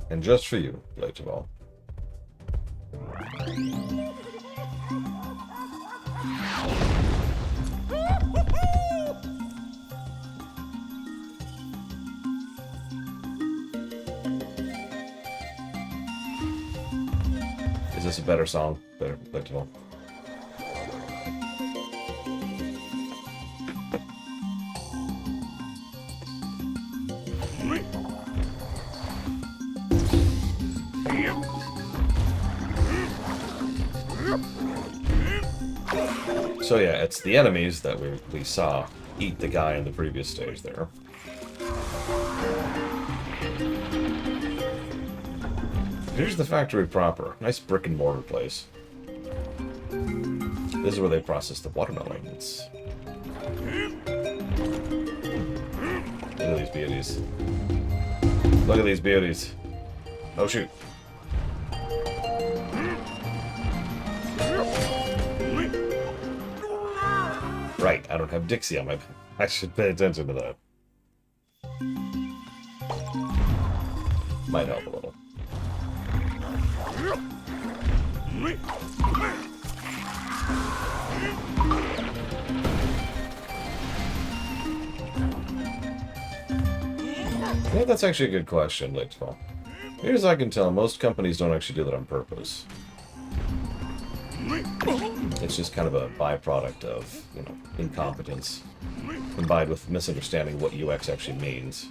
And just for you, late of all. Is this a better song? Better, late of all. So yeah, it's the enemies that we saw eat the guy in the previous stage there. Here's the factory proper. Nice brick and mortar place. This is where they process the watermelons. Look at these beauties. Look at these beauties. Oh shoot. Right, I don't have Dixie on my... I should pay attention to that. Might help a little. Yeah, that's actually a good question, Lakesfall. Here's I can tell, most companies don't actually do that on purpose. It's just kind of a byproduct of, you know, incompetence, combined with misunderstanding what UX actually means.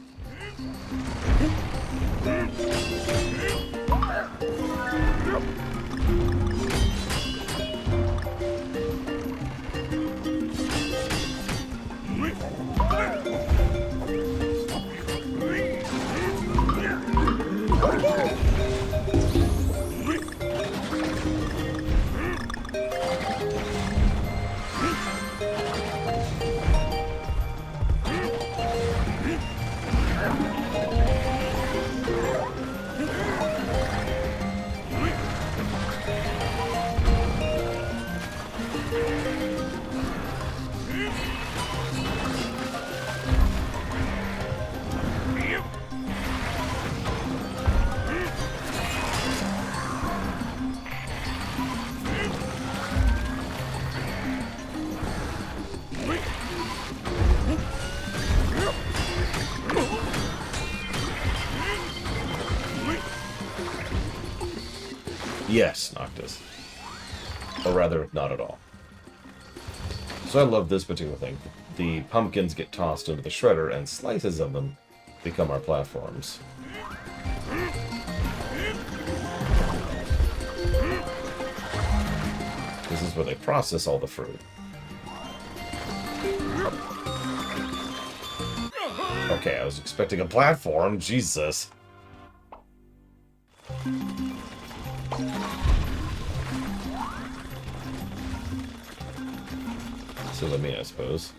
Yes, Noctis. Or rather, not at all. So I love this particular thing. The pumpkins get tossed into the shredder, and slices of them become our platforms. This is where they process all the fruit. Okay, I was expecting a platform. Jesus. Silly me, I suppose.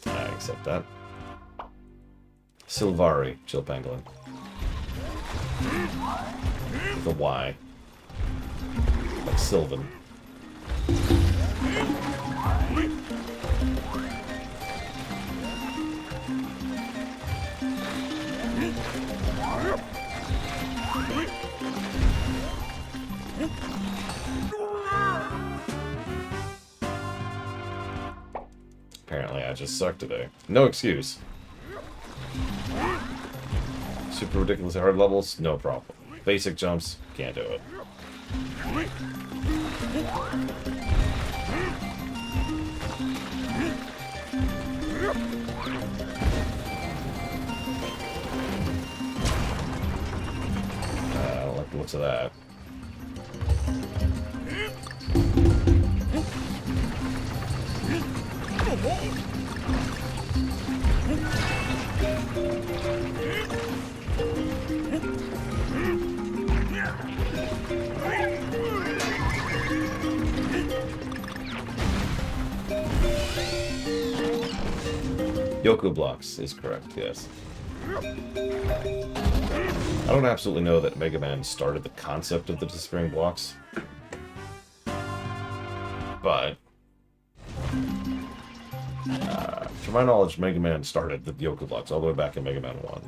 I accept that. Silvari, chill pangolin. With a Y. Like Sylvan. Apparently I just suck today. No excuse. Super ridiculously hard levels? No problem. Basic jumps? Can't do it. I don't like the looks of that. Yoku blocks is correct, yes. I don't absolutely know that Mega Man started the concept of the disappearing blocks, but to my knowledge, Mega Man started the Yoku blocks all the way back in Mega Man 1.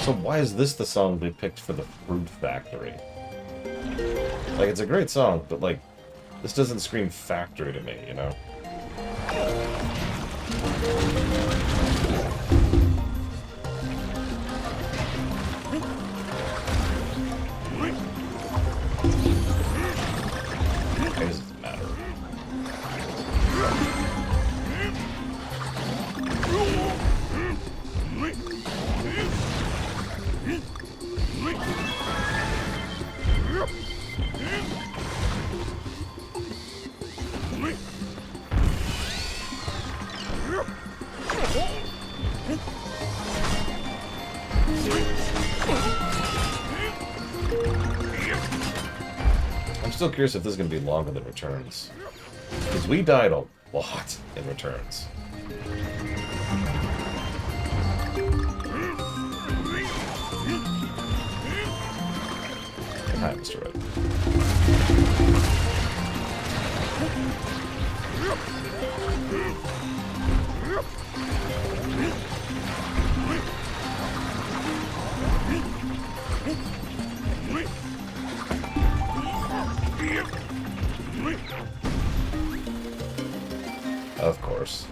So why is this the song they picked for the Fruit Factory? Like, it's a great song, but, like, this doesn't scream factory to me, you know? It doesn't matter. I'm still curious if this is going to be longer than Returns. Because we died a lot in Returns. Hi, Mr. Red. Of course.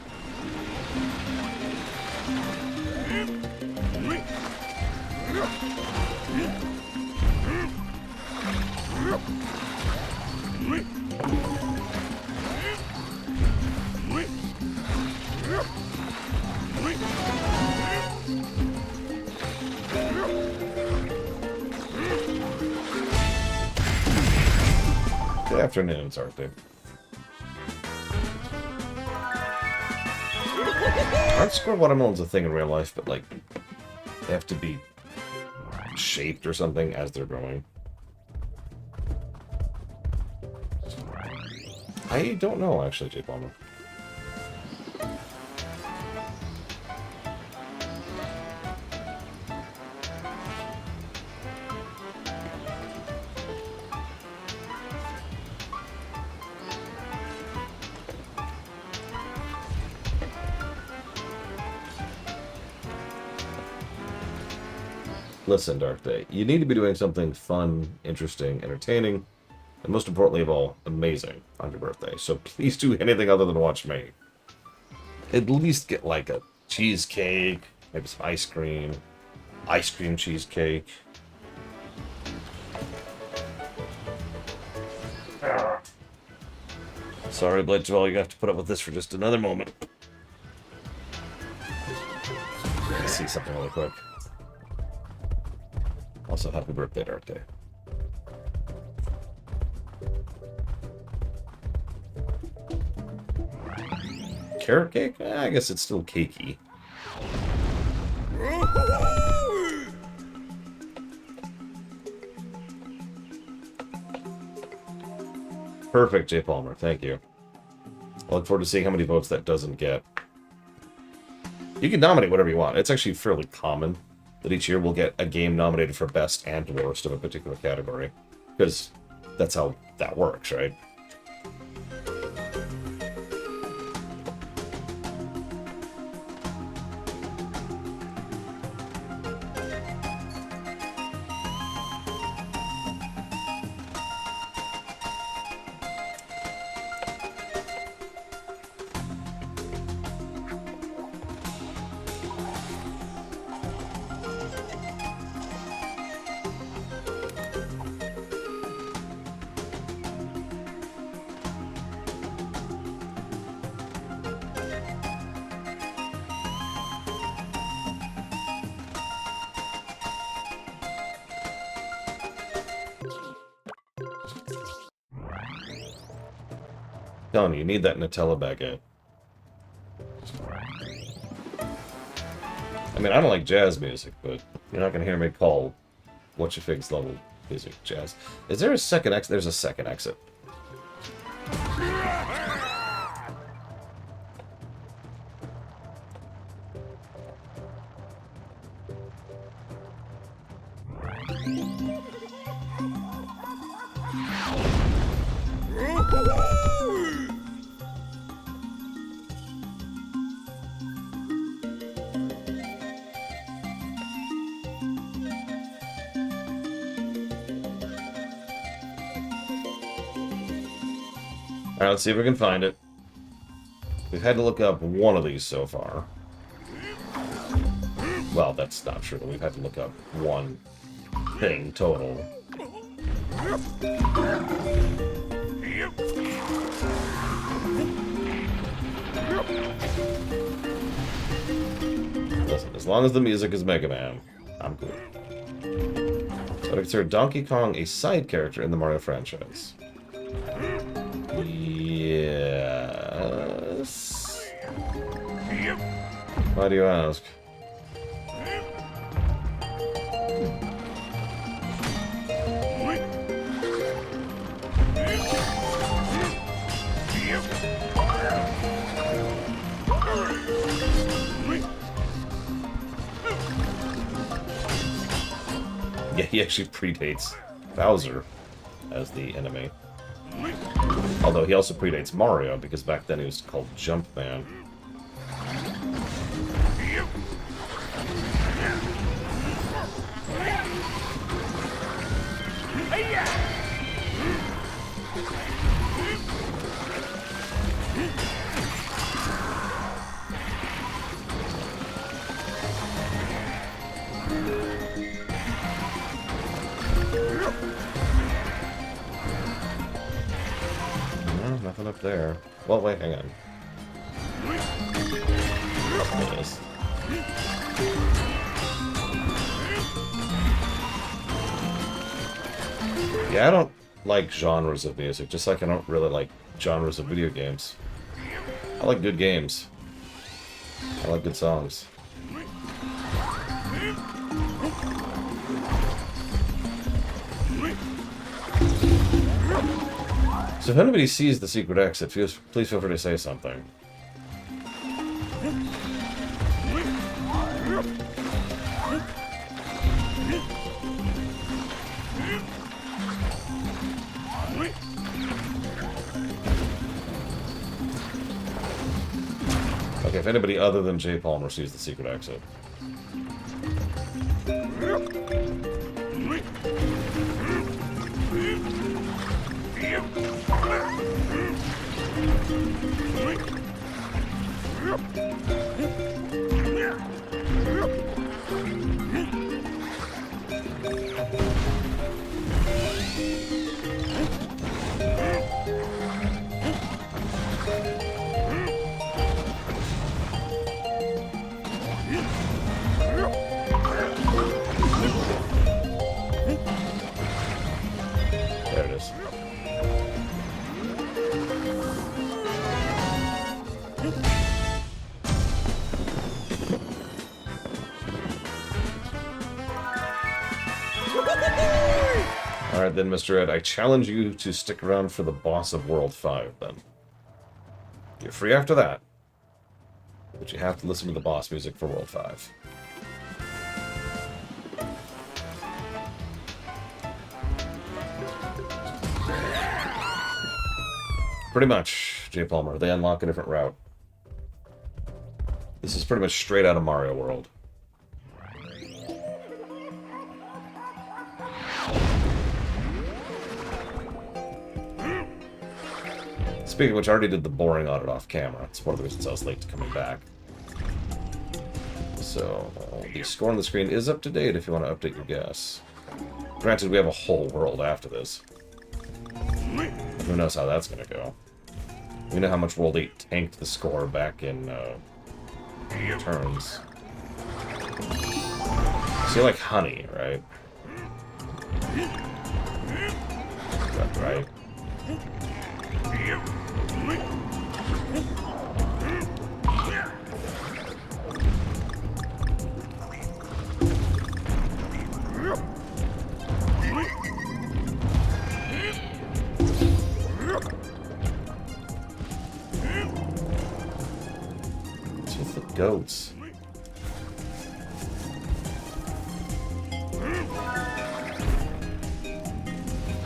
Good afternoon, Arthur. Aren't square watermelons a thing in real life, but, like, they have to be shaped or something as they're growing? I don't know, actually, J. Palmer. Listen, Dark Day, you need to be doing something fun, interesting, entertaining, and most importantly of all, amazing on your birthday. So please do anything other than watch me. At least get like a cheesecake, maybe some ice cream cheesecake. Sorry, Bledgewell, you have to put up with this for just another moment. Let's see something really quick. Also, happy birthday, Dark Day. Carrot cake? I guess it's still cakey. Perfect, J. Palmer. Thank you. I look forward to seeing how many votes that doesn't get. You can nominate whatever you want. It's actually fairly common that each year we'll get a game nominated for best and worst of a particular category. Because that's how that works, right? Telling you, you need that Nutella baguette. I mean, I don't like jazz music, but you're not gonna hear me call Whatcha Fig's level music jazz. Is there a second exit? There's a second exit. Alright, let's see if we can find it. We've had to look up one of these so far. Well, that's not true. We've had to look up one thing total. Listen, as long as the music is Mega Man, I'm cool. So I consider Donkey Kong a side character in the Mario franchise. Yes. Why do you ask? Yeah, he actually predates Bowser as the enemy. Although he also predates Mario, because back then he was called Jumpman. Nothing up there. Well, wait, hang on. Yes. Yeah, I don't like genres of music, just like I don't really like genres of video games. I like good games. I like good songs. So if anybody sees the secret exit, please feel free to say something. Okay, if anybody other than J. Palmer sees the secret exit. There it is. Alright then, Mr. Ed, I challenge you to stick around for the boss of World 5, then. You're free after that. But you have to listen to the boss music for World 5. Pretty much, J. Palmer. They unlock a different route. This is pretty much straight out of Mario World. Speaking of which, I already did the boring audit off camera. It's one of the reasons I was late to coming back. So, the score on the screen is up to date if you want to update your guess. Granted, we have a whole world after this. Who knows how that's going to go. We know how much World 8 tanked the score back in turns. So you like honey, right? That's right. What's with the goats?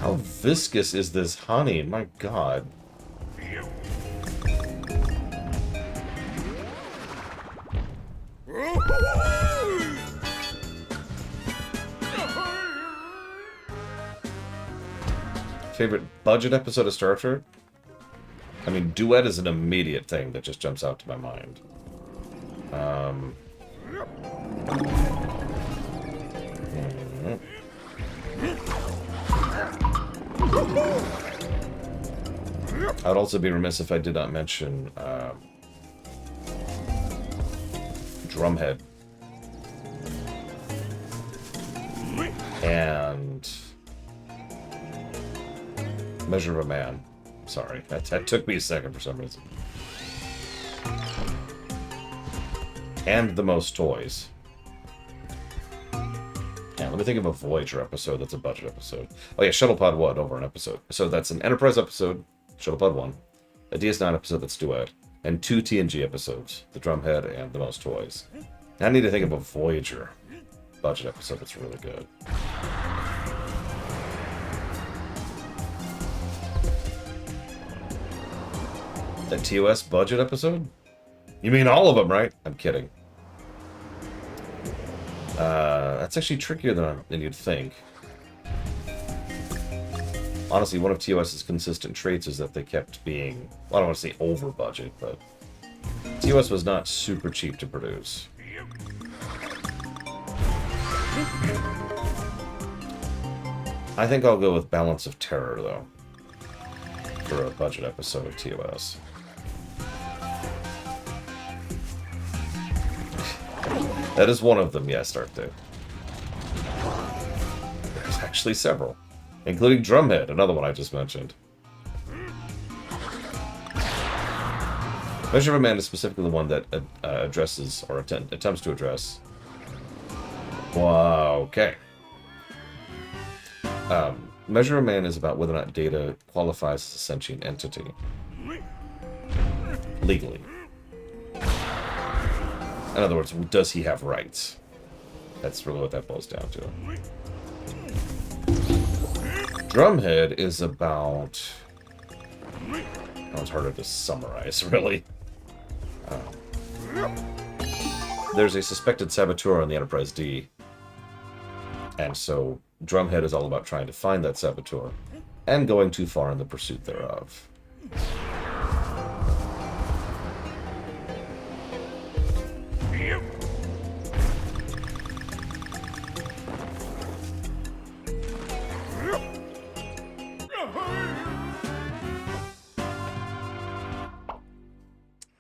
How viscous is this honey? My god. Favorite budget episode of Star Trek? I mean, Duet is an immediate thing that just jumps out to my mind. I'd also be remiss if I did not mention Drumhead and Measure of a Man. Sorry, that took me a second for some reason. And The Most Toys. Yeah, let me think of a Voyager episode that's a budget episode. Oh yeah, Shuttlepod 1 over an episode. So that's an Enterprise episode, Shuttlepod 1, a DS9 episode that's Duet, and 2 TNG episodes, The Drumhead and The Most Toys. I need to think of a Voyager budget episode that's really good. The TOS budget episode? You mean all of them, right? I'm kidding. That's actually trickier than you'd think. Honestly, one of TOS's consistent traits is that they kept being, well, I don't want to say over budget, but TOS was not super cheap to produce. I think I'll go with Balance of Terror, though, for a budget episode of TOS. That is one of them, yes, Arctic. There's actually several, including Drumhead, another one I just mentioned. Measure of a Man is specifically the one that addresses, or attempts to address... Wow, okay. Measure of a Man is about whether or not Data qualifies as a sentient entity. Legally. In other words, does he have rights? That's really what that boils down to. Drumhead is about... Oh, it's harder to summarize, really. There's a suspected saboteur on the Enterprise D. And so Drumhead is all about trying to find that saboteur and going too far in the pursuit thereof.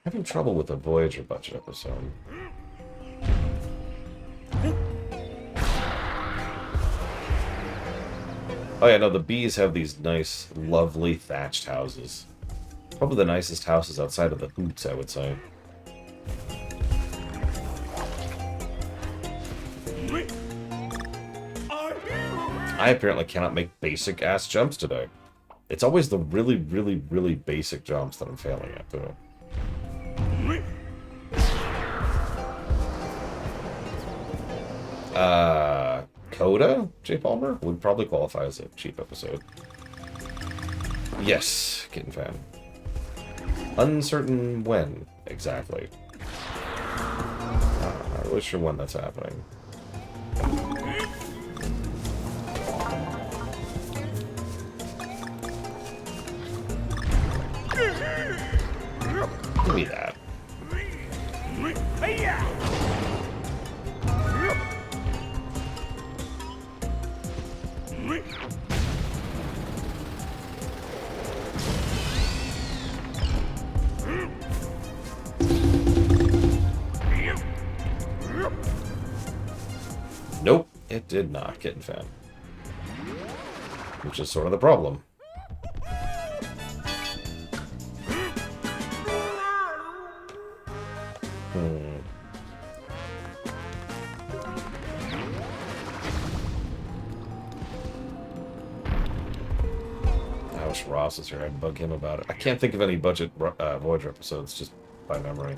Having trouble with a Voyager budget episode. Oh yeah, no, the bees have these nice, lovely thatched houses. Probably the nicest houses outside of the hoots, I would say. I apparently cannot make basic ass jumps today. It's always the really, really, really basic jumps that I'm failing at, too. Coda? J. Palmer? Would probably qualify as a cheap episode. Yes, Kitten Fan. Uncertain when, exactly. Not really sure when that's happening. Give me that. Nope, it did not, Kitten Fan. Which is sort of the problem. wish Ross was here. I'd bug him about it. I can't think of any budget Voyager episodes just by memory.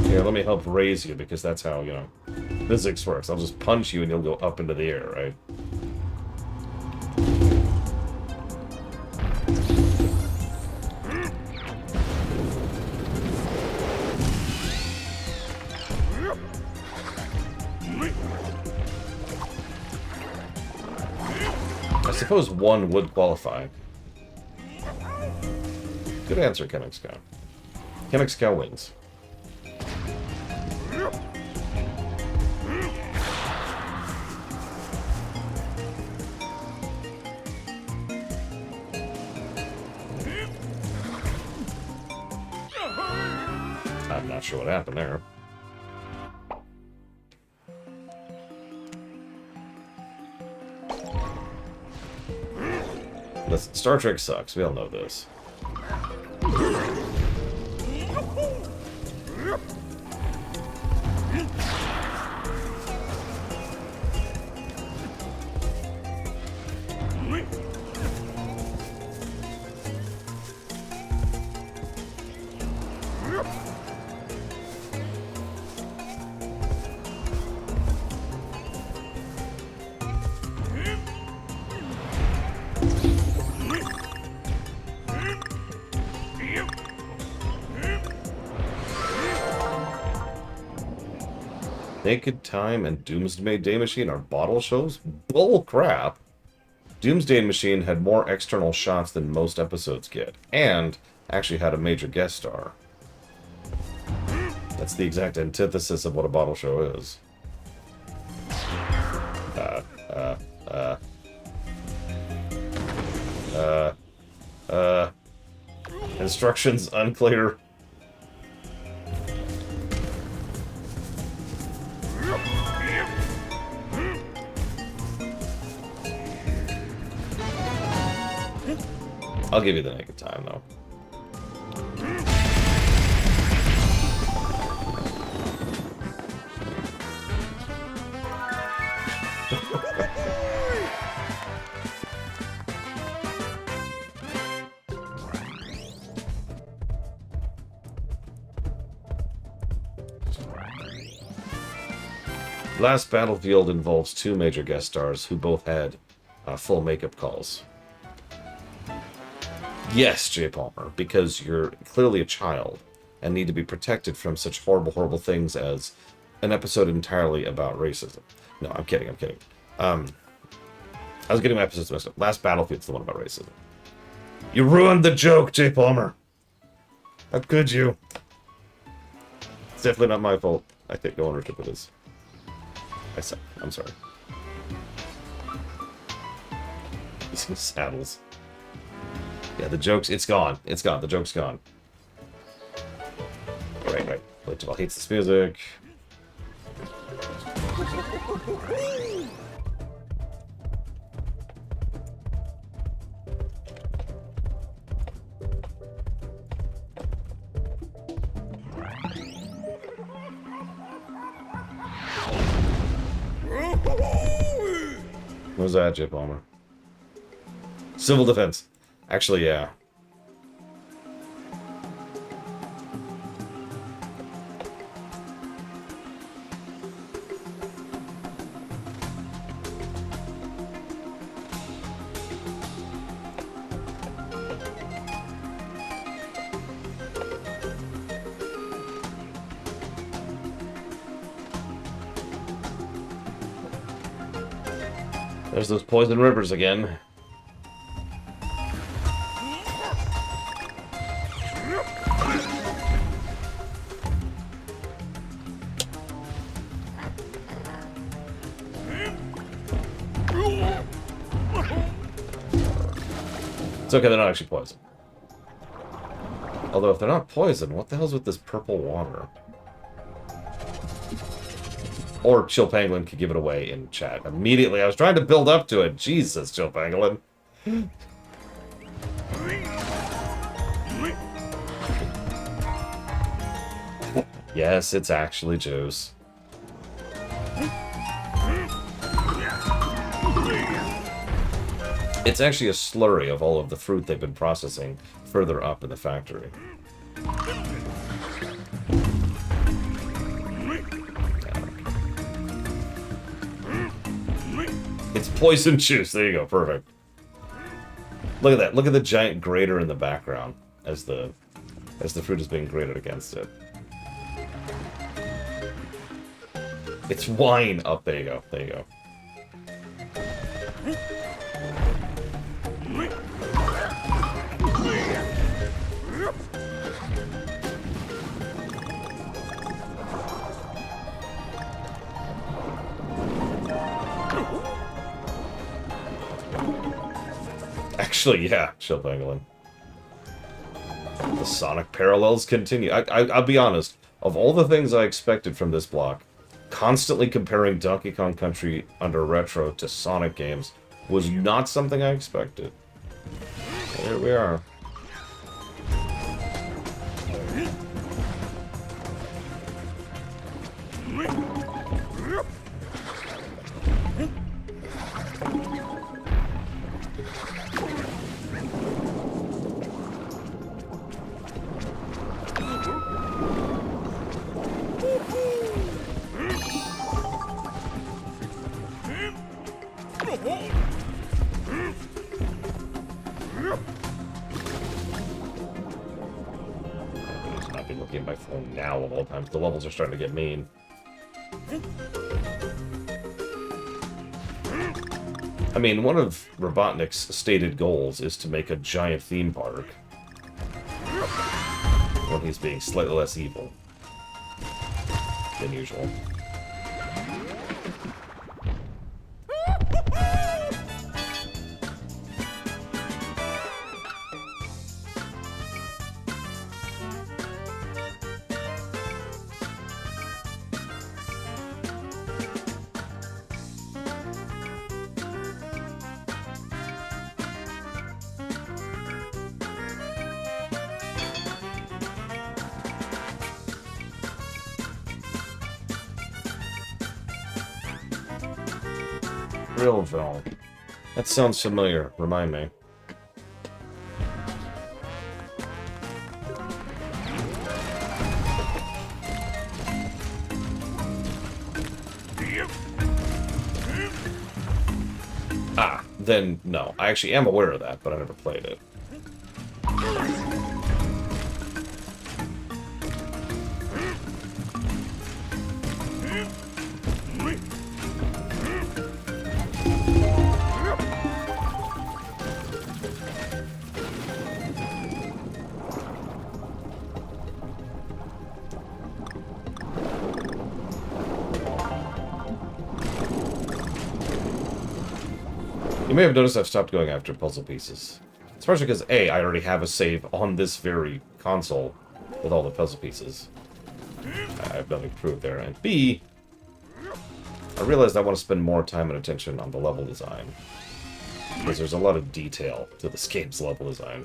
Here, let me help raise you, because that's how, you know, physics works. I'll just punch you and you'll go up into the air, right? I suppose one would qualify. Good answer, Kennex Cow. Kennex Cow wins. I'm not sure what happened there. Listen, Star Trek sucks. We all know this. Naked Time and Doomsday Day Machine are bottle shows? Bull crap! Doomsday Machine had more external shots than most episodes get, and actually had a major guest star. That's the exact antithesis of what a bottle show is. Instructions unclear. I'll give you the Naked Time, though. Last Battlefield involves two major guest stars who both had full makeup calls. Yes, Jay Palmer, because you're clearly a child and need to be protected from such horrible, horrible things as an episode entirely about racism. No, I'm kidding, I'm kidding. I was getting my episodes mixed up. Last Battlefield's the one about racism. You ruined the joke, Jay Palmer! How could you? It's definitely not my fault. I take no ownership of this. I suck. I'm sorry. Using saddles. Yeah, the joke's... It's gone. It's gone. The joke's gone. Right. Wait till hates this music. What was that, Jay Palmer? Civil defense. Actually, yeah. There's those poison rivers again. It's okay, they're not actually poison. Although, if they're not poison, what the hell's with this purple water? Or Chill Pangolin could give it away in chat. Immediately, I was trying to build up to it. Jesus, Chill Pangolin. Yes, it's actually juice. It's actually a slurry of all of the fruit they've been processing further up in the factory. It's poison juice. There you go. Perfect. Look at that. Look at the giant grater in the background as the fruit is being grated against it. It's wine. Oh, there you go. There you go. Actually, yeah, Chill Pangolin. The Sonic parallels continue. I'll be honest. Of all the things I expected from this block, constantly comparing Donkey Kong Country under Retro to Sonic games was not something I expected. So here we are. Looking at my phone now of all times. The levels are starting to get mean. I mean, one of Robotnik's stated goals is to make a giant theme park when he's being slightly less evil than usual. Rillville. That sounds familiar. Remind me. Ah, then no. I actually am aware of that, but I never played it. You may have noticed I've stopped going after puzzle pieces. Especially because A, I already have a save on this very console with all the puzzle pieces. I have nothing to prove there. And B, I realized I want to spend more time and attention on the level design. Because there's a lot of detail to this game's level design.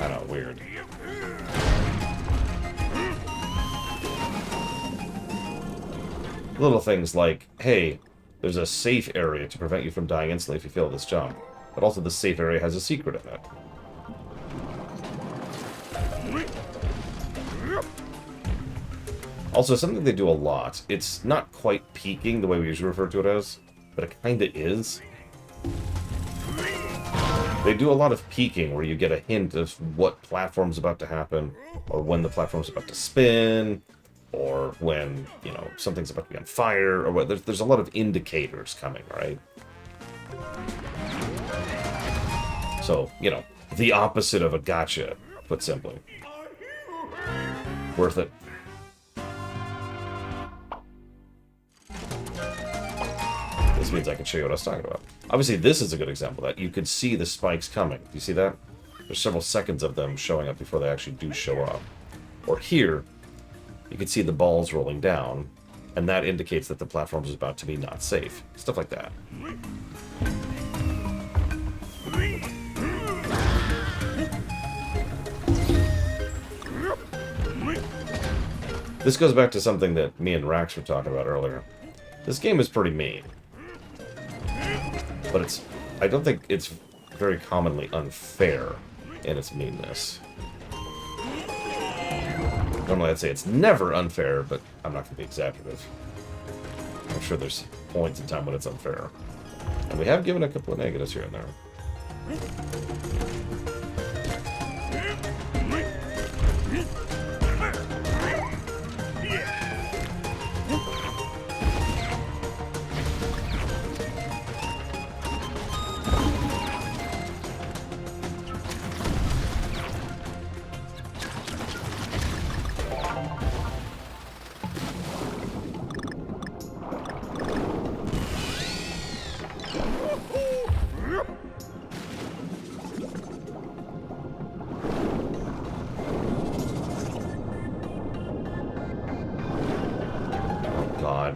I know, weird. Little things like, hey, there's a safe area to prevent you from dying instantly if you fail this jump. But also this safe area has a secret in it. Also, something they do a lot, it's not quite peeking the way we usually refer to it as, but it kinda is. They do a lot of peeking where you get a hint of what platform's about to happen, or when the platform's about to spin, or when, you know, something's about to be on fire, or what. There's a lot of indicators coming, right? So, you know, the opposite of a gotcha, put simply. Worth it. This This means I can show you what I was talking about. Obviously, this is a good example of that. You could see the spikes coming. Do you see that? There's several seconds of them showing up before they actually do show up. Or here, you can see the balls rolling down, and that indicates that the platform is about to be not safe. Stuff like that. This goes back to something that me and Rax were talking about earlier. This game is pretty mean. But I don't think it's very commonly unfair in its meanness. Normally I'd say it's never unfair, but I'm not going to be exaggerative. I'm sure there's points in time when it's unfair. And we have given a couple of negatives here and there.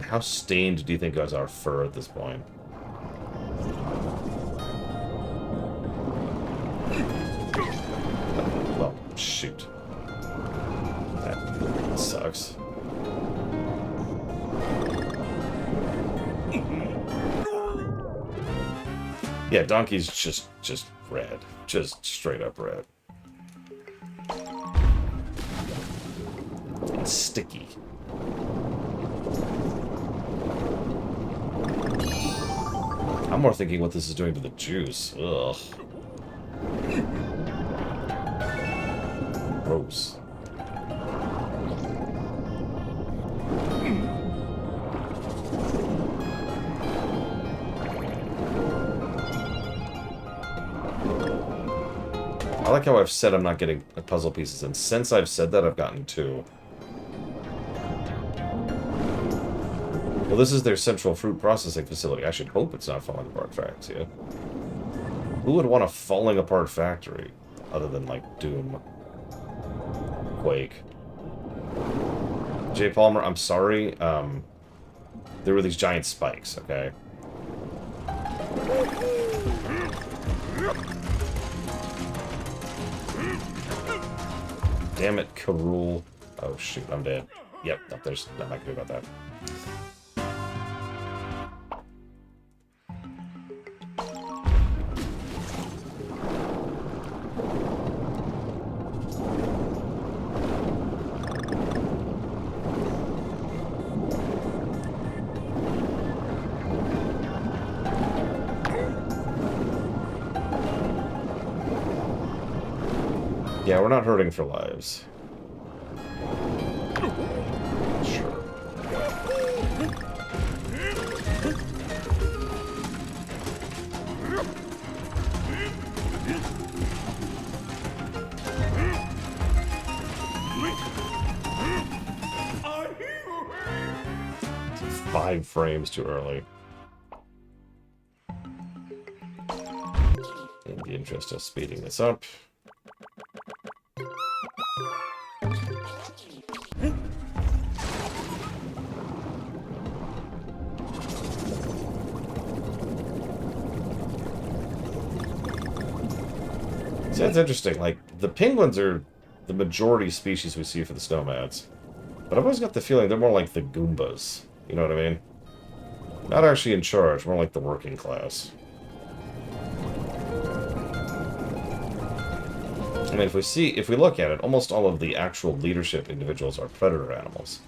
How stained do you think is our fur at this point? Well, shoot. That sucks. Yeah, Donkey's just red. Just straight up red. It's sticky. I'm more thinking what this is doing to the juice. Ugh. Gross. I like how I've said I'm not getting puzzle pieces, and since I've said that, I've gotten 2. Well, this is their central fruit processing facility. I should hope it's not falling apart facts, yeah? Who would want a falling apart factory? Other than, like, Doom. Quake. Jay Palmer, I'm sorry. There were these giant spikes, okay? Damn it, Karul. Oh, shoot, I'm dead. Yep, no, there's nothing I can do about that. Yeah, we're not hurting for lives. Sure. It's 5 frames too early. In the interest of speeding this up. See, that's interesting. Like, the penguins are the majority species we see for the snowmads. But I've always got the feeling they're more like the Goombas. You know what I mean? Not actually in charge, more like the working class. I mean, if we look at it, almost all of the actual leadership individuals are predator animals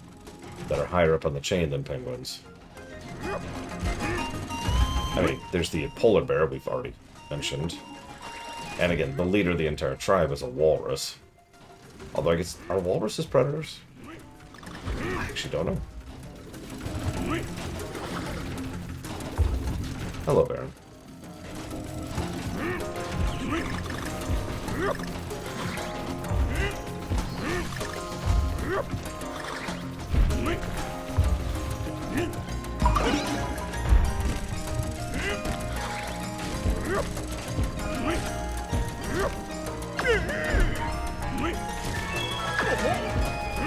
that are higher up on the chain than penguins. I mean, there's the polar bear we've already mentioned. And again, the leader of the entire tribe is a walrus. Although I guess, are walruses predators? I actually don't know. Hello, Baron.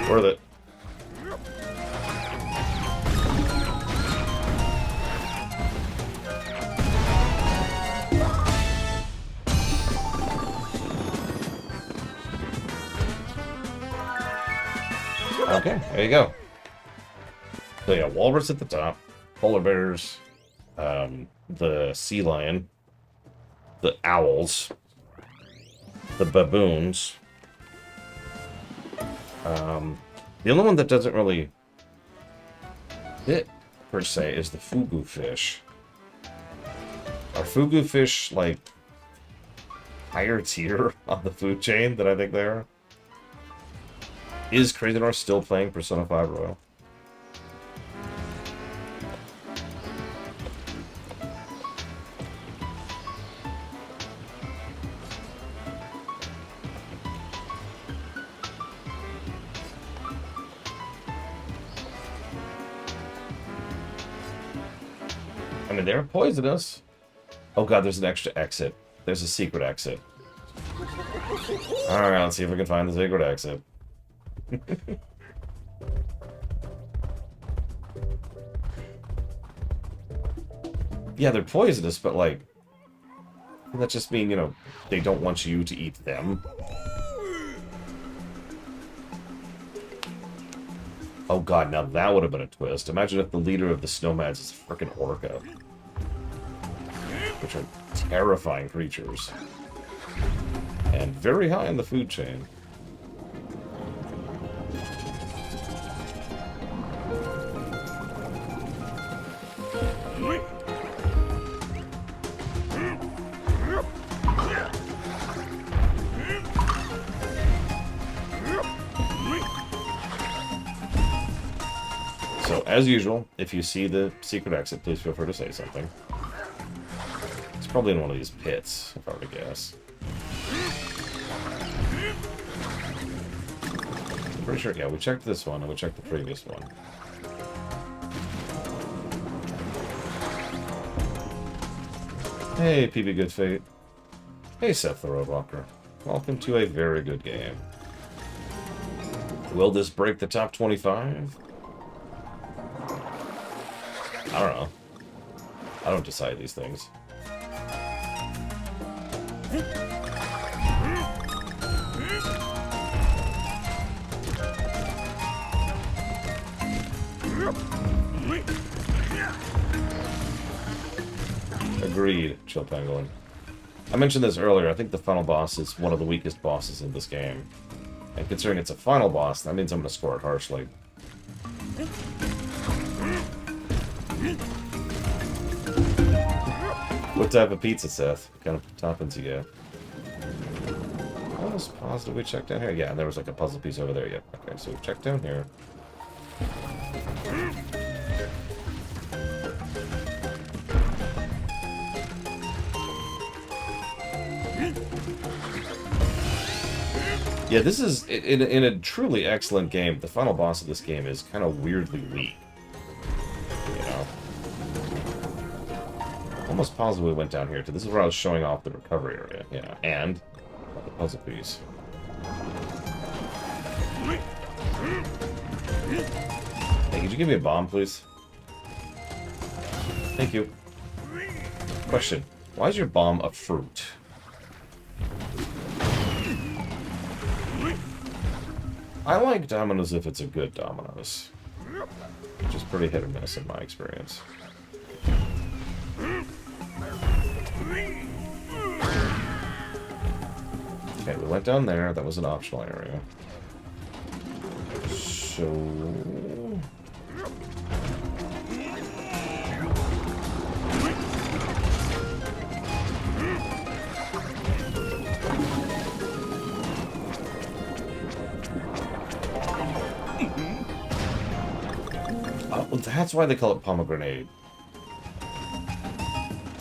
Worth it. Okay, there you go. So yeah, walrus at the top, polar bears, the sea lion, the owls, the baboons. The only one that doesn't really fit, per se, is the fugu fish. Are fugu fish, like, higher tier on the food chain than I think they are? Is Crazy North still playing Persona 5 Royal? I mean, they're poisonous. Oh god, there's an extra exit. There's a secret exit. Alright, let's see if we can find the secret exit. Yeah, they're poisonous, but like... Doesn't that just mean, you know, they don't want you to eat them? Oh god, now that would have been a twist. Imagine if the leader of the Snowmads is a frickin' orca. Which are terrifying creatures. And very high in the food chain. So, as usual, if you see the secret exit, please feel free to say something. It's probably in one of these pits, if I were to guess. I'm pretty sure, yeah, we checked this one, and we checked the previous one. Hey, PB Good Fate. Hey, Seth the Roadwalker. Welcome to a very good game. Will this break the top 25? I don't know. I don't decide these things. Agreed, Chill Pangolin. I mentioned this earlier, I think the final boss is one of the weakest bosses in this game. And considering it's a final boss, that means I'm going to score it harshly. What type of pizza, Seth? What kind of toppings you get? Almost positive we checked down here. Yeah, and there was like a puzzle piece over there. Yep. Okay, so we've checked down here. Yeah, this is, in a truly excellent game, the final boss of this game is kind of weirdly weak. You know? Almost positively went down here, too. This is where I was showing off the recovery area. Yeah, and the puzzle piece. Hey, could you give me a bomb, please? Thank you. Question. Why is your bomb a fruit? I like Domino's if it's a good Domino's. Which is pretty hit or miss in my experience. Okay, we went down there. That was an optional area. So... Oh, that's why they call it pomegranate.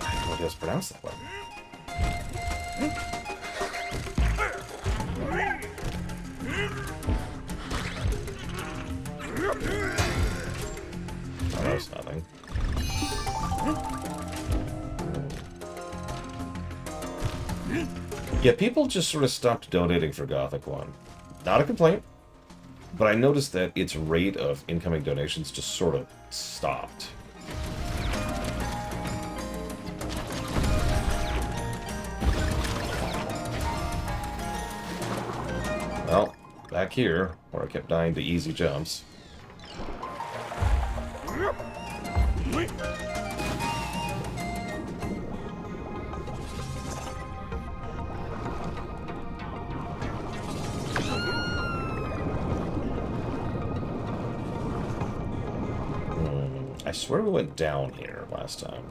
I don't know how to pronounce that one. Oh, that's nothing. Yeah, people just sort of stopped donating for Gothic 1. Not a complaint, but I noticed that its rate of incoming donations just sort of stopped. Well, back here, where I kept dying to easy jumps. I swear we went down here last time.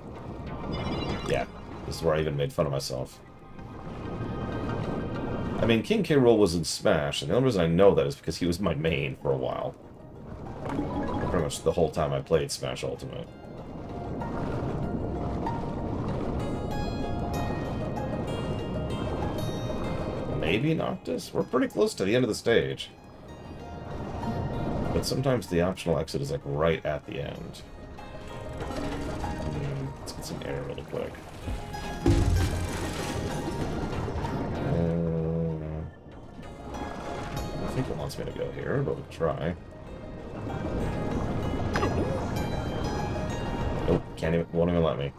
Yeah, this is where I even made fun of myself. I mean, King K. Rool was in Smash, and the only reason I know that is because he was my main for a while. Pretty much the whole time I played Smash Ultimate. Maybe Noctis? We're pretty close to the end of the stage. But sometimes the optional exit is like right at the end. Let's get some air really quick. I think it wants me to go here, but we'll try. Nope, won't even let me.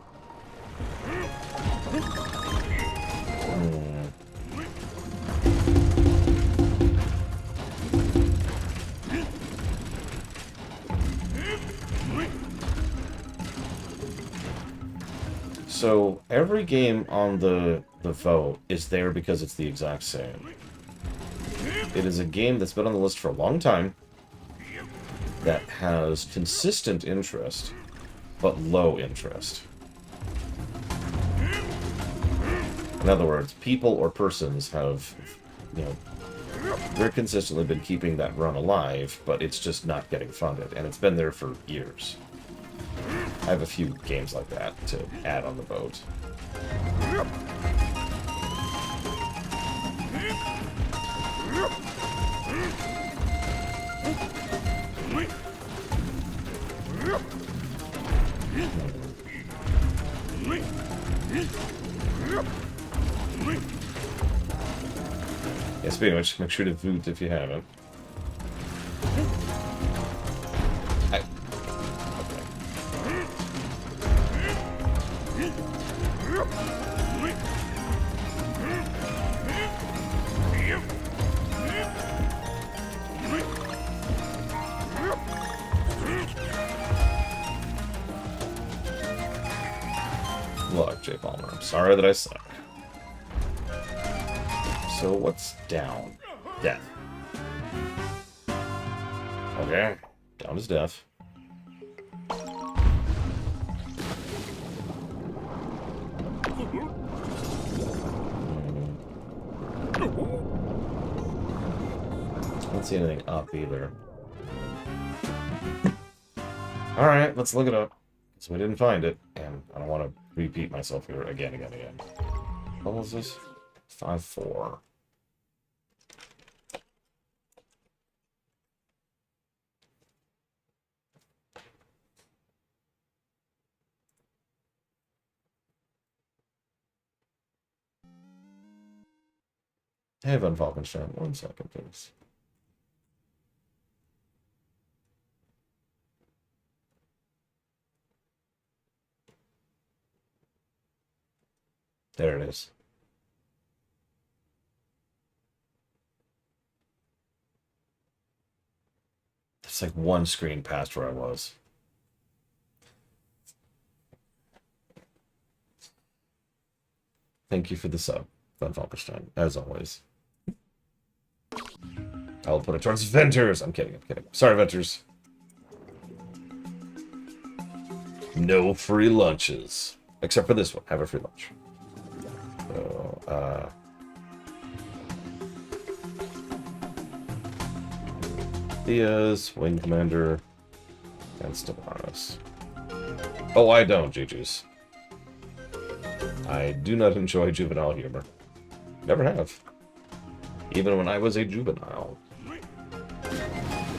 So, every game on the vote is there because it's the exact same. It is a game that's been on the list for a long time, that has consistent interest, but low interest. In other words, people or persons have, you know, they're consistently been keeping that run alive, but it's just not getting funded, and it's been there for years. I have a few games like that to add on the boat. Yeah, speaking of which, make sure to vote if you haven't. Look, Jay Palmer, I'm sorry that I suck. So what's down? Death. Okay, down is death. I don't see anything up either. Alright, let's look it up. So we didn't find it, and I don't want to repeat myself here again. What was this? 5-4. Hey, Van Falkenstein, 1 second, please. There it is. It's like one screen past where I was. Thank you for the sub, Van Falkenstein, as always. I'll put it towards Venters. I'm kidding. Sorry, Venters. No free lunches. Except for this one. Have a free lunch. So, Diaz, Wing Commander, and Stellaris. Oh, I don't, GG's. I do not enjoy juvenile humor. Never have. Even when I was a juvenile.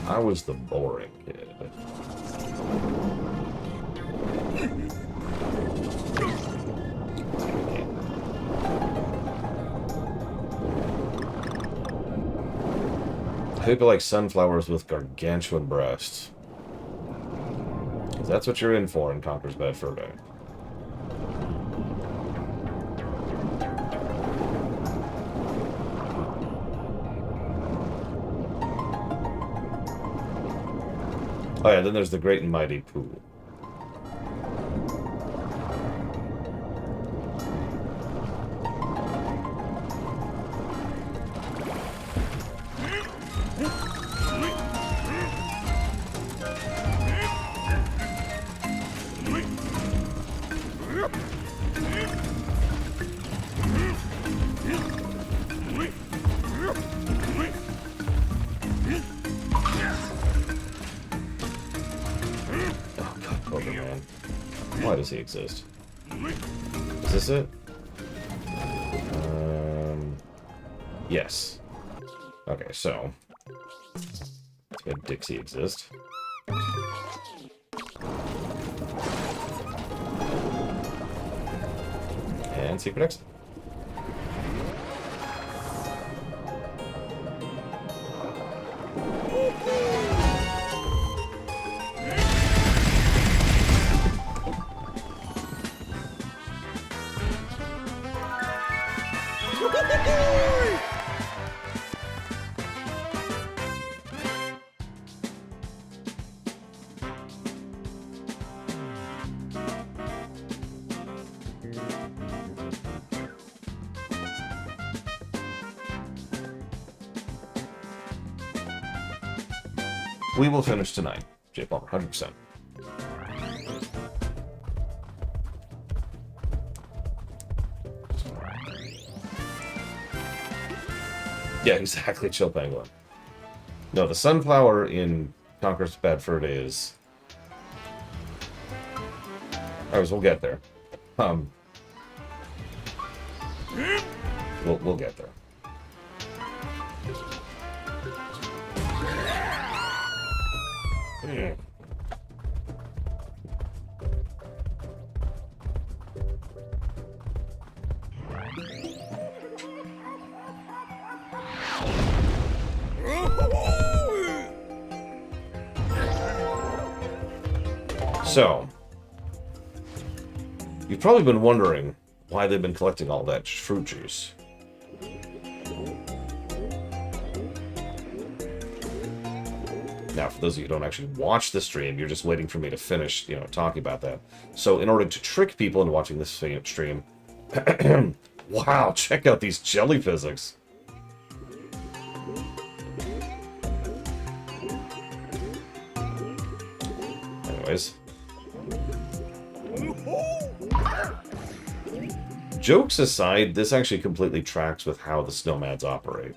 I was the boring kid. hope you like sunflowers with gargantuan breasts. Because that's what you're in for in Conquer's Bad Fur Day. Oh yeah, then there's the Great and Mighty Pool. Why does he exist? Is this it? Yes. Okay, so let's get Dixie exist. And secret exit. We will finish tonight, J. Palmer, 100%. Yeah, exactly, Chill Penguin. No, the sunflower in Conquer's Bad Fur Day is... Alright, we'll get there. We'll get there. So, you've probably been wondering why they've been collecting all that fruit juice. Now, for those of you who don't actually watch the stream, you're just waiting for me to finish, talking about that. So, in order to trick people into watching this stream, wow, check out these jelly physics. Anyways. Jokes aside, this actually completely tracks with how the Snowmads operate.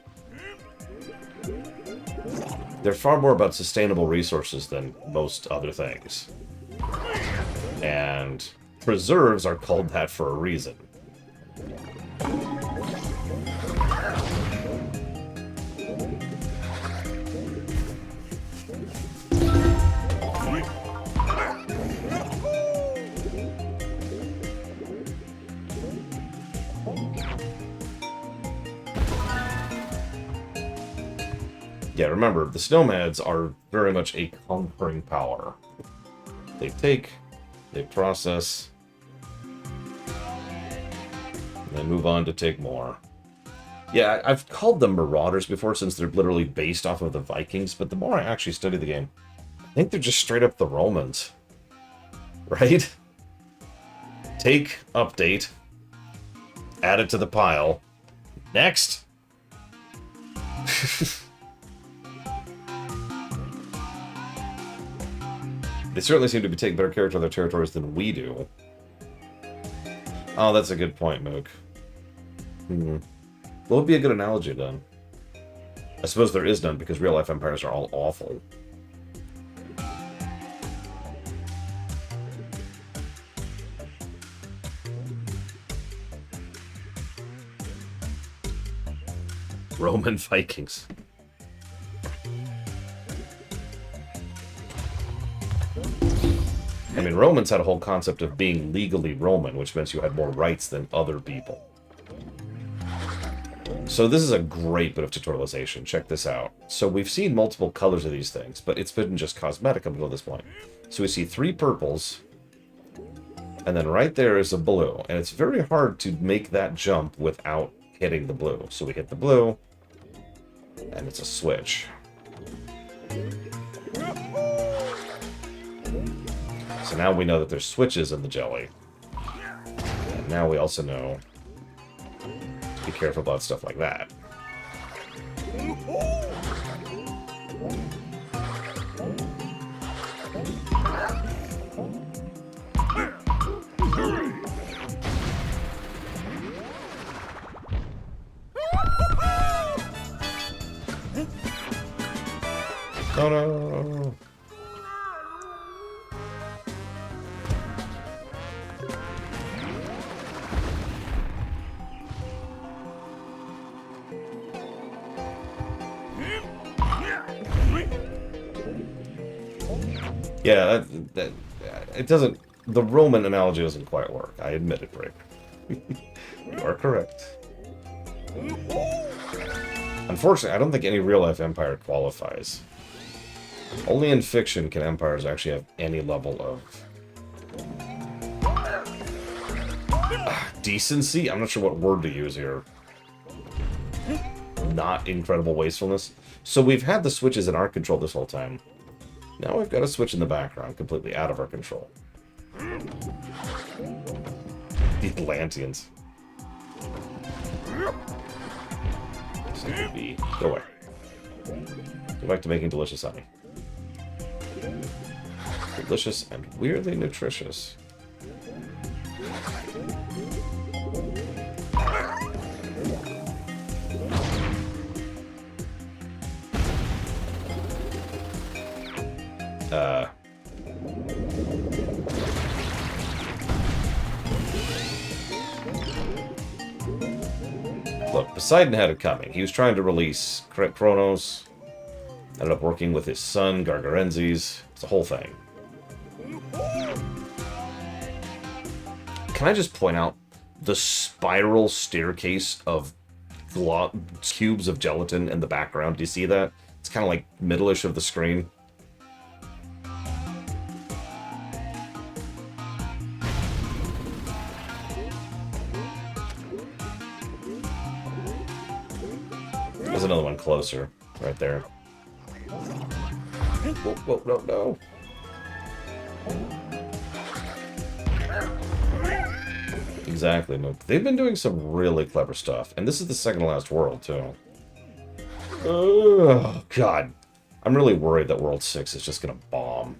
They're far more about sustainable resources than most other things. And preserves are called that for a reason. Yeah, remember, the Snowmads are very much a conquering power. They take, they process, and then move on to take more. Yeah, I've called them Marauders before since they're literally based off of the Vikings, but the more I actually study the game, I think they're just straight up the Romans. Right? Take, update, add it to the pile. Next! They certainly seem to be taking better care of their territories than we do. Oh, that's a good point, Mook. What would be a good analogy, then? I suppose there is none, because real-life empires are all awful. Roman Vikings. I mean, Romans had a whole concept of being legally Roman, which meant you had more rights than other people. So this is a great bit of tutorialization. Check this out. So we've seen multiple colors of these things, but it's been just cosmetic up until this point. So we see 3 purples, and then right there is a blue. And it's very hard to make that jump without hitting the blue. So we hit the blue, and it's a switch. So now we know that there's switches in the jelly. And now we also know to be careful about stuff like that. Oh no! Yeah, that it doesn't. The Roman analogy doesn't quite work. I admit it, Rick. You are correct. Unfortunately, I don't think any real-life empire qualifies. Only in fiction can empires actually have any level of decency. I'm not sure what word to use here. Not incredible wastefulness. So we've had the switches in our control this whole time. Now we've got a switch in the background, completely out of our control. The Atlanteans. Go away. Go back to making delicious honey. Delicious and weirdly nutritious. Look, Poseidon had it coming. He was trying to release Kronos. Ended up working with his son, Gargarenzes. It's a whole thing. Can I just point out the spiral staircase of cubes of gelatin in the background? Do you see that? It's kind of like middle-ish of the screen. There's another one closer, right there. Whoa, whoa, no, no. Exactly. No, they've been doing some really clever stuff. And this is the second to last world, too. Oh, God. I'm really worried that World 6 is just going to bomb.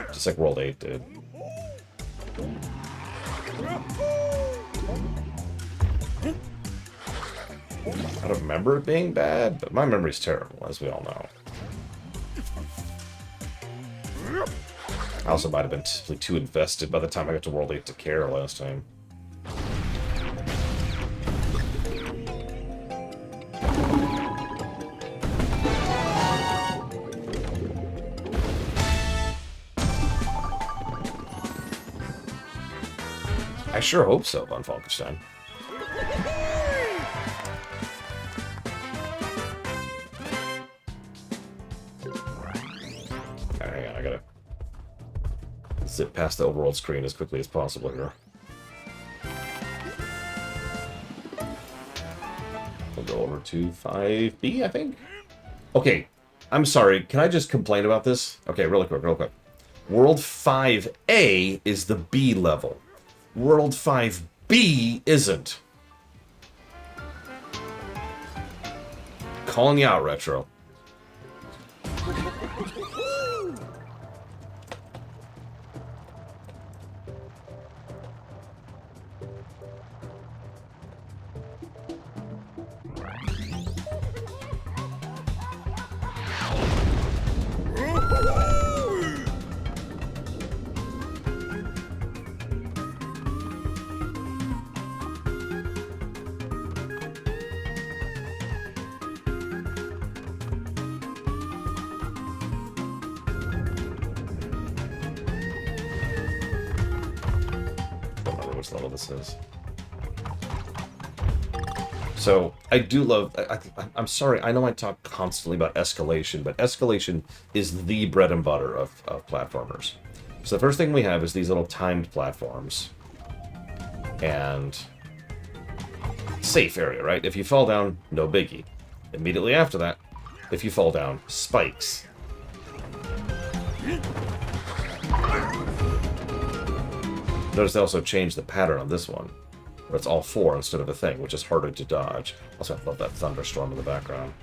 Just like World 8 did. I don't remember it being bad, but my memory's terrible, as we all know. I also might have been simply too invested by the time I got to World 8 to care last time. I sure hope so, von Falkenstein. Hang on, I gotta zip past the overworld screen as quickly as possible here. We'll go over to 5B, I think. Okay, I'm sorry. Can I just complain about this? Okay, really quick, real quick. World 5A is the B level. World 5B isn't. Calling you out, Retro. Level this is. So, I do love... I'm sorry, I know I talk constantly about escalation, but escalation is the bread and butter of platformers. So the first thing we have is these little timed platforms. And... safe area, right? If you fall down, no biggie. Immediately after that, if you fall down, spikes. Notice they also changed the pattern on this one, where it's all 4 instead of a thing, which is harder to dodge. Also, I love that thunderstorm in the background.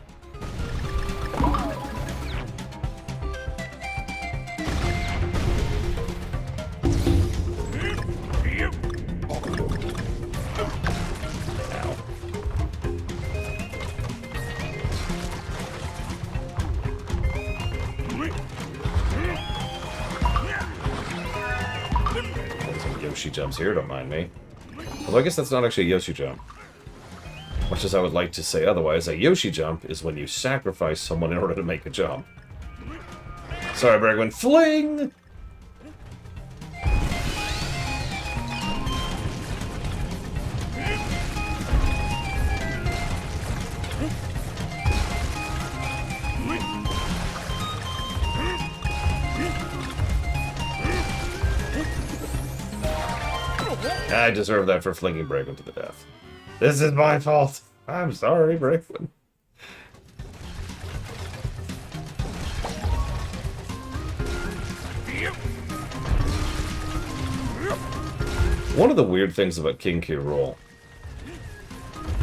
Yoshi jumps here, don't mind me. Although I guess that's not actually a Yoshi jump. Much as I would like to say otherwise, a Yoshi jump is when you sacrifice someone in order to make a jump. Sorry, Bregman. Fling! I deserve that for flinging Bregman to the death. This is my fault. I'm sorry, Bregman. One of the weird things about King K. Rool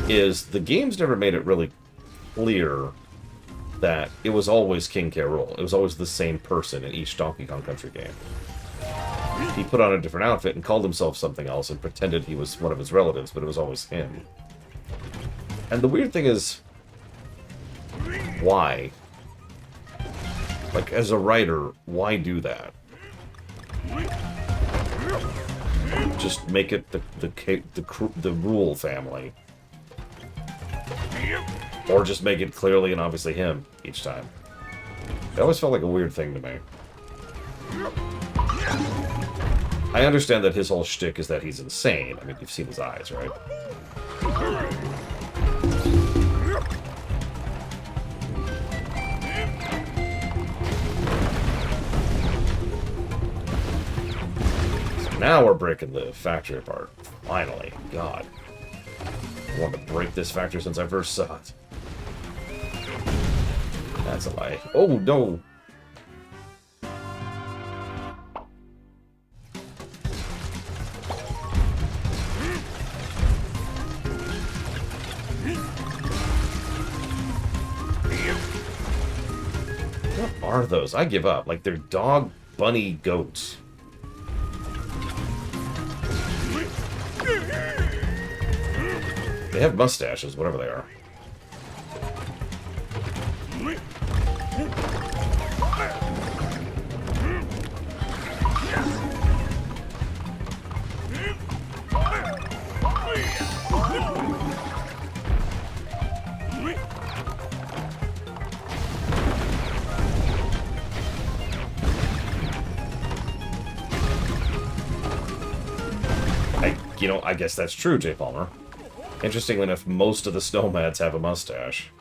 is the games never made it really clear that it was always King K. Rool. It was always the same person in each Donkey Kong Country game. He put on a different outfit and called himself something else and pretended he was one of his relatives, but it was always him. And the weird thing is, why? Like, as a writer, why do that? Just make it the Rool family. Or just make it clearly and obviously him each time. It always felt like a weird thing to me. I understand that his whole shtick is that he's insane. I mean, you've seen his eyes, right? So now we're breaking the factory apart. Finally. God. I wanted to break this factory since I first saw it. That's a lie. Oh, no! What are those? I give up. Like, they're dog, bunny, goats. They have mustaches, whatever they are. You know, I guess that's true, J. Palmer. Interestingly enough, most of the snowmads have a mustache.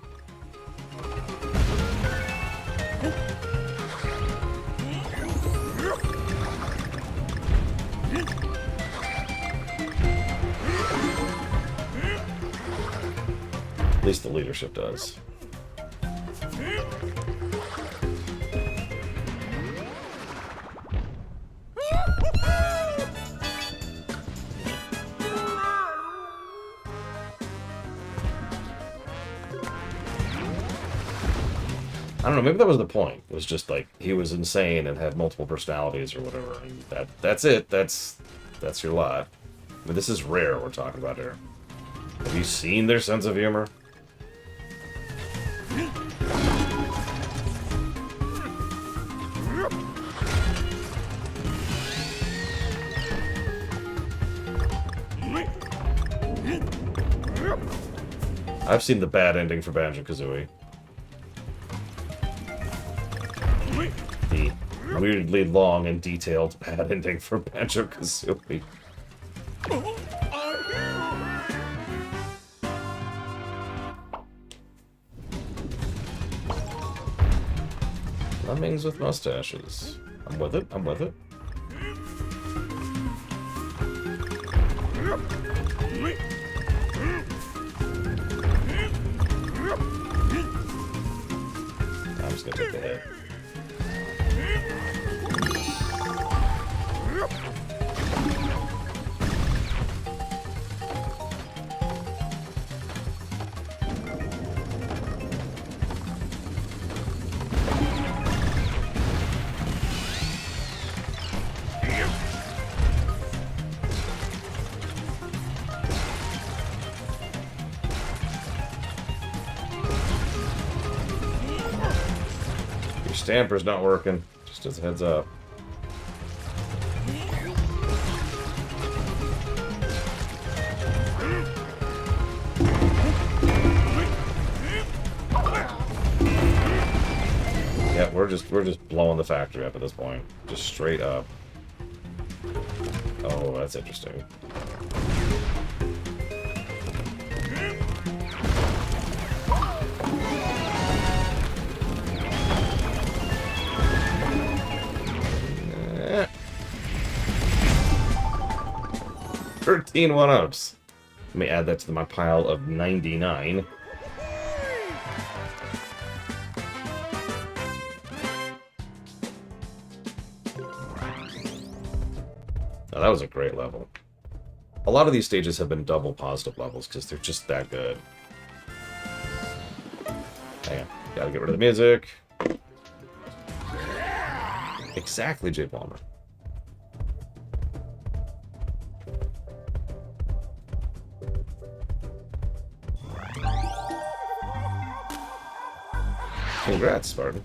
At least the leadership does. I don't know, maybe that was the point. It was just like, he was insane and had multiple personalities or whatever, and that's it. That's your lot. I mean, this is rare we're talking about here. Have you seen their sense of humor? I've seen the bad ending for Banjo-Kazooie. The weirdly long and detailed bad ending for Banjo-Kazooie. Lemmings with mustaches. I'm with it. I'm with it. I'm just gonna take the hit. Stamper's not working, just as a heads up. Yeah, we're just blowing the factory up at this point. Just straight up. Oh, that's interesting. Eh. 13 one-ups. Let me add that to my pile of 99. Now, that was a great level. A lot of these stages have been double positive levels because they're just that good. Hang on. Gotta get rid of the music. Exactly, J. Palmer. Congrats, Spartan.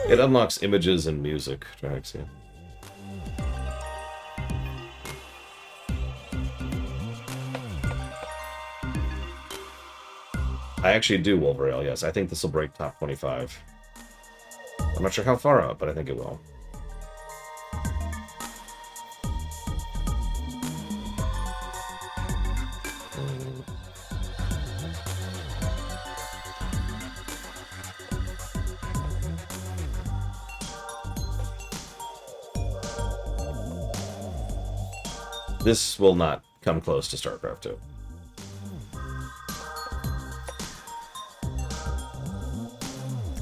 It unlocks images and music tracks, yeah. I actually do Wolverale, yes. I think this will break top 25. I'm not sure how far out, but I think it will. This will not come close to StarCraft 2.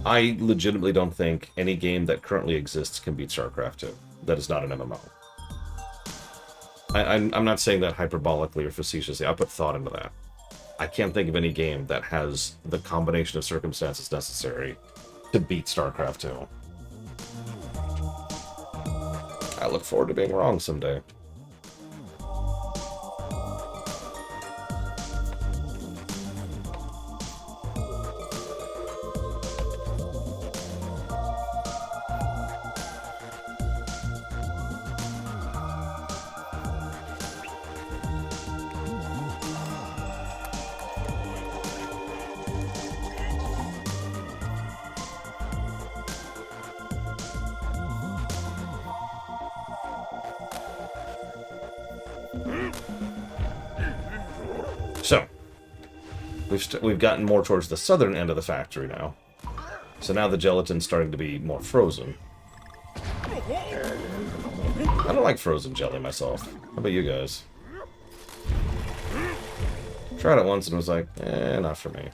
I legitimately don't think any game that currently exists can beat StarCraft 2. That is not an MMO. I'm not saying that hyperbolically or facetiously. I put thought into that. I can't think of any game that has the combination of circumstances necessary to beat StarCraft 2. I look forward to being wrong someday. So, we've gotten more towards the southern end of the factory now. So now the gelatin's starting to be more frozen. I don't like frozen jelly myself. How about you guys? Tried it once and was like, not for me.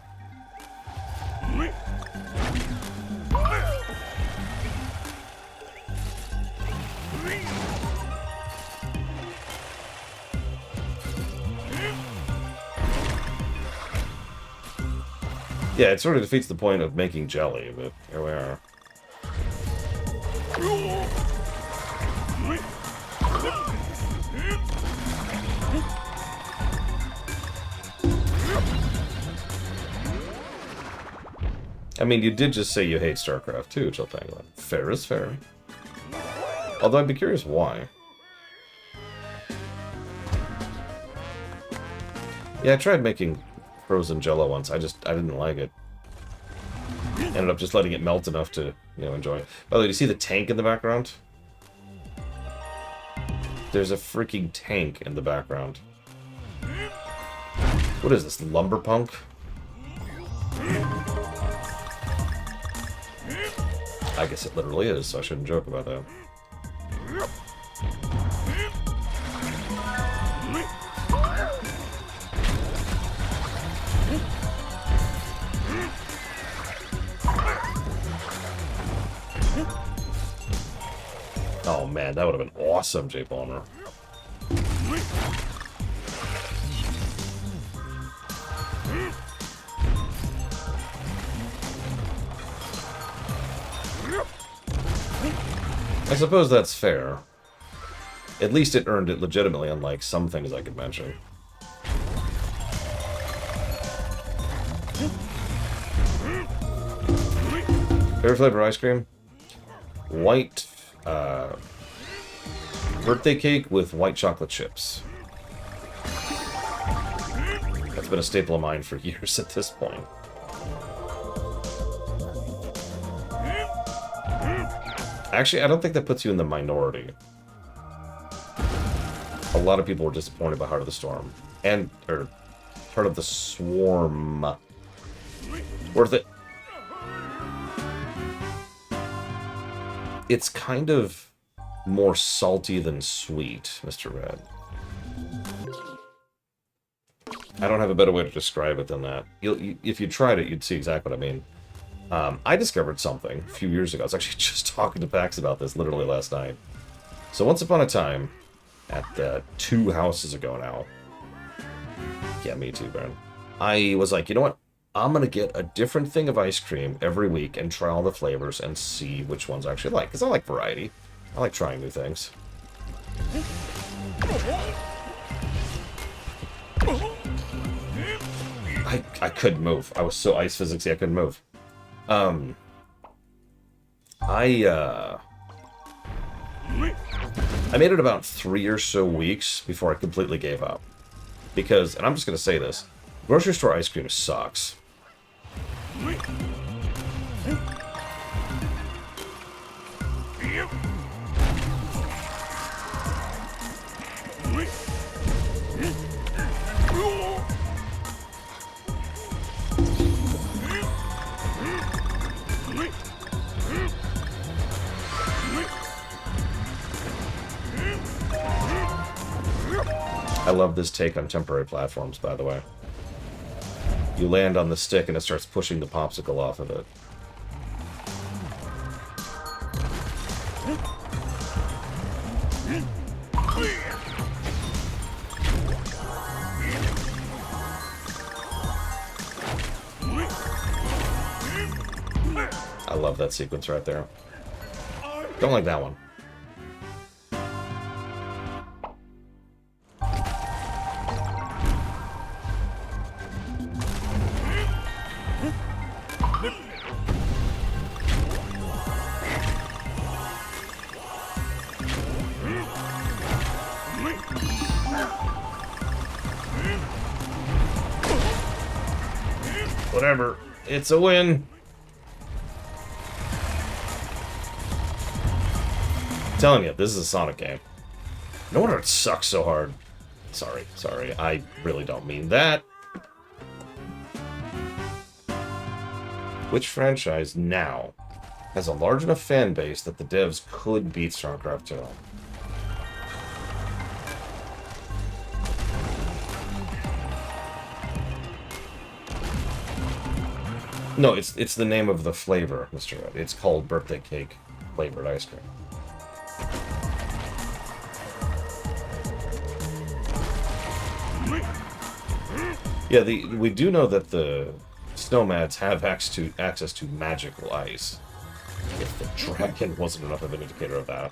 Yeah, it sort of defeats the point of making jelly, but here we are. I mean, you did just say you hate StarCraft 2, Chill Penguin. Fair is fair. Although I'd be curious why. Yeah, I tried making frozen jello once. I didn't like it. Ended up just letting it melt enough to, enjoy it. By the way, do you see the tank in the background? There's a freaking tank in the background. What is this, lumberpunk? I guess it literally is, so I shouldn't joke about that. Oh man, that would have been awesome, J. Palmer. I suppose that's fair. At least it earned it legitimately, unlike some things I could mention. Favorite flavor ice cream? White birthday cake with white chocolate chips. That's been a staple of mine for years at this point. Actually, I don't think that puts you in the minority. A lot of people were disappointed by Heart of the Storm. Or Heart of the Swarm. Worth it. It's kind of more salty than sweet, Mr. Red. I don't have a better way to describe it than that. If you tried it, you'd see exactly what I mean. I discovered something a few years ago. I was actually just talking to Pax about this literally last night. So once upon a time, at 2 houses ago now. Yeah, me too, Baron. I was like, you know what? I'm going to get a different thing of ice cream every week and try all the flavors and see which ones I actually like. Because I like variety. I like trying new things. I couldn't move. I was so ice physicsy I couldn't move. I made it about 3 or so weeks before I completely gave up. Because, and I'm just going to say this, grocery store ice cream sucks. I love this take on temporary platforms, by the way. You land on the stick and it starts pushing the popsicle off of it. I love that sequence right there. Don't like that one. Whatever. It's a win. I'm telling you, this is a Sonic game. No wonder it sucks so hard. Sorry. I really don't mean that. Which franchise now has a large enough fan base that the devs could beat StarCraft 2? No, it's the name of the flavor, Mr. Red. It's called birthday cake flavored ice cream. Yeah, we do know that the Snowmads have access to magical ice. If the dragon wasn't enough of an indicator of that.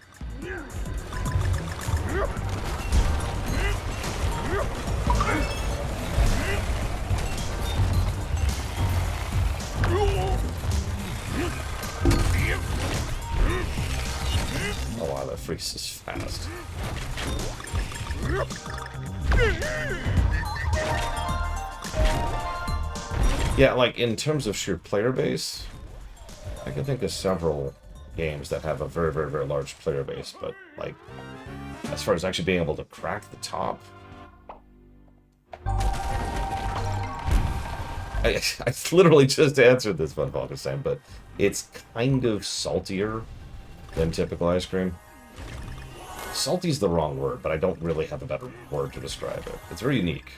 Oh wow, that freezes fast. Yeah, like, in terms of sheer player base, I can think of several games that have a very, very, very large player base, but, like, as far as actually being able to crack the top... I literally just answered this one, Falkenstein, but it's kind of saltier than typical ice cream. Salty's the wrong word, but I don't really have a better word to describe it. It's very unique.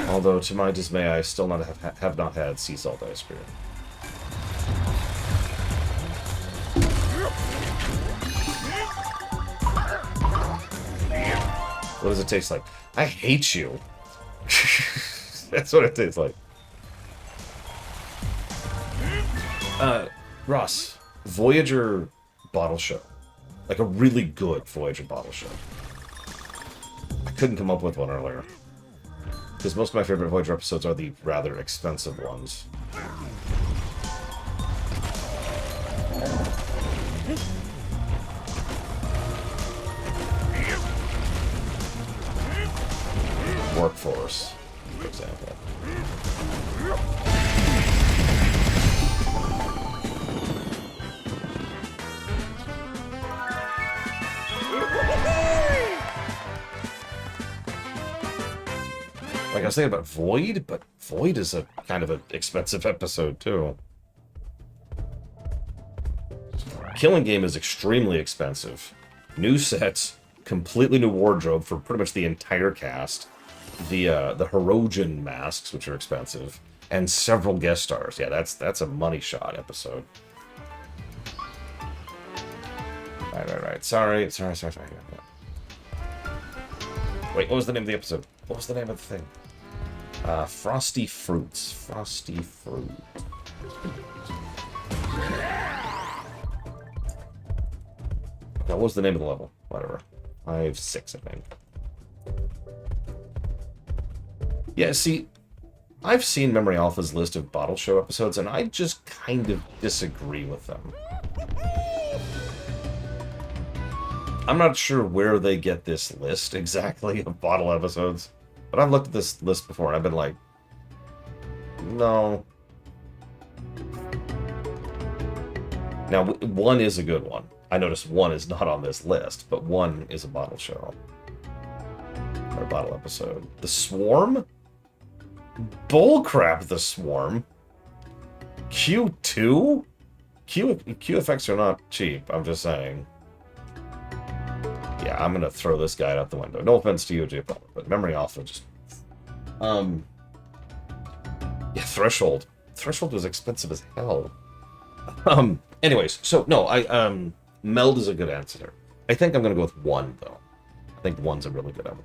Although, to my dismay, I still have not had sea salt ice cream. What does it taste like? I hate you. That's what it tastes like. Ross, Voyager bottle show. Like a really good Voyager bottle show. I couldn't come up with one earlier. Because most of my favorite Voyager episodes are the rather expensive ones. Workforce, for example. Like I was thinking about Void, but Void is a kind of an expensive episode too. Killing Game is extremely expensive. New sets, completely new wardrobe for pretty much the entire cast. The Hirogen masks, which are expensive, and several guest stars. Yeah, that's a money shot episode. Right. Sorry. Wait, what was the name of the episode? What was the name of the thing? Frosty Fruits. Frosty Fruit. What was the name of the level? Whatever. 5-6, I think. Yeah, see, I've seen Memory Alpha's list of bottle show episodes, and I just kind of disagree with them. I'm not sure where they get this list exactly of bottle episodes, but I've looked at this list before, and I've been like, no. Now, one is a good one. I noticed one is not on this list, but one is a bottle show. Or a bottle episode. The Swarm? Bullcrap, The Swarm. Q2? Q effects are not cheap, I'm just saying. Yeah, I'm gonna throw this guy out the window. No offense to you, J. Palmer, but Memory Alpha just... Yeah, Threshold. Threshold was expensive as hell. Anyways, so, no, Meld is a good answer. I think I'm gonna go with one, though. I think one's a really good one.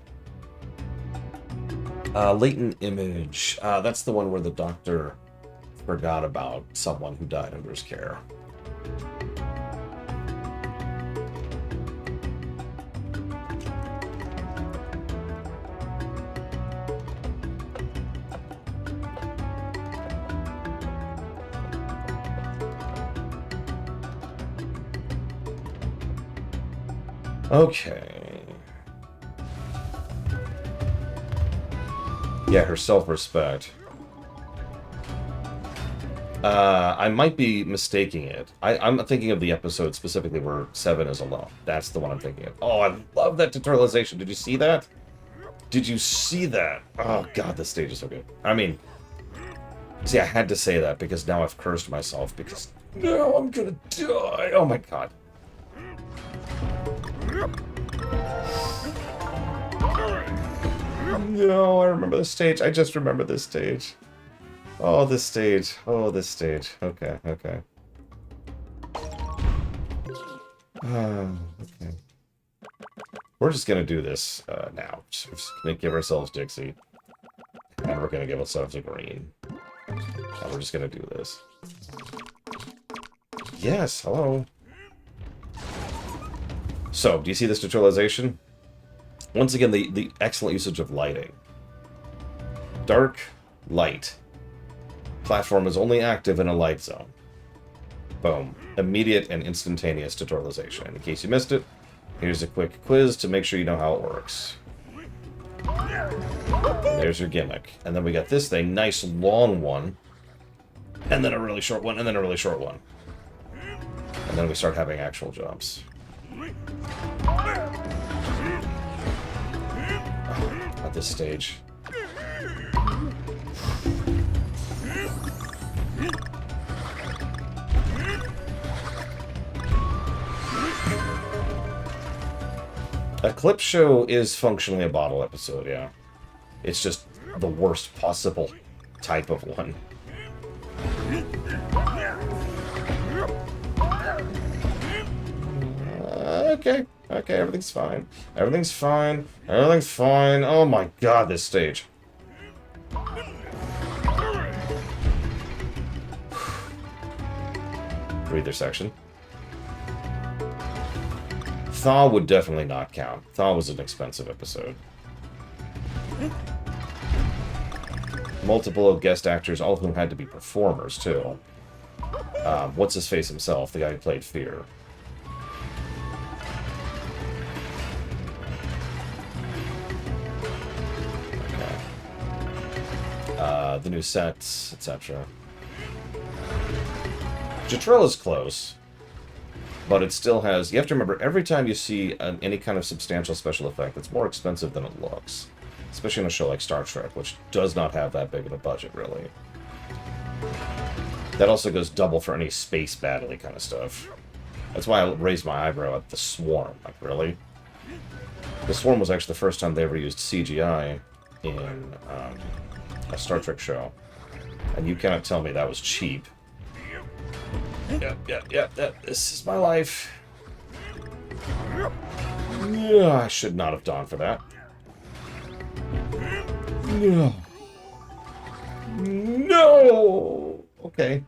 Latent Image. That's the one where the doctor forgot about someone who died under his care. Okay. Yeah, her self-respect. I might be mistaking it. I'm thinking of the episode specifically where Seven is alone. That's the one I'm thinking of. Oh, I love that tutorialization. Did you see that? Did you see that? Oh, God, this stage is so good. I mean, see, I had to say that because now I've cursed myself because now I'm gonna die. Oh, my God. No, I remember this stage. I just remember this stage. Oh, this stage. Oh, this stage. Okay. Okay. We're just gonna do this now. Just gonna give ourselves Dixie. And we're gonna give ourselves a green. And we're just gonna do this. Yes, hello. So, do you see this tutorialization? Once again, the excellent usage of lighting. Dark, light. Platform is only active in a light zone. Boom. Immediate and instantaneous tutorialization. In case you missed it, here's a quick quiz to make sure you know how it works. There's your gimmick. And then we got this thing, nice long one. And then a really short one, and then a really short one. And then we start having actual jumps. At this stage. A clip show is functionally a bottle episode, yeah. It's just the worst possible type of one. Okay, everything's fine. Everything's fine. Everything's fine. Oh my god, this stage. Breather section. Thaw would definitely not count. Thaw was an expensive episode. Multiple of guest actors, all of whom had to be performers, too. What's-his-face himself, the guy who played Fear. Okay. The new sets, etc. Jetrel is close. But it still has... You have to remember, every time you see any kind of substantial special effect, it's more expensive than it looks. Especially in a show like Star Trek, which does not have that big of a budget, really. That also goes double for any space battle-y kind of stuff. That's why I raised my eyebrow at the Swarm. Like, really? The Swarm was actually the first time they ever used CGI in a Star Trek show. And you cannot tell me that was cheap. Yep. This is my life. Yeah, I should not have gone for that. No! Okay.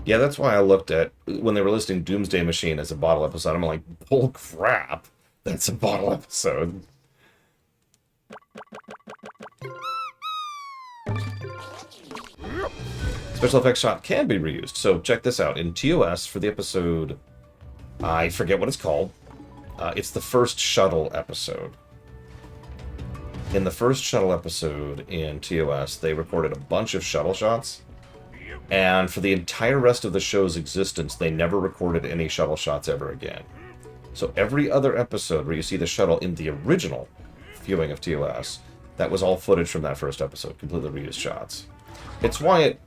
Yeah, that's why I looked at, when they were listing Doomsday Machine as a bottle episode, I'm like, bull crap. That's a bottle episode. Special effects shot can be reused, so check this out. In TOS, for the episode, I forget what it's called, it's the first shuttle episode. In the first shuttle episode in TOS, they recorded a bunch of shuttle shots, and for the entire rest of the show's existence, they never recorded any shuttle shots ever again. So every other episode where you see the shuttle in the original viewing of TOS, that was all footage from that first episode, completely reused shots. It's why it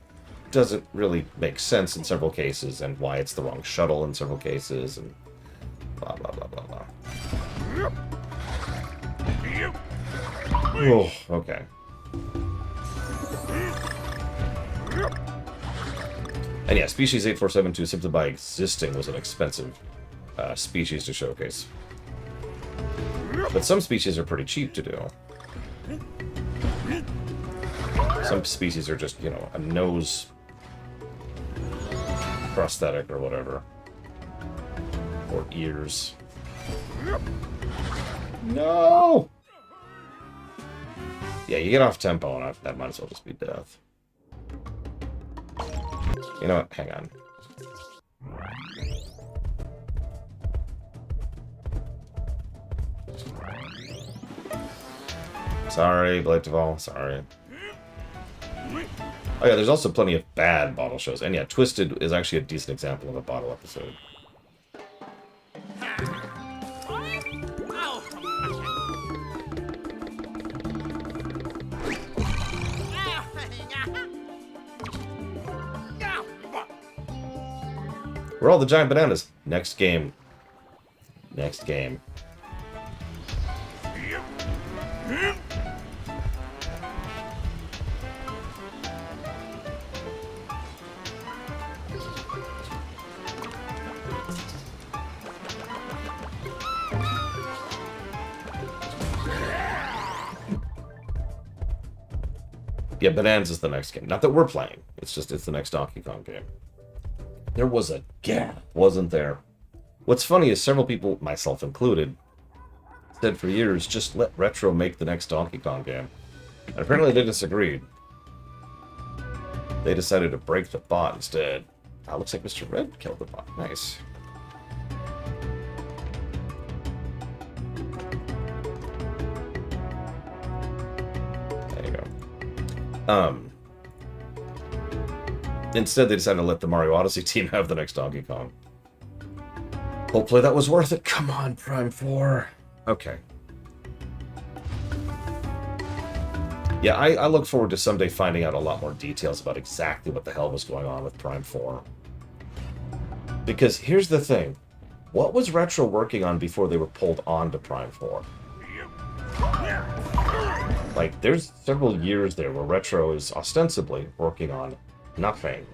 doesn't really make sense in several cases, and why it's the wrong shuttle in several cases, and blah, blah, blah, blah, blah. Oh, okay. And yeah, Species 8472, simply by existing, was an expensive species to showcase. But some species are pretty cheap to do. Some species are just, you know, a nose prosthetic or whatever. Or ears. No! Yeah, you get off tempo and that might as well just be death. You know what? Hang on. Sorry, Blade Duvall. Sorry. Oh yeah, there's also plenty of bad bottle shows. And yeah, Twisted is actually a decent example of a bottle episode. Where are all the giant bananas? Next game. Next game. Yeah, Bananas is the next game. Not that we're playing. It's just, it's the next Donkey Kong game. There was a gap, wasn't there? What's funny is several people, myself included, said for years, just let Retro make the next Donkey Kong game. And apparently they disagreed. They decided to break the bot instead. Ah, looks like Mr. Red killed the bot. Nice. There you go. Instead, they decided to let the Mario Odyssey team have the next Donkey Kong. Hopefully that was worth it. Come on, Prime 4. Okay. Yeah, I look forward to someday finding out a lot more details about exactly what the hell was going on with Prime 4. Because here's the thing. What was Retro working on before they were pulled on to Prime 4? Like, there's several years there where Retro is ostensibly working on nothing.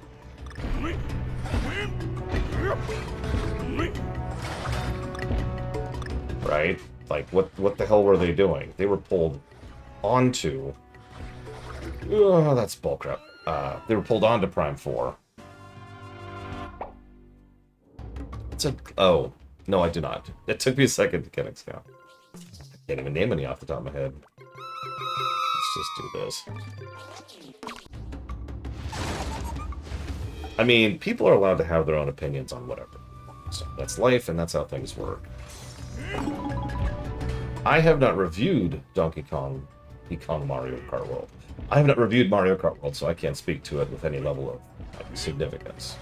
Right? Like, what the hell were they doing? They were pulled onto... Oh, that's bullcrap. They were pulled onto Prime 4. Oh, no, I did not. It took me a second to get it down. I can't even name any off the top of my head. Let's just do this. I mean, people are allowed to have their own opinions on whatever. So that's life, and that's how things work. I have not reviewed Donkey Kong Mario Kart World. I have not reviewed Mario Kart World, so I can't speak to it with any level of significance.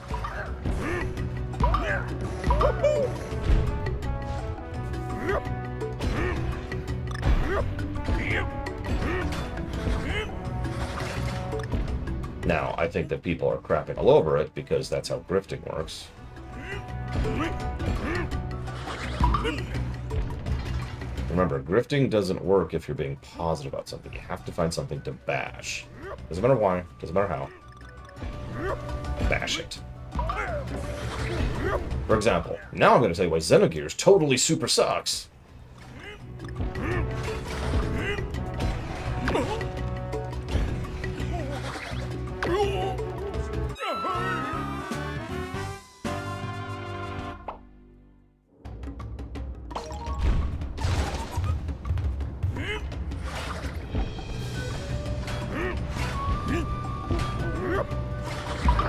Now, I think that people are crapping all over it because that's how grifting works. Remember, grifting doesn't work if you're being positive about something. You have to find something to bash. Doesn't matter why, doesn't matter how. Bash it. For example, now I'm going to tell you why Xenogears totally super sucks.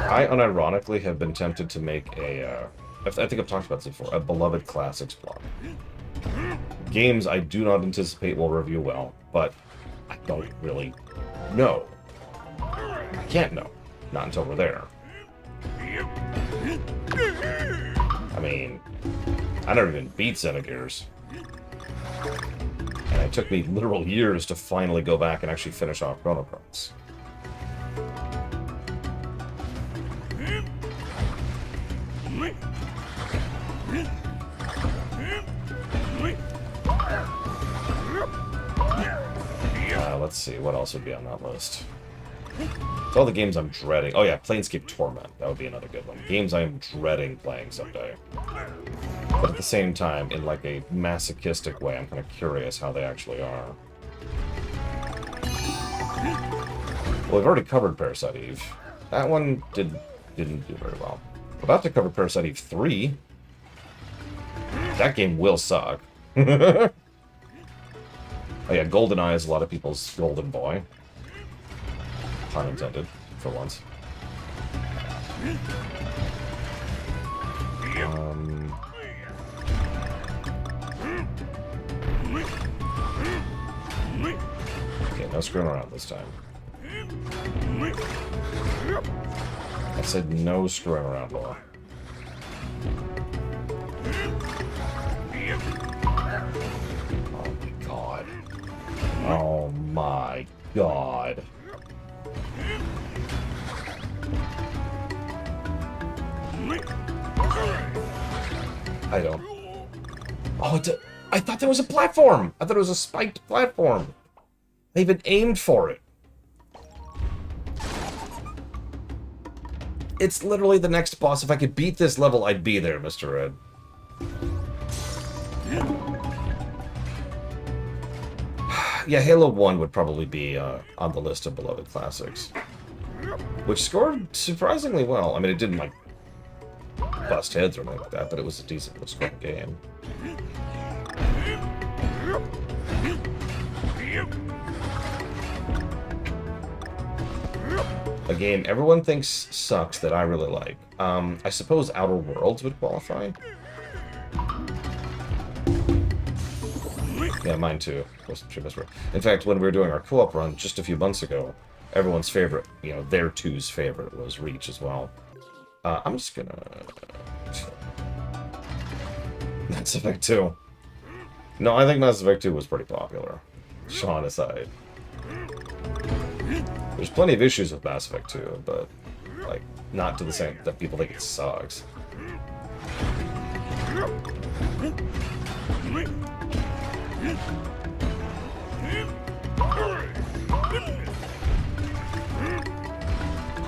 I unironically have been tempted to make a, I think I've talked about this before, a beloved classics blog. Games I do not anticipate will review well, but I don't really know. I can't know. Not until we're there. I mean, I never even beat Xenogears. And it took me literal years to finally go back and actually finish off Chrono Cross. Let's see, what else would be on that list? It's all the games I'm dreading. Oh yeah, Planescape Torment. That would be another good one. Games I am dreading playing someday. But at the same time, in like a masochistic way, I'm kind of curious how they actually are. Well, we've already covered Parasite Eve. That one didn't do very well. We're about to cover Parasite Eve 3. That game will suck. Oh yeah, GoldenEye is a lot of people's golden boy. Pun intended, for once. Okay, no screwing around this time. I said no screwing around, Laura. Oh my god. I don't... Oh, I thought there was a platform! I thought it was a spiked platform. I even aimed for it. It's literally the next boss. If I could beat this level, I'd be there, Mr. Red. Yeah, Halo 1 would probably be on the list of beloved classics. Which scored surprisingly well. I mean, it didn't, like, bust heads or anything like that, but it was a decent scoring game. A game everyone thinks sucks that I really like. I suppose Outer Worlds would qualify. Yeah, mine too. In fact, when we were doing our co-op run just a few months ago, everyone's favorite, you know, their two's favorite was Reach as well. I'm just gonna... Mass Effect 2. No, I think Mass Effect 2 was pretty popular. Sean aside. There's plenty of issues with Mass Effect 2, but, like, not to the same that people think it sucks.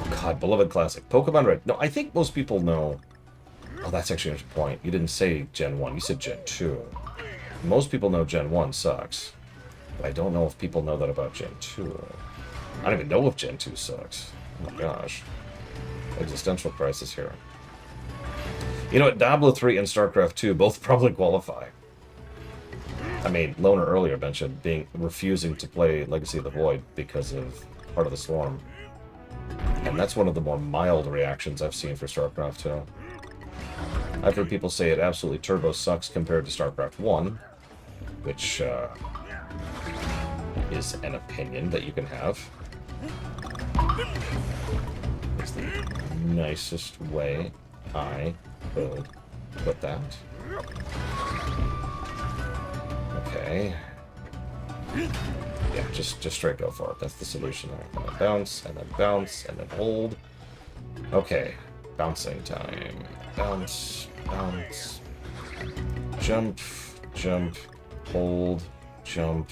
God, beloved classic. Pokemon Red. No, I think most people know... Oh, that's actually a point. You didn't say Gen 1, you said Gen 2. Most people know Gen 1 sucks. But I don't know if people know that about Gen 2. I don't even know if Gen 2 sucks. Oh my gosh. Existential crisis here. You know what? Diablo 3 and StarCraft 2 both probably qualify. I mean, Loner earlier mentioned refusing to play Legacy of the Void because of Heart of the Swarm. And that's one of the more mild reactions I've seen for StarCraft 2. I've heard people say it absolutely turbo sucks compared to StarCraft 1, which is an opinion that you can have. It's the nicest way I could put that. Okay. Yeah, just straight go for it. That's the solution there. And then bounce, and then bounce, and then hold. Okay. Bouncing time. Bounce, bounce. Jump, jump, hold, jump,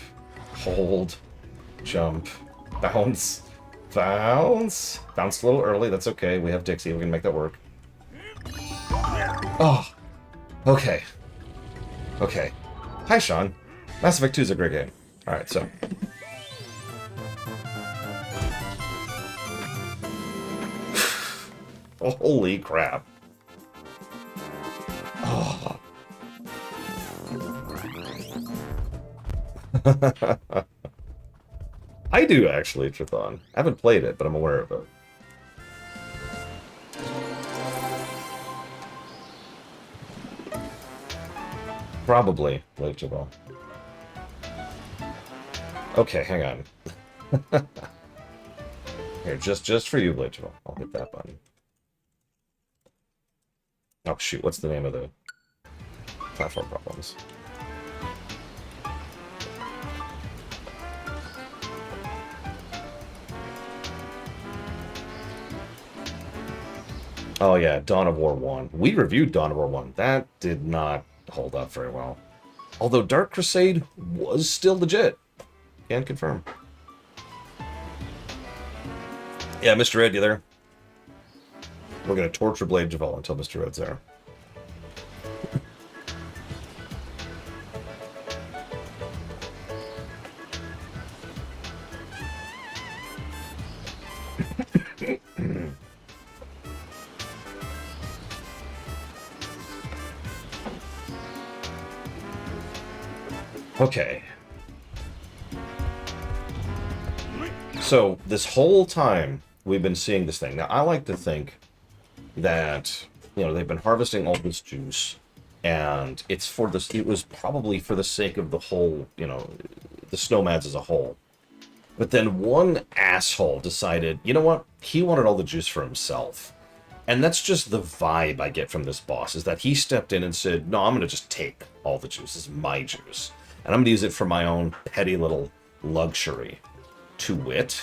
hold, jump, bounce, bounce. Bounce a little early, that's okay. We have Dixie, we can make that work. Oh! Okay. Okay. Hi, Sean. Mass Effect 2 is a great game. Alright, so... Holy crap. Oh. I do, actually, Trithon. I haven't played it, but I'm aware of it. Probably, Lake Jabal. Okay, hang on. Here, just for you, Blade Jabal. I'll hit that button. Oh, shoot, what's the name of the platform problems? Oh, yeah, Dawn of War 1. We reviewed Dawn of War 1. That did not hold up very well. Although Dark Crusade was still legit. Can confirm. Yeah, Mr. Ed, you there? We're going to torture Blade Javal until Mr. Ed's there. Okay. So, this whole time, we've been seeing this thing. Now, I like to think that, you know, they've been harvesting all this juice, and it's for this, it was probably for the sake of the whole, you know, the Snowmads as a whole. But then one asshole decided, you know what, he wanted all the juice for himself. And that's just the vibe I get from this boss, is that he stepped in and said, no, I'm going to just take all the juice. This is my juice. And I'm going to use it for my own petty little luxury. To wit...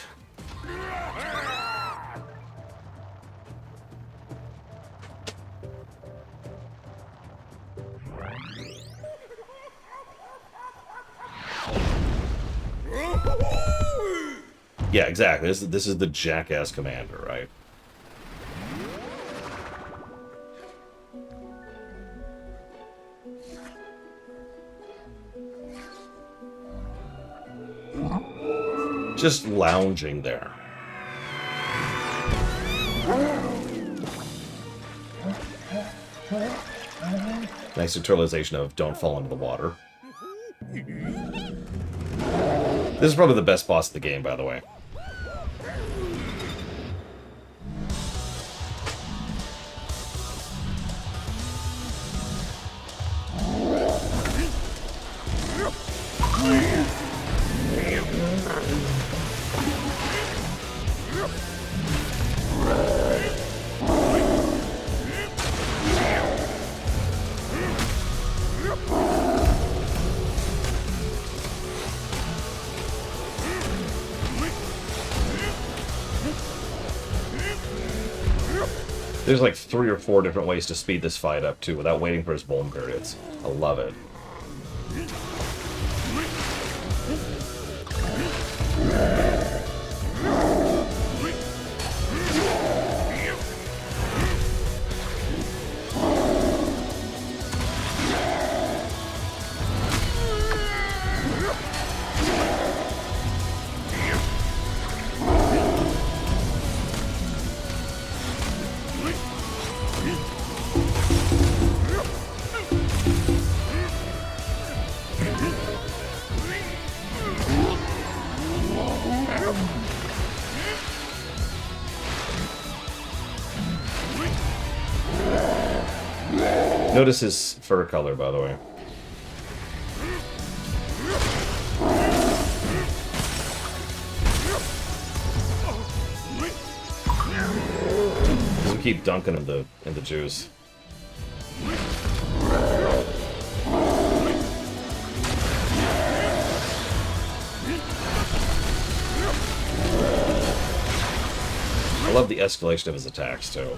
Yeah, exactly. This is the jackass commander, right? Just lounging there. Nice neutralization of don't fall into the water. This is probably the best boss of the game, by the way. There's like 3 or 4 different ways to speed this fight up, too, without waiting for his bloom periods. I love it. Notice his fur color, by the way. We keep dunking in the juice. I love the escalation of his attacks, too.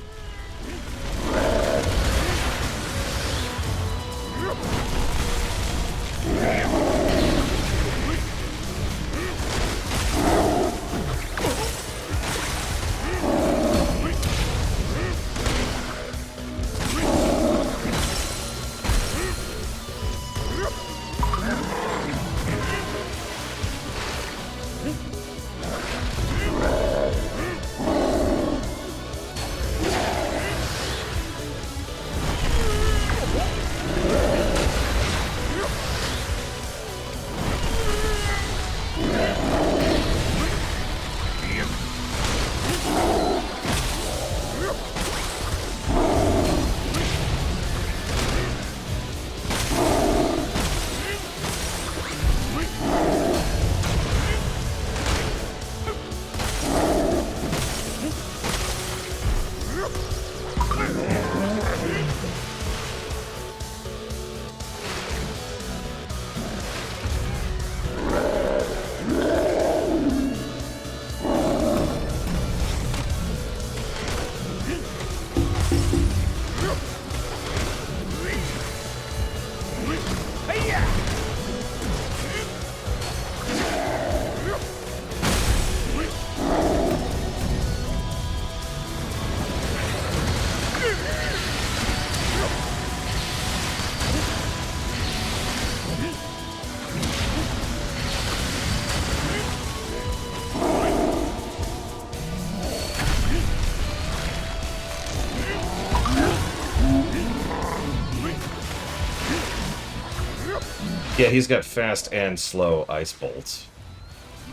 Yeah, he's got fast and slow ice bolts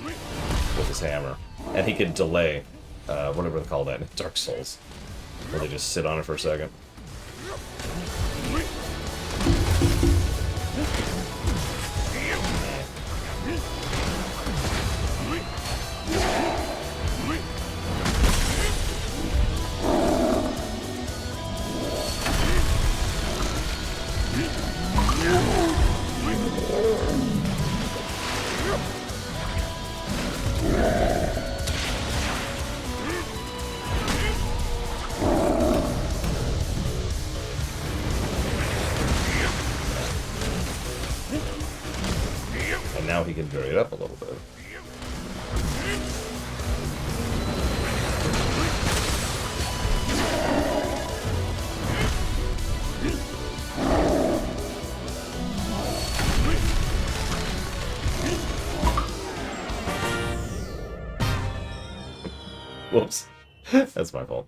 with his hammer. And he can delay, whatever they call that in Dark Souls, where they just sit on it for a second. And now he can vary it up a little bit. Whoops. That's my fault.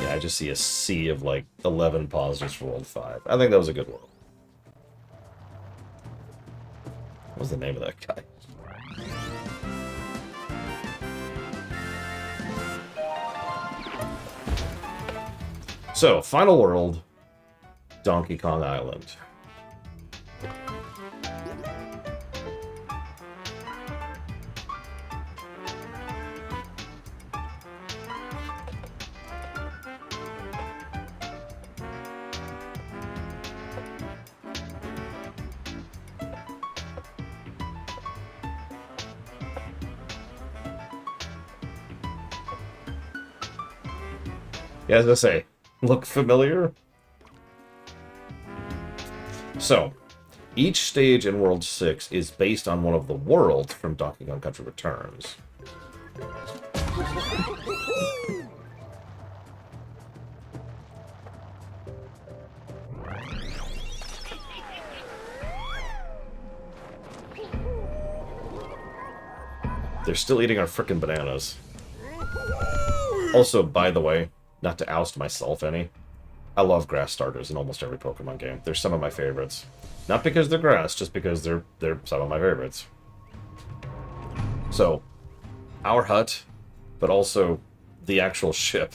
Yeah, I just see a sea of like 11 positives for World 5. I think that was a good world. What was the name of that guy? So, final world, Donkey Kong Island. Yeah, as I say, look familiar? So, each stage in World 6 is based on one of the worlds from Donkey Kong Country Returns. They're still eating our frickin' bananas. Also, by the way, not to oust myself any, I love grass starters in almost every Pokemon game. They're some of my favorites. Not because they're grass, just because they're some of my favorites. So, our hut, but also the actual ship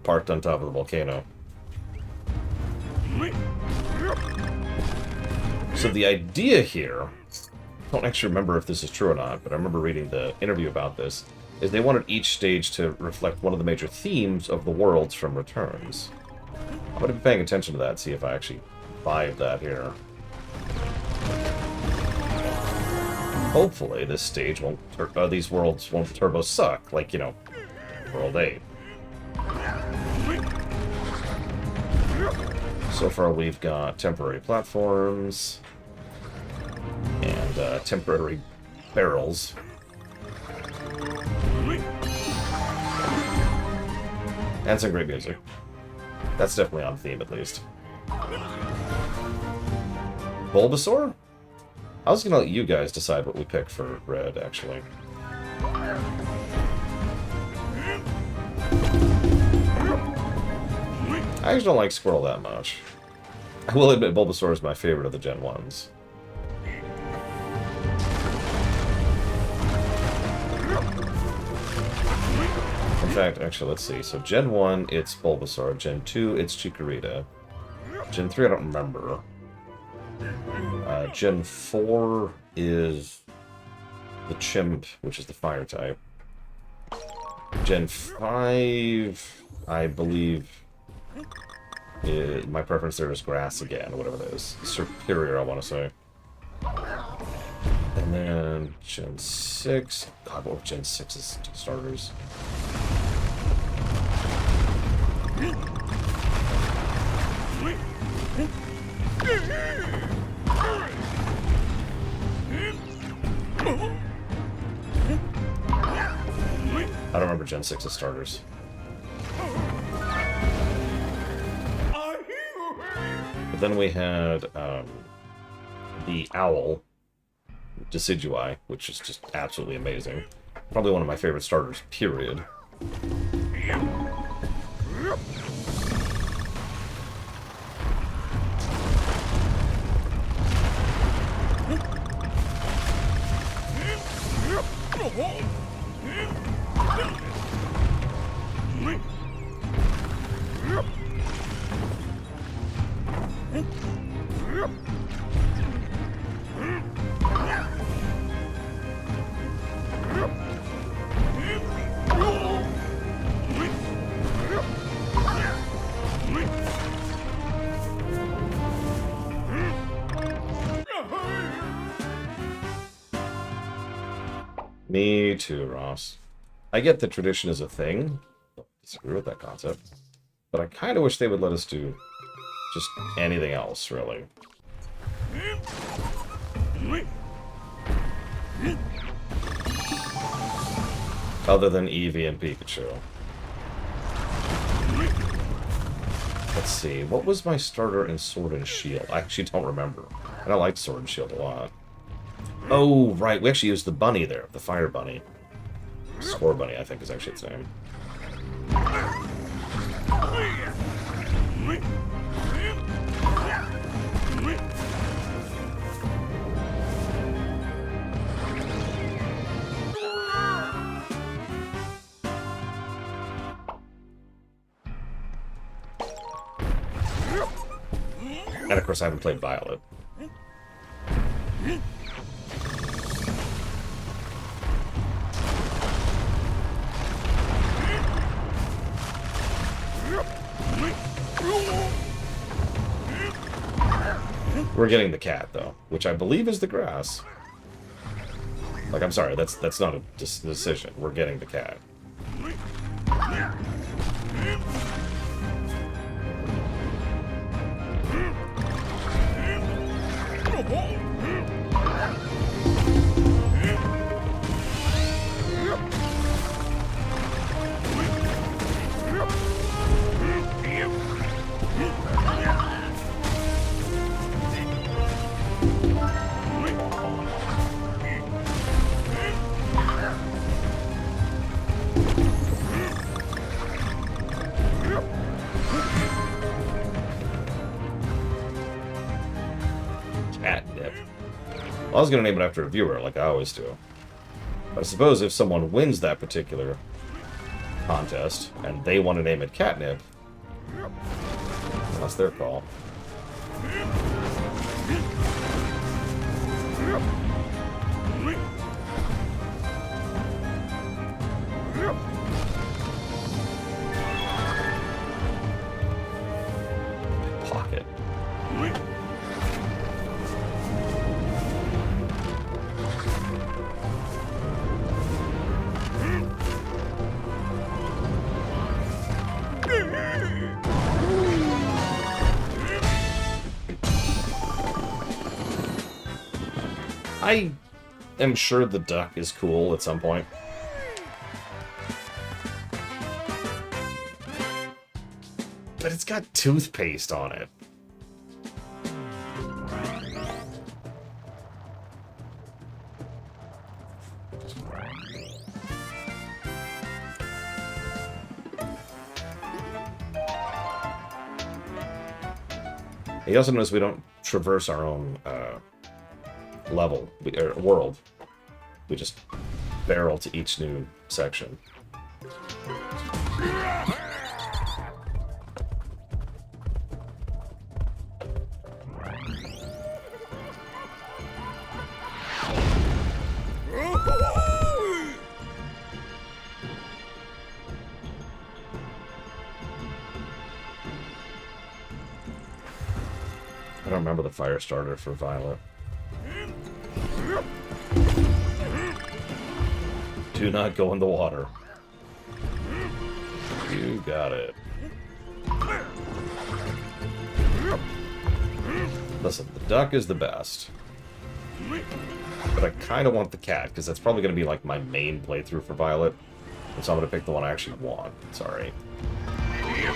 parked on top of the volcano. So the idea here, I don't actually remember if this is true or not, but I remember reading the interview about this, is they wanted each stage to reflect one of the major themes of the worlds from Returns. I'm going to be paying attention to that, see if I actually vibe that here. Hopefully this stage won't, these worlds won't turbo suck, like, you know, World 8. So far we've got temporary platforms and temporary barrels. And some great music. That's definitely on theme, at least. Bulbasaur? I was gonna let you guys decide what we pick for red, actually. I actually don't like Squirtle that much. I will admit Bulbasaur is my favorite of the Gen 1s. In fact, actually, let's see. So Gen 1, it's Bulbasaur. Gen 2, it's Chikorita. Gen 3, I don't remember. Gen 4 is the Chimp, which is the Fire type. Gen 5, I believe, my preference there is Grass again, whatever it is. Superior, I want to say. And then Gen 6. God, what Gen 6's starters? I don't remember Gen 6's starters. But then we had the Owl, Decidueye, which is just absolutely amazing. Probably one of my favorite starters, period. Me too, Ross. I get that tradition is a thing. Don't disagree with that concept. But I kind of wish they would let us do just anything else, really. Other than Eevee and Pikachu. Let's see, what was my starter in Sword and Shield? I actually don't remember. And I liked Sword and Shield a lot. Oh, right, we actually used the bunny there, the Fire Bunny. Score Bunny, I think is actually its name. And of course I haven't played Violet. We're getting the cat, though, which I believe is the grass. Like, I'm sorry, that's not a decision. We're getting the cat. I was going to name it after a viewer, like I always do. But I suppose if someone wins that particular contest, and they want to name it Catnip, that's their call. Pocket. I am sure the duck is cool at some point. But it's got toothpaste on it. You also notice we don't traverse our own level, or world. We just barrel to each new section. I don't remember the fire starter for Violet. Do not go in the water. You got it. Listen, the duck is the best. But I kind of want the cat, because that's probably going to be like my main playthrough for Violet. And so I'm going to pick the one I actually want. Sorry.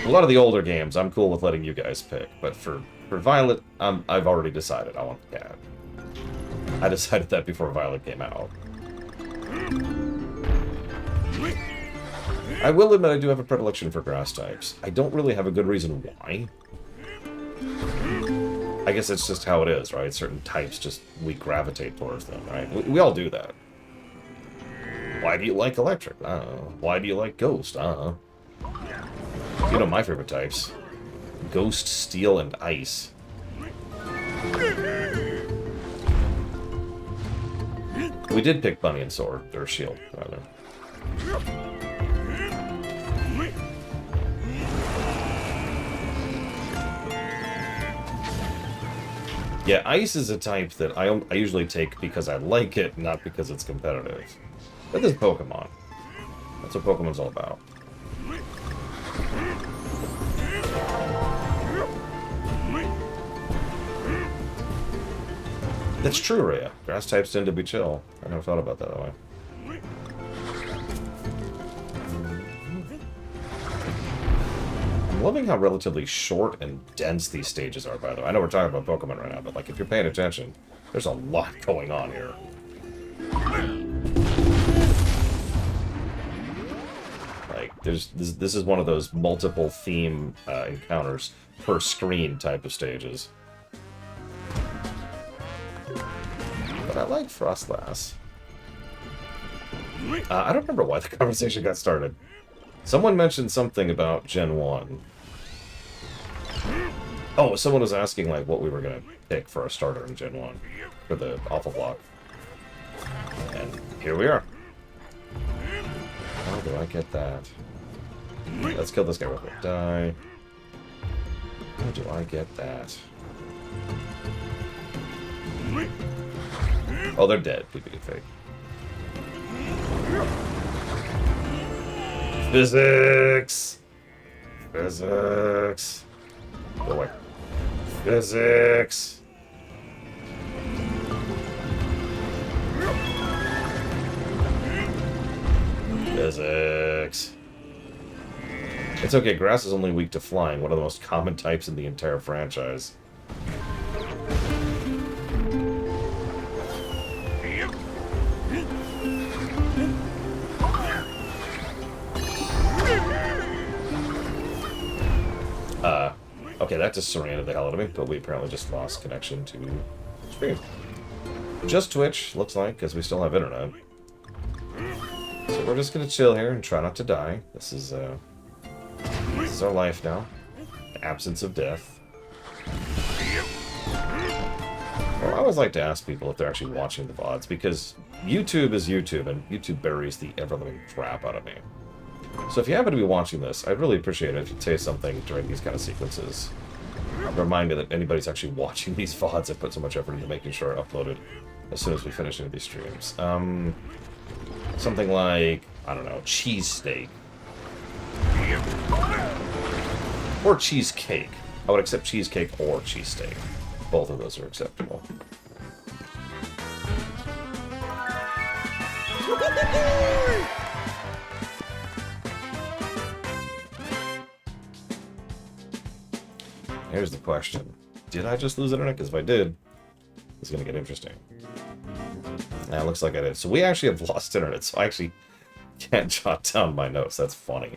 A lot of the older games, I'm cool with letting you guys pick. But for Violet, I've already decided I want the cat. I decided that before Violet came out. I will admit I do have a predilection for grass types. I don't really have a good reason why. I guess it's just how it is, right? Certain types just, we gravitate towards them, right? We all do that. Why do you like electric? I don't know. Why do you like ghost? I don't know. You know my favorite types. Ghost, steel, and ice. We did pick bunny and sword, or shield, rather. Yeah, ice is a type that I usually take because I like it, not because it's competitive. But this is Pokemon. That's what Pokemon's all about. That's true, Rhea. Grass types tend to be chill. I never thought about that way. I'm loving how relatively short and dense these stages are, by the way. I know we're talking about Pokemon right now, but like if you're paying attention, there's a lot going on here. Like, this is one of those multiple theme encounters per screen type of stages. But I like Frostlass. I don't remember why the conversation got started. Someone mentioned something about Gen 1. Oh, someone was asking like what we were going to pick for our starter in Gen 1 for the Awful Block. And here we are. How do I get that? Let's kill this guy real quick. Die. How do I get that? Oh, they're dead. PvP fake. Physics! Physics! Go away. Physics! Physics! It's okay, grass is only weak to flying, one of the most common types in the entire franchise. Okay, that just surrounded the hell out of me, but we apparently just lost connection to stream. Just Twitch, looks like, because we still have internet. So we're just gonna chill here and try not to die. This is our life now. The absence of death. Well, I always like to ask people if they're actually watching the VODs, because YouTube is YouTube, and YouTube buries the ever-living crap out of me. So if you happen to be watching this, I'd really appreciate it if you'd say something during these kind of sequences. Remind me that anybody's actually watching these VODs. I put so much effort into making sure I upload it as soon as we finish into these streams. Something like, I don't know, cheesesteak. Or cheesecake. I would accept cheesecake or cheesesteak. Both of those are acceptable. Here's the question. Did I just lose internet? Because if I did, it's going to get interesting. Now, it looks like I did. So we actually have lost internet, so I actually can't jot down my notes. That's funny.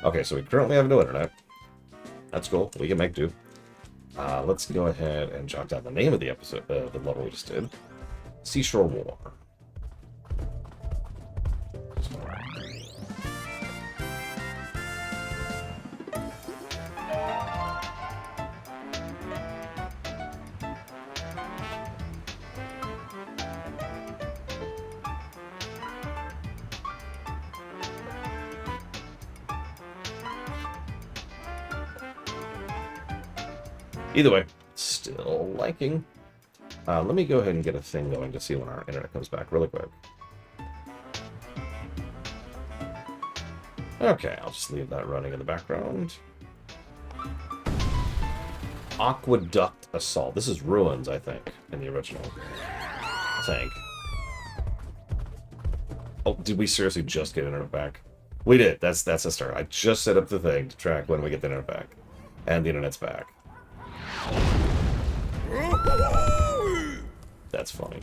Okay, so we currently have no internet. That's cool. We can make do. Let's go ahead and jot down the name of the episode, the level we just did. Seashore War. Either way, still liking. Let me go ahead and get a thing going to see when our internet comes back really quick. Okay, I'll just leave that running in the background. Aqueduct Assault. This is Ruins, I think, in the original. I think. Oh, did we seriously just get internet back? We did. That's a start. I just set up the thing to track when we get the internet back. And the internet's back. That's funny.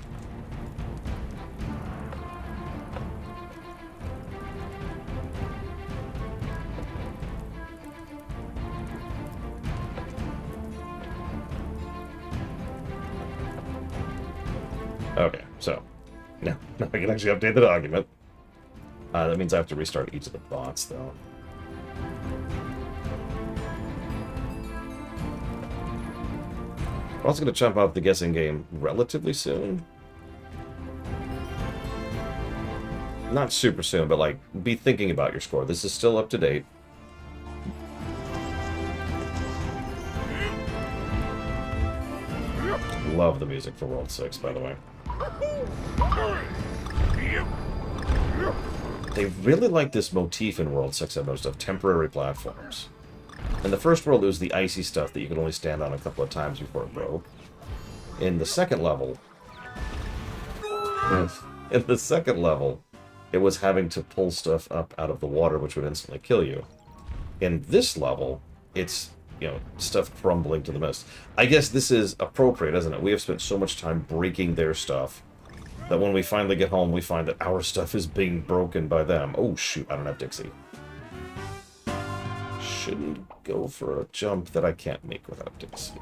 Okay, so now I can actually update the document. That means I have to restart each of the bots, though. We're also going to jump off the guessing game relatively soon. Not super soon, but like, be thinking about your score. This is still up to date. Love the music for World 6, by the way. They really like this motif in World 6, I've noticed, of temporary platforms. In the first world, it was the icy stuff that you could only stand on a couple of times before it broke. In the second level, it was having to pull stuff up out of the water, which would instantly kill you. In this level, it's, you know, stuff crumbling to the mist. I guess this is appropriate, isn't it? We have spent so much time breaking their stuff that when we finally get home, we find that our stuff is being broken by them. Oh, shoot, I don't have Dixie. Shouldn't go for a jump that I can't make without Dixie.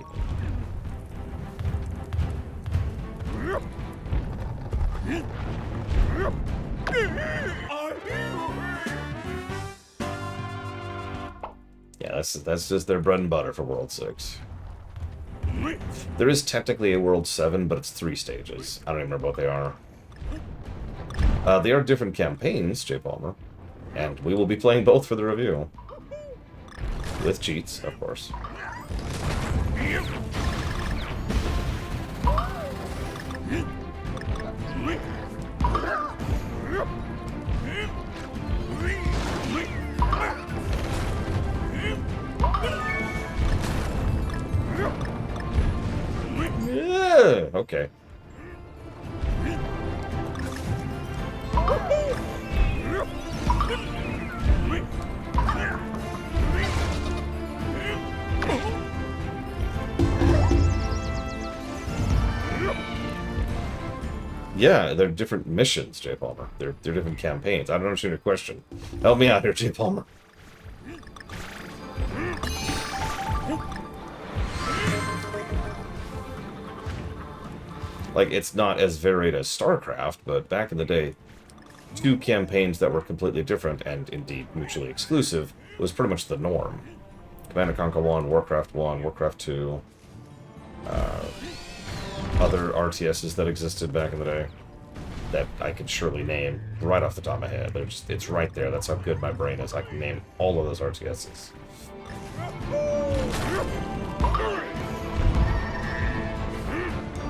Yeah, that's just their bread and butter for World 6. There is technically a World 7, but it's 3 stages. I don't even remember what they are. They are different campaigns, J. Palmer, and we will be playing both for the review. With cheats, of course. Yeah, okay. Yeah, they're different missions, J. Palmer. They're different campaigns. I don't understand your question. Help me out here, J. Palmer. Like, it's not as varied as StarCraft, but back in the day, two campaigns that were completely different and indeed mutually exclusive was pretty much the norm. Command & Conquer 1, Warcraft 1, Warcraft 2, other RTSs that existed back in the day that I could surely name right off the top of my head. It's right there. That's how good my brain is. I can name all of those RTSs.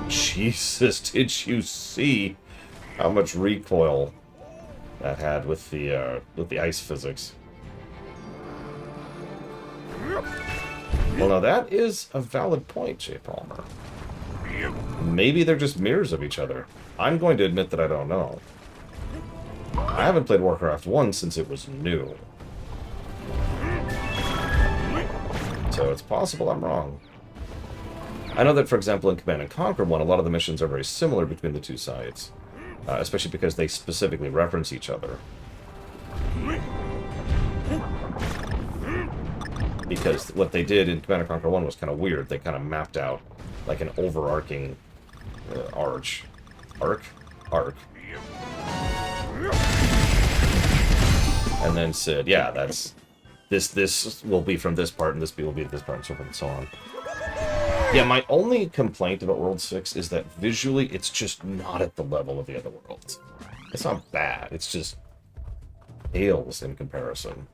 Jesus, did you see how much recoil that had with the ice physics? Well, now that is a valid point, J. Palmer. Maybe they're just mirrors of each other. I'm going to admit that I don't know. I haven't played Warcraft 1 since it was new. So it's possible I'm wrong. I know that, for example, in Command & Conquer 1, a lot of the missions are very similar between the two sides. Especially because they specifically reference each other. Because what they did in Command & Conquer 1 was kind of weird. They kind of mapped out like an overarching arc. And then said, yeah, that's... This will be from this part, and this will be this part, and so forth and so on. Yeah, my only complaint about World 6 is that visually it's just not at the level of the other worlds. It's not bad, it's just pales in comparison.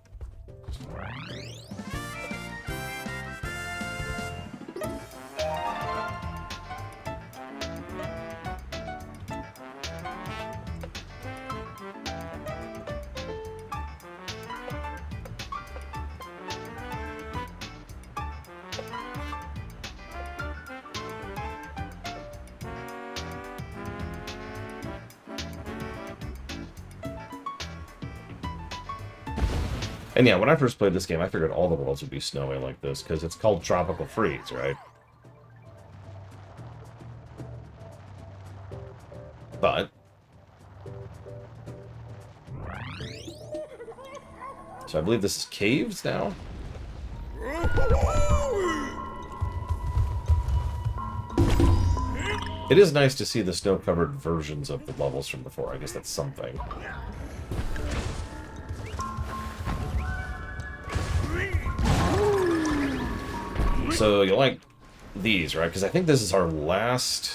And yeah, when I first played this game, I figured all the worlds would be snowy like this, because it's called Tropical Freeze, right? But... So I believe this is caves now? It is nice to see the snow-covered versions of the levels from before. I guess that's something. So you like these, right? Because I think this is our last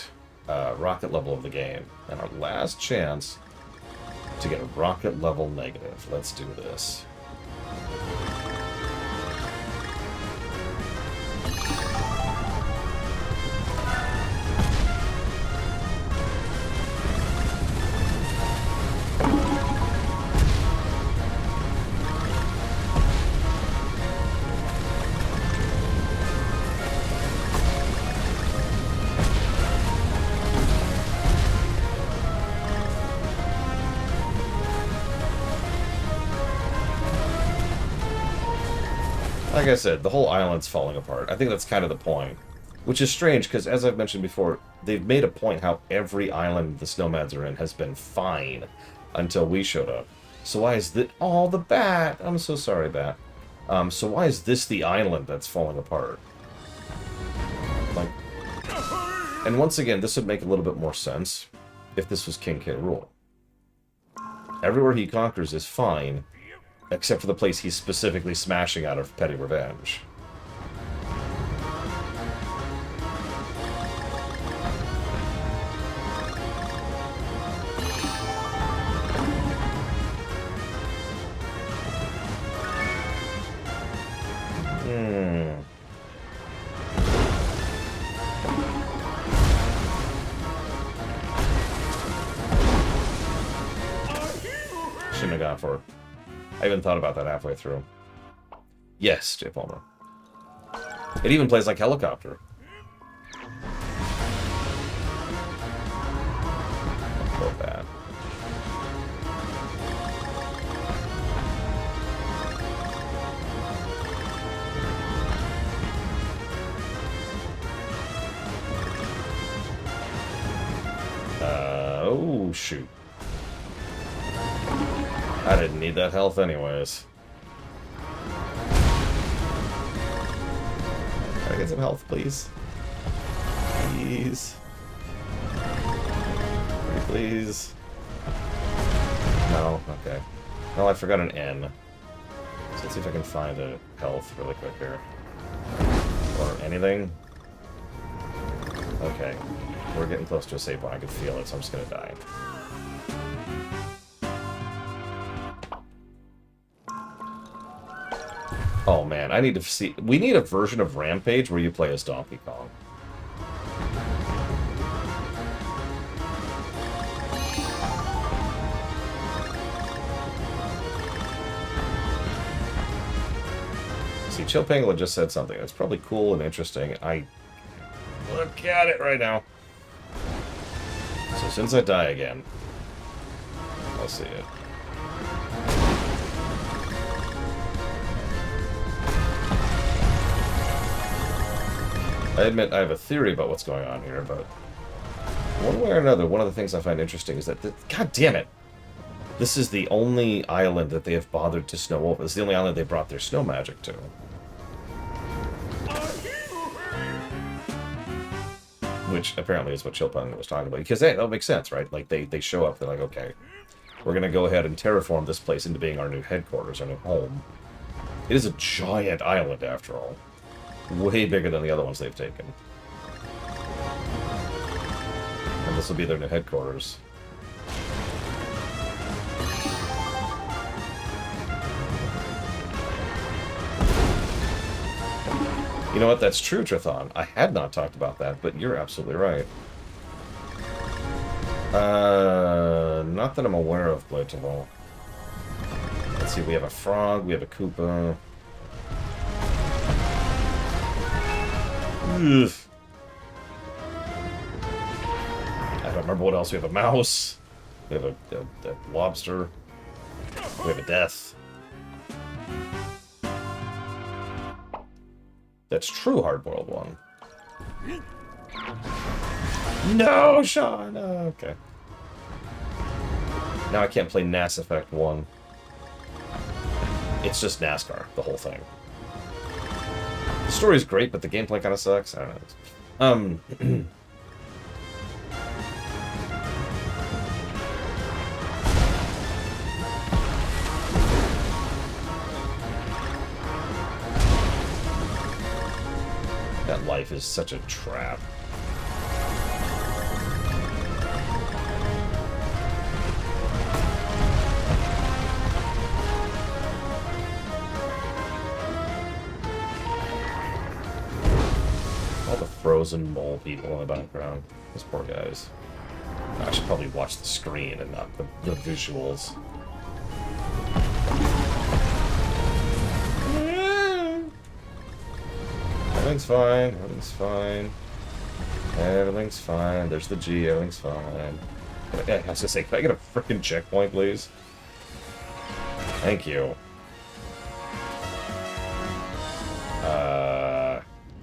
rocket level of the game. And our last chance to get a rocket level negative. Let's do this. Like I said, the whole island's falling apart. I think that's kind of the point. Which is strange, because as I've mentioned before, they've made a point how every island the Snowmads are in has been fine until we showed up. So why is this... Oh, the bat! I'm so sorry, bat. So why is this the island that's falling apart? Like... And once again, this would make a little bit more sense if this was King K. Rool. Everywhere he conquers is fine, except for the place he's specifically smashing out of petty revenge. Shouldn't have gone for it. I even thought about that halfway through. Yes, J. Palmer. It even plays like Helicopter. So bad. Oh, shoot. I didn't need that health anyways. Can I get some health, please? Please. Please. No? Okay. No, I forgot an N. So let's see if I can find a health really quick here. Or anything. Okay. We're getting close to a save point. I can feel it, so I'm just gonna die. Oh man, I need to see... We need a version of Rampage where you play as Donkey Kong. See, Chill Pangolin just said something that's probably cool and interesting. I look at it right now. So since I die again, I'll see it. I admit I have a theory about what's going on here, but one way or another, one of the things I find interesting is that, god damn it, this is the only island that they have bothered to snow over. This is the only island they brought their snow magic to. Which apparently is what Chilpung was talking about. Because, hey, that makes sense, right? Like, they show up, they're like, okay, we're going to go ahead and terraform this place into being our new headquarters, our new home. It is a giant island, after all. Way bigger than the other ones they've taken. And this will be their new headquarters. You know what? That's true, Trithon. I had not talked about that, but you're absolutely right. Not that I'm aware of, Blatable. Let's see, we have a frog, we have a Koopa. Ugh. I don't remember what else. We have a mouse. We have a lobster. We have a death. That's true, hard-boiled one. No, Sean! Oh, okay. Now I can't play Mass Effect 1. It's just NASCAR, the whole thing. The story's great, but the gameplay kind of sucks. I don't know. That life is such a trap. All the frozen mole people in the background. Those poor guys. I should probably watch the screen and not the visuals. Everything's fine, everything's fine. Everything's fine. There's the G, everything's fine. I was gonna say, can I get a frickin' checkpoint, please? Thank you.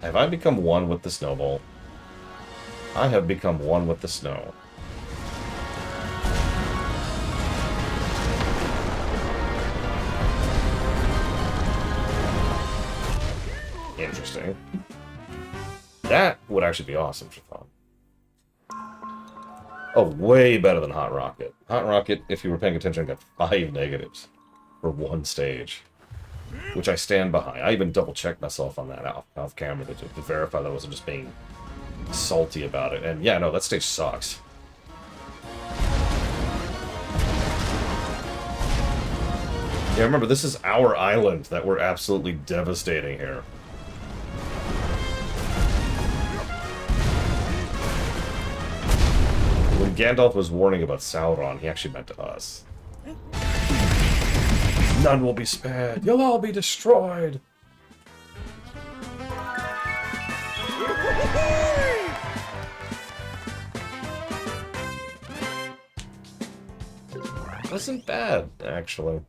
Have I become one with the snowball? I have become one with the snow. Interesting. That would actually be awesome for fun. Oh, way better than Hot Rocket. Hot Rocket, if you were paying attention, got 5 negatives for one stage, which I stand behind. I even double-checked myself on that off camera to verify that I wasn't just being salty about it. And yeah, no, that stage sucks. Yeah, remember, this is our island that we're absolutely devastating here. When Gandalf was warning about Sauron, he actually meant to us. None will be spared. You'll all be destroyed. Wasn't bad, actually.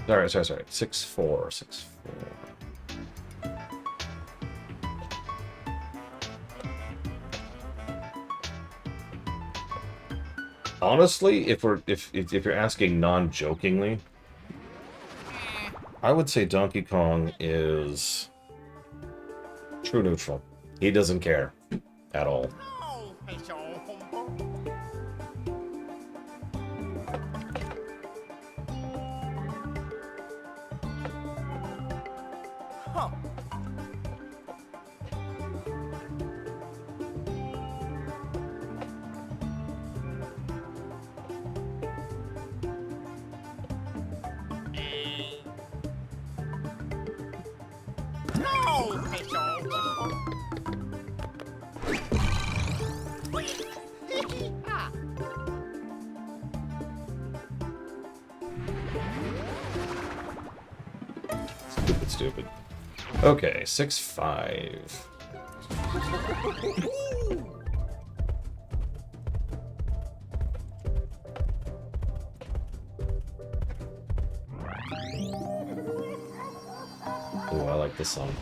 Sorry. 6-4. 6-4. Honestly, if you're asking non-jokingly, I would say Donkey Kong is true neutral. He doesn't care at all. Stupid. Okay, 6-5. Ooh, I like this song.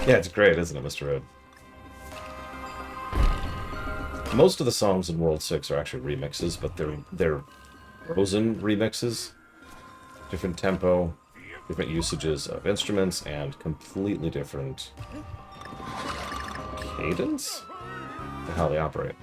Yeah, it's great, isn't it, Mr. Red? Most of the songs in World 6 are actually remixes, but they're frozen remixes. Different tempo, different usages of instruments, and completely different cadence to how they operate.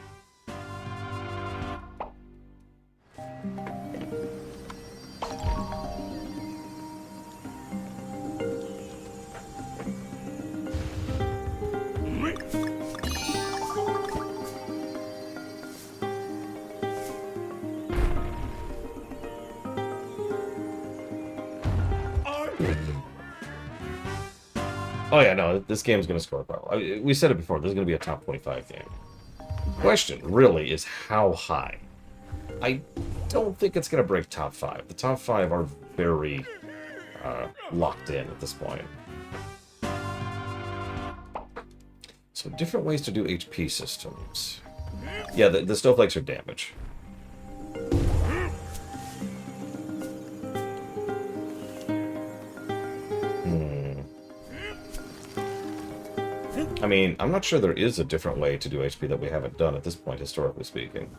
Oh yeah, no, this game's going to score quite well. We said it before, this is going to be a top 25 game. Question, really, is how high? I don't think it's going to break top 5. The top 5 are very locked in at this point. So different ways to do HP systems. Yeah, the snowflakes are damage. I mean, I'm not sure there is a different way to do HP that we haven't done at this point, historically speaking.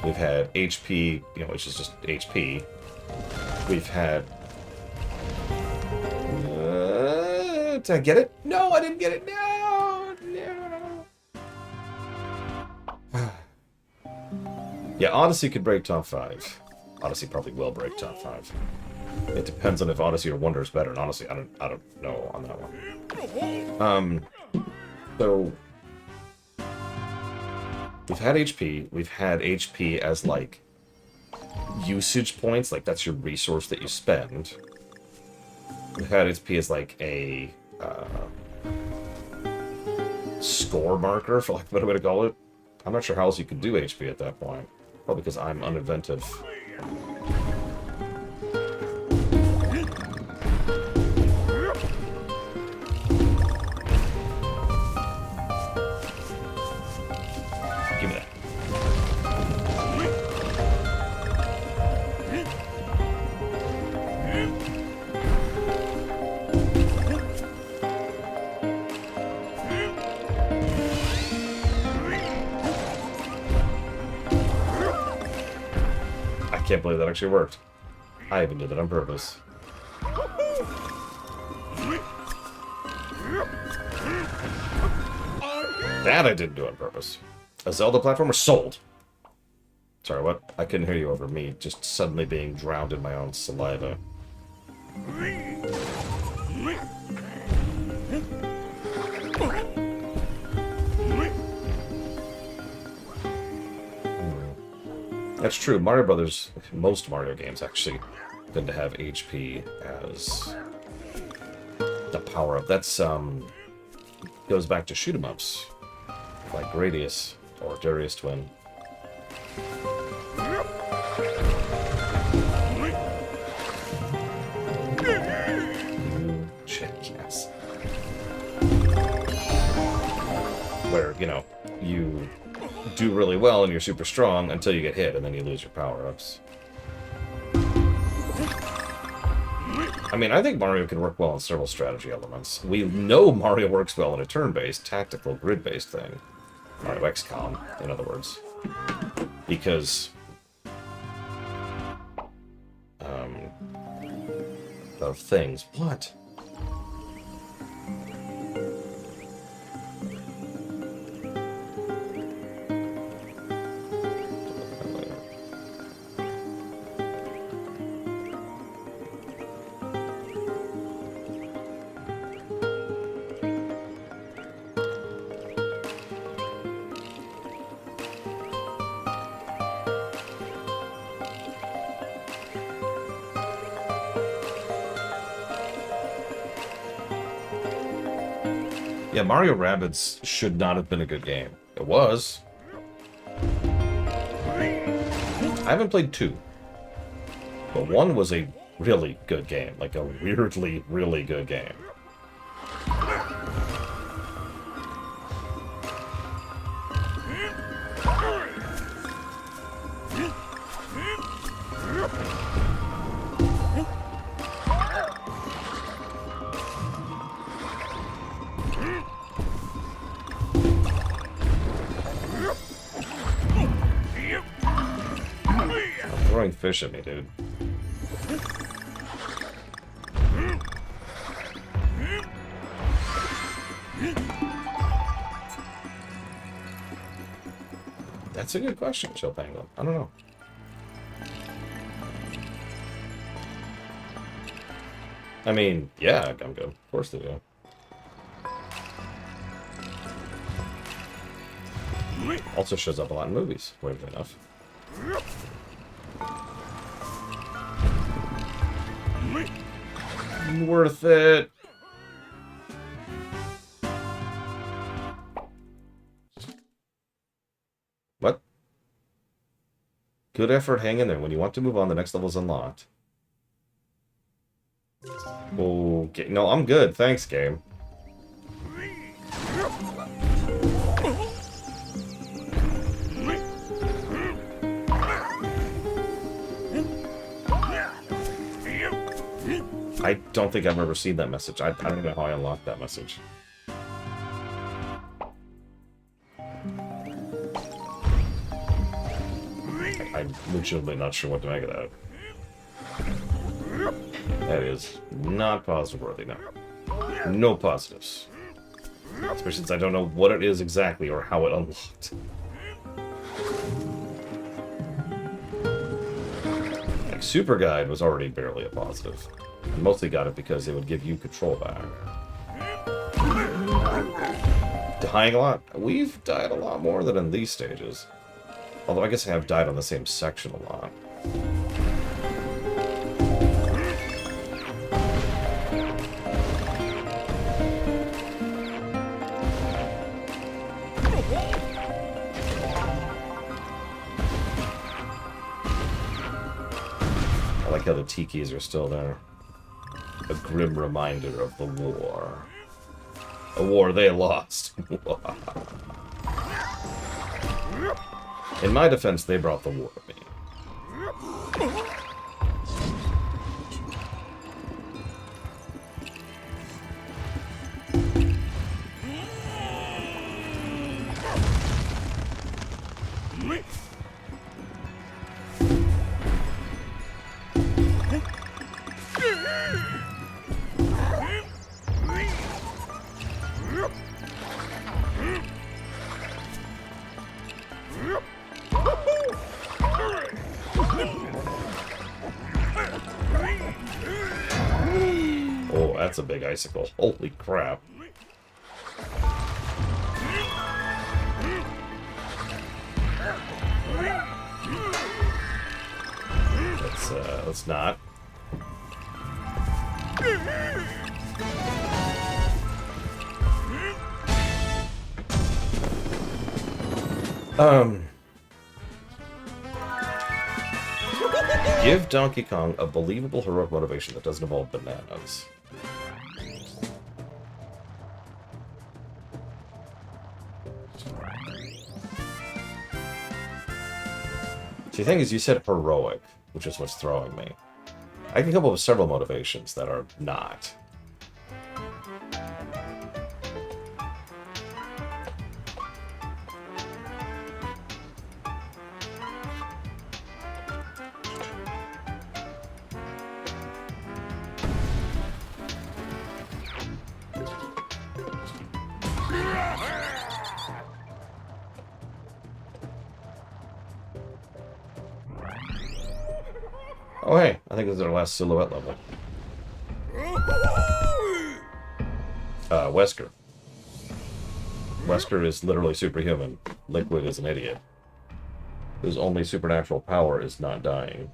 We've had HP, you know, which is just HP. We've had... did I get it? No, I didn't get it! No! No! Yeah, Odyssey could break top 5. Odyssey probably will break top 5. It depends on if Odyssey or Wonder is better, and honestly, I don't know on that one. So we've had HP. We've had HP as like usage points, like that's your resource that you spend. We've had HP as like a score marker, for lack of a better way to call it. I'm not sure how else you could do HP at that point. Probably because I'm uninventive. Give me that. I can't believe that actually worked. I even did it on purpose. That I didn't do on purpose. A Zelda platformer sold. Sorry, what? I couldn't hear you over me, just suddenly being drowned in my own saliva. That's true. Mario Brothers, most Mario games actually tend to have HP as the power up. That's goes back to shoot 'em ups, like Gradius or Darius Twin. Yes. Where, you know, you do really well and you're super strong until you get hit and then you lose your power-ups. I mean, I think Mario can work well in several strategy elements. We know Mario works well in a turn-based, tactical, grid-based thing. Mario XCOM, in other words. Because of things. What? Yeah, Mario Rabbids should not have been a good game. It was. I haven't played 2. But 1 was a really good game. Like a weirdly, really good game. Throwing fish at me, dude. That's a good question, Chill Penguin. I don't know. I mean, yeah, I'm good. Of course they do. Also shows up a lot in movies, weirdly enough. Worth it. What? Good effort, hang in there. When you want to move on, the next level is unlocked. Okay, no, I'm good. Thanks, game. I don't think I've ever seen that message. I don't know how I unlocked that message. I'm legitimately not sure what to make of that. That is not positive worthy, no. No positives. Especially since I don't know what it is exactly or how it unlocked. Like, Super Guide was already barely a positive. I mostly got it because it would give you control back. Dying a lot? We've died a lot more than in these stages. Although I guess I have died on the same section a lot. I like how the tikis are still there. A grim reminder of the war. A war they lost. In my defense, they brought the war to me. that's a big icicle. Holy crap. Let's not. Give Donkey Kong a believable heroic motivation that doesn't involve bananas. See, the thing is, you said heroic, which is what's throwing me. I can come up with several motivations that are not. Oh hey, I think this is our last silhouette level. Wesker. Wesker is literally superhuman. Liquid is an idiot. Whose only supernatural power is not dying.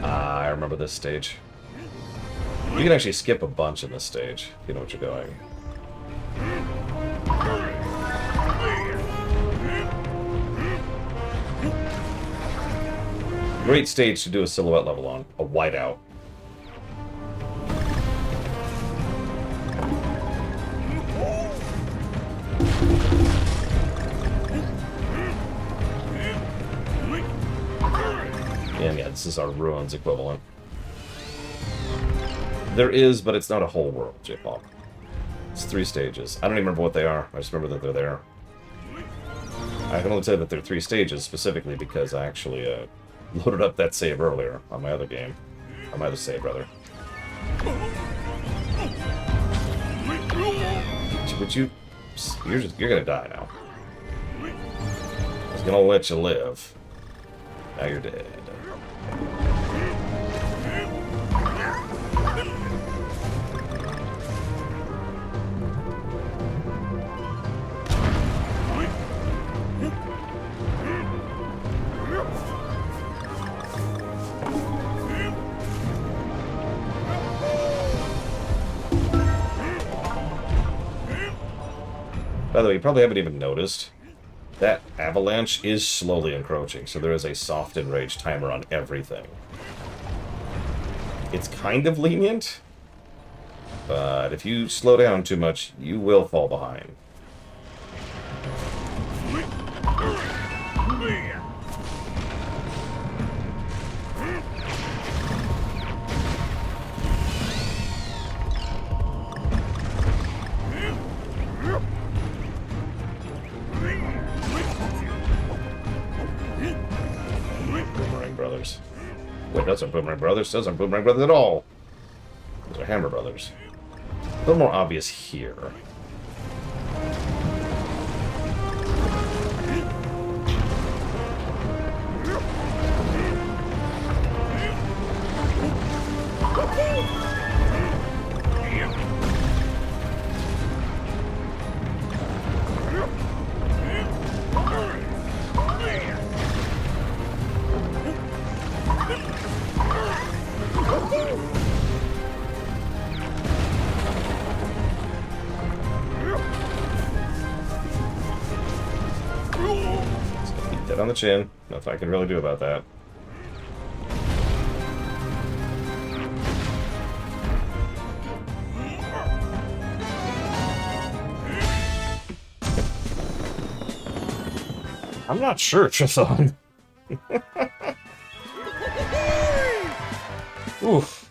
I remember this stage. You can actually skip a bunch in this stage, if you know what you're doing. Great stage to do a silhouette level on. A whiteout. And yeah, this is our Ruins equivalent. There is, but it's not a whole world, J-Pop. It's 3 stages. I don't even remember what they are. I just remember that they're there. I can only say that they're 3 stages, specifically because I actually loaded up that save earlier on my other game. On my other save, rather. Would you... You're gonna die now. I was gonna let you live. Now you're dead. By the way, you probably haven't even noticed that avalanche is slowly encroaching, so there is a soft enrage timer on everything. It's kind of lenient, but if you slow down too much, you will fall behind. Wait, those aren't Boomerang Brothers. Those aren't Boomerang Brothers at all. Those are Hammer Brothers. A little more obvious here. On the chin. Nothing I can really do about that. I'm not sure, Chithon. Oof.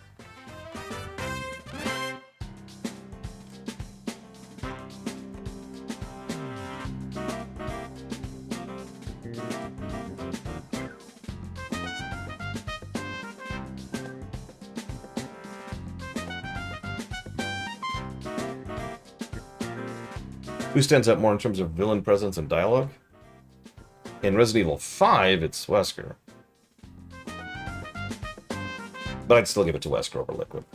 Who stands out more in terms of villain presence and dialogue? In Resident Evil 5, it's Wesker. But I'd still give it to Wesker over Liquid.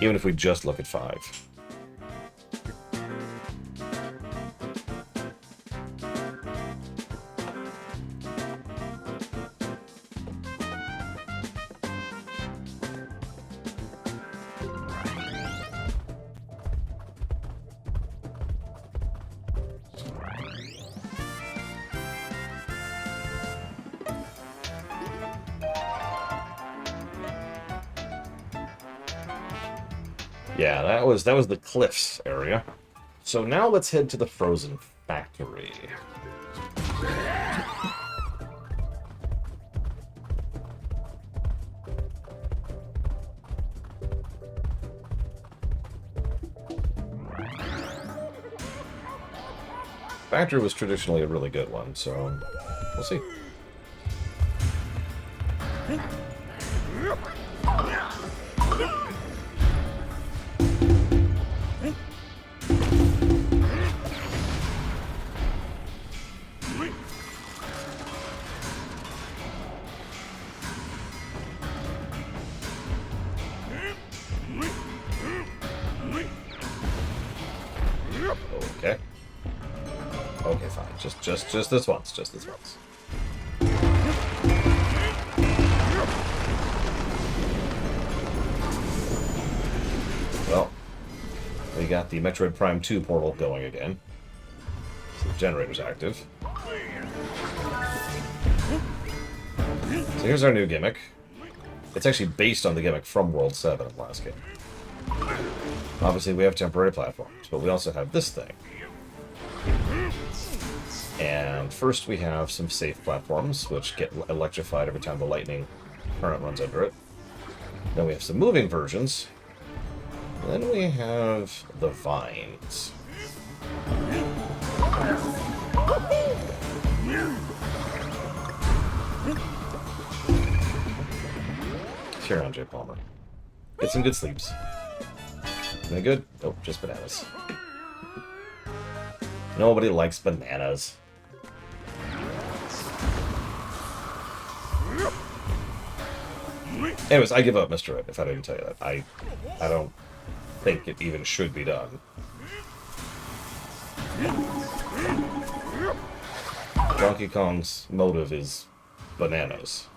Even if we just look at 5. Yeah, that was the cliffs area. So now let's head to the Frozen Factory. Factory was traditionally a really good one, so we'll see. Okay. Okay, fine. Just this once. Just this once. Well, we got the Metroid Prime 2 portal going again. So the generator's active. So here's our new gimmick. It's actually based on the gimmick from World 7 of the last game. Obviously, we have temporary platforms, but we also have this thing. And first we have some safe platforms, which get electrified every time the lightning current runs under it. Then we have some moving versions. And then we have the vines. Carry on, J. Palmer. Get some good sleeps. Any good? Oh, just bananas. Nobody likes bananas. Anyways, I give up, Mr. Red, if I didn't tell you that. I don't think it even should be done. Donkey Kong's motive is bananas.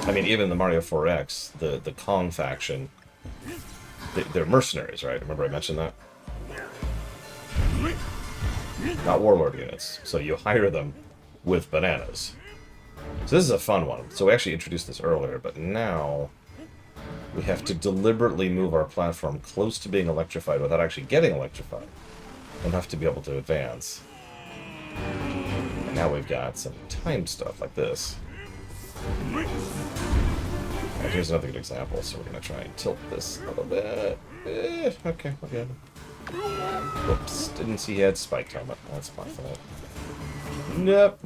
I mean, even the Mario 4X, the Kong faction, they're mercenaries, right? Remember I mentioned that? Not warlord units. So you hire them with bananas. So this is a fun one. So we actually introduced this earlier, but now we have to deliberately move our platform close to being electrified without actually getting electrified. Enough to be able to advance. And now we've got some timed stuff like this. And here's another good example, so we're going to try and tilt this a little bit. Okay, we're good. Whoops, didn't see he had spiked helmet. That's my fault. Nope.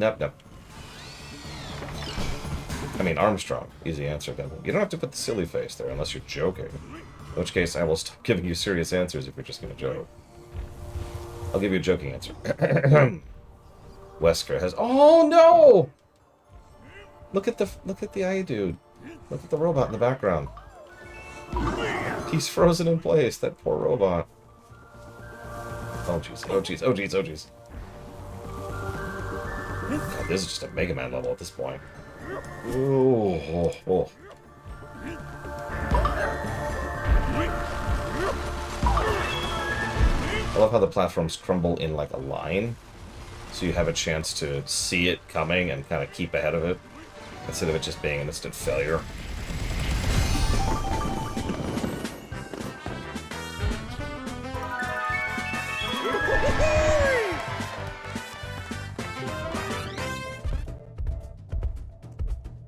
I mean, Armstrong. Easy answer, Devil. You don't have to put the silly face there unless you're joking. In which case, I will stop giving you serious answers if you're just going to joke. I'll give you a joking answer. Wesker has... Oh, no! Look at the eye dude. Look at the robot in the background. He's frozen in place, that poor robot. Oh jeez, oh jeez, oh jeez, oh jeez. God, this is just a Mega Man level at this point. Ooh, oh, oh. I love how the platforms crumble in like a line, so you have a chance to see it coming and kind of keep ahead of it, instead of it just being an instant failure.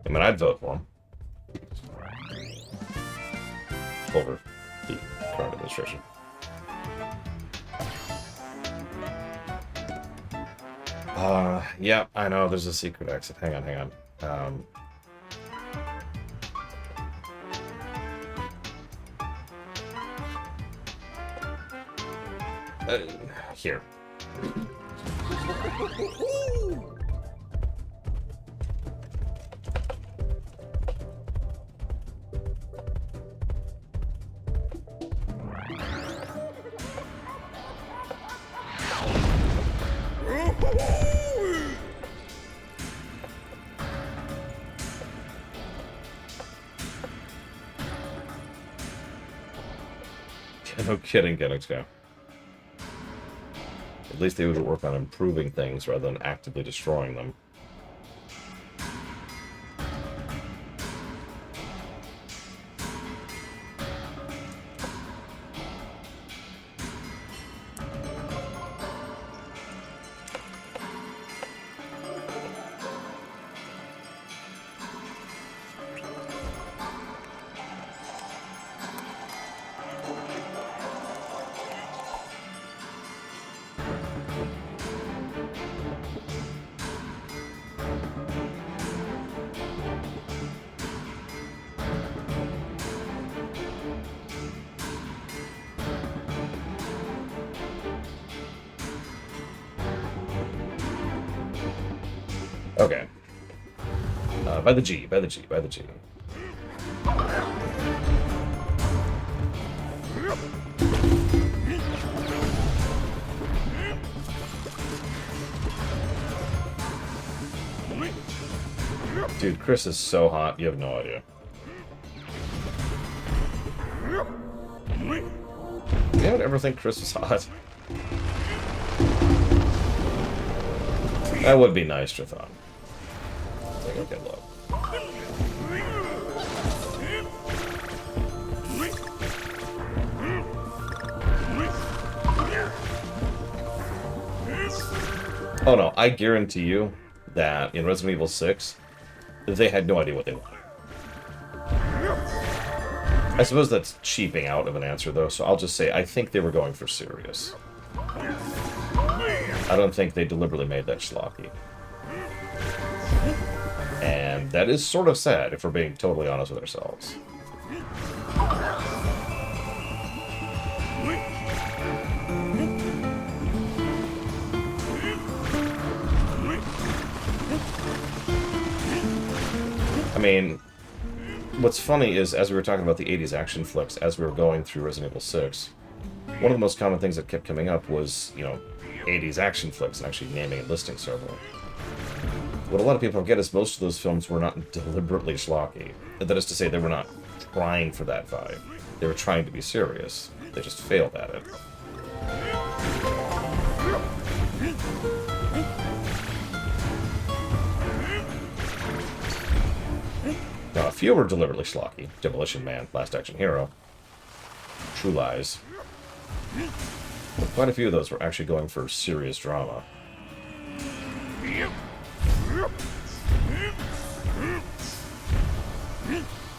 I mean, I'd vote for him. over the current administration. Yeah, I know, there's a secret exit. Hang on. Here. No kidding, Genex. At least they would work on improving things rather than actively destroying them. Okay. By the G. Dude, Chris is so hot, you have no idea. You would ever think Chris was hot? That would be nice, Strathon. Take a good look. Oh no, I guarantee you that in Resident Evil 6, they had no idea what they wanted. I suppose that's cheaping out of an answer, though, so I'll just say I think they were going for serious. I don't think they deliberately made that schlocky. And that is sort of sad, if we're being totally honest with ourselves. I mean, what's funny is, as we were talking about the 80s action flicks, as we were going through Resident Evil 6, one of the most common things that kept coming up was, 80s action flicks, and actually naming and listing several. What a lot of people forget is most of those films were not deliberately schlocky. That is to say, they were not trying for that vibe. They were trying to be serious. They just failed at it. Now, a few were deliberately schlocky. Demolition Man, Last Action Hero, True Lies. But quite a few of those were actually going for serious drama.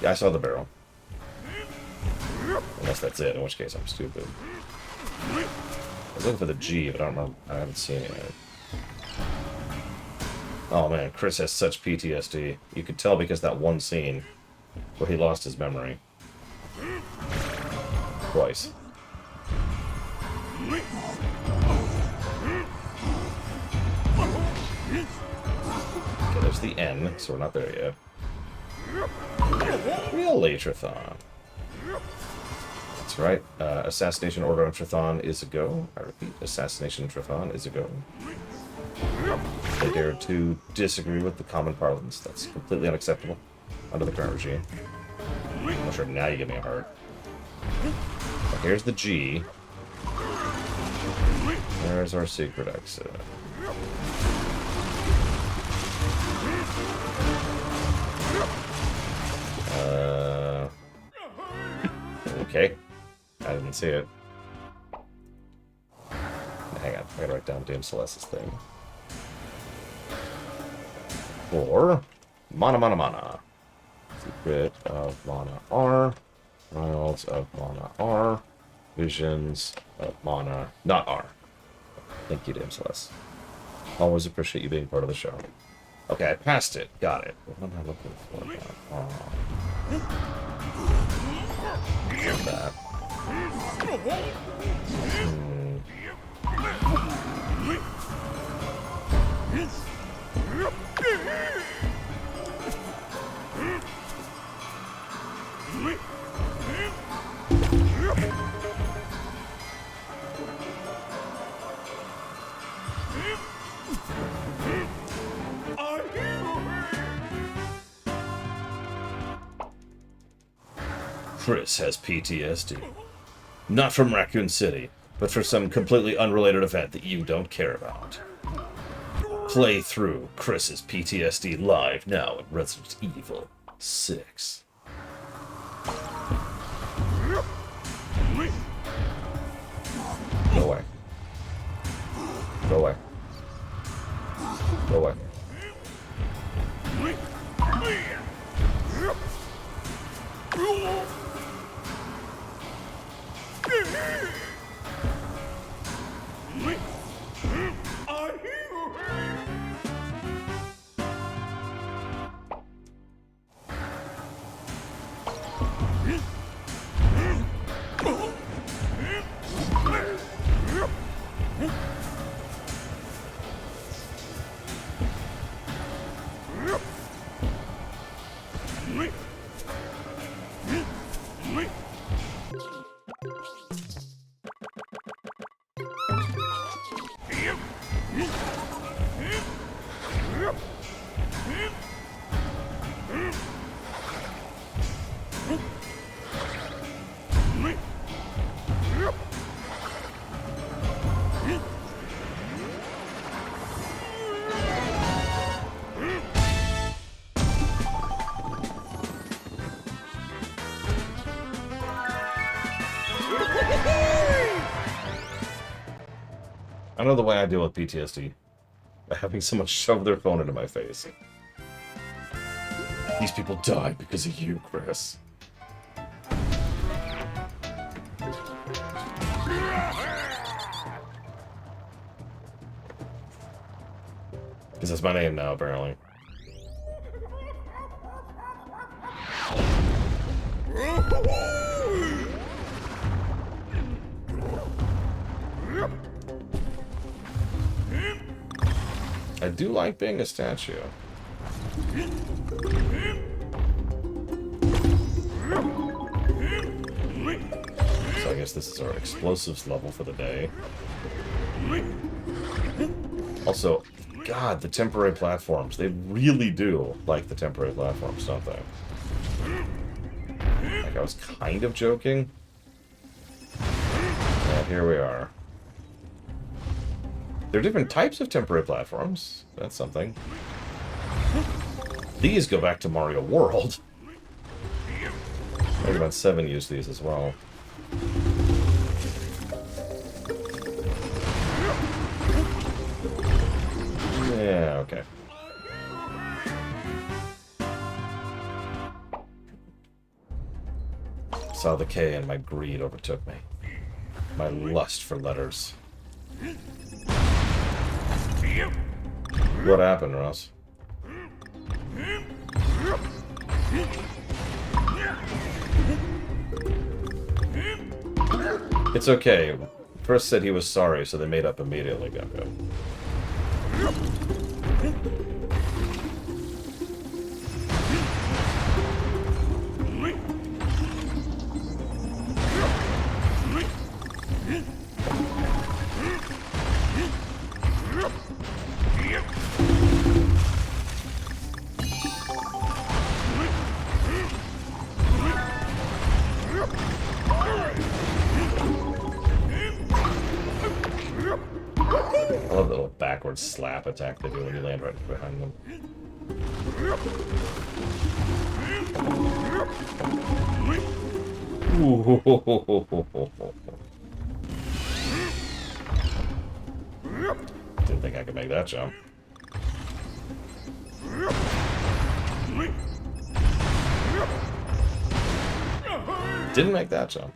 Yeah, I saw the barrel. Unless that's it, in which case I'm stupid. I was looking for the G, but I don't remember. I haven't seen it yet. Oh man, Chris has such PTSD. You could tell because that one scene where he lost his memory. Twice. Okay, there's the N, so we're not there yet. Really, Strathon? That's right. Assassination Order on Strathon is a go. I repeat, Assassination on Strathon is a go. They dare to disagree with the common parlance. That's completely unacceptable under the current regime. I'm sure now you give me a heart. But here's the G. There's our secret exit. Okay. I didn't see it. Hang on, I gotta write down Dame Celeste's thing. Or Mana. Secret of Mana R. Wilds of mana R. Visions of mana not R. Thank you, Damseles. Always appreciate you being part of the show. Okay, I passed it. Got it. What am I looking for now? That. Chris has PTSD. Not from Raccoon City, but for some completely unrelated event that you don't care about. Play through Chris's PTSD live now in Resident Evil 6. Go away. Go away. Go away. I know the way I deal with PTSD. By having someone shove their phone into my face. These people died because of you, Chris. Because that's my name now, apparently. I do like being a statue. So I guess this is our explosives level for the day. Also, God, the temporary platforms. They really do like the temporary platforms, don't they? Like, I was kind of joking. And here we are. There are different types of temporary platforms. That's something. These go back to Mario World. Mega Man 7 used these as well. Yeah, okay. Saw the K and my greed overtook me. My lust for letters. What happened, Ross? It's okay. Chris said he was sorry, so they made up immediately, Gecko. I love the little backward slap attack they do when you land right behind them. Didn't think I could make that jump. Didn't make that jump.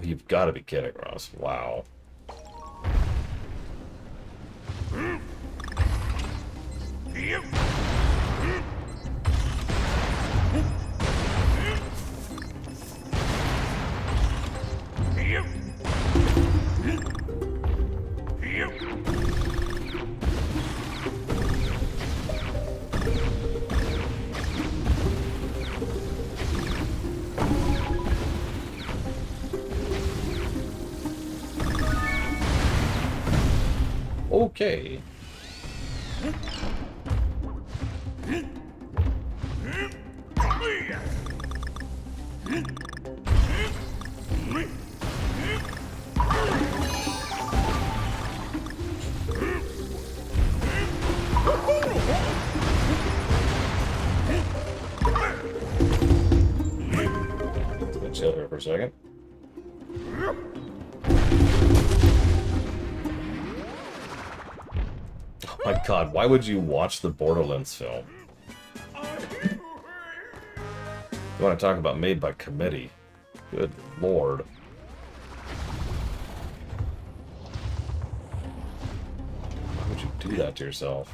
You've got to be kidding, Ross. Wow. Okay. Let's chill here for a second. Oh my god, why would you watch the Borderlands film? You want to talk about made by committee? Good lord. Why would you do that to yourself?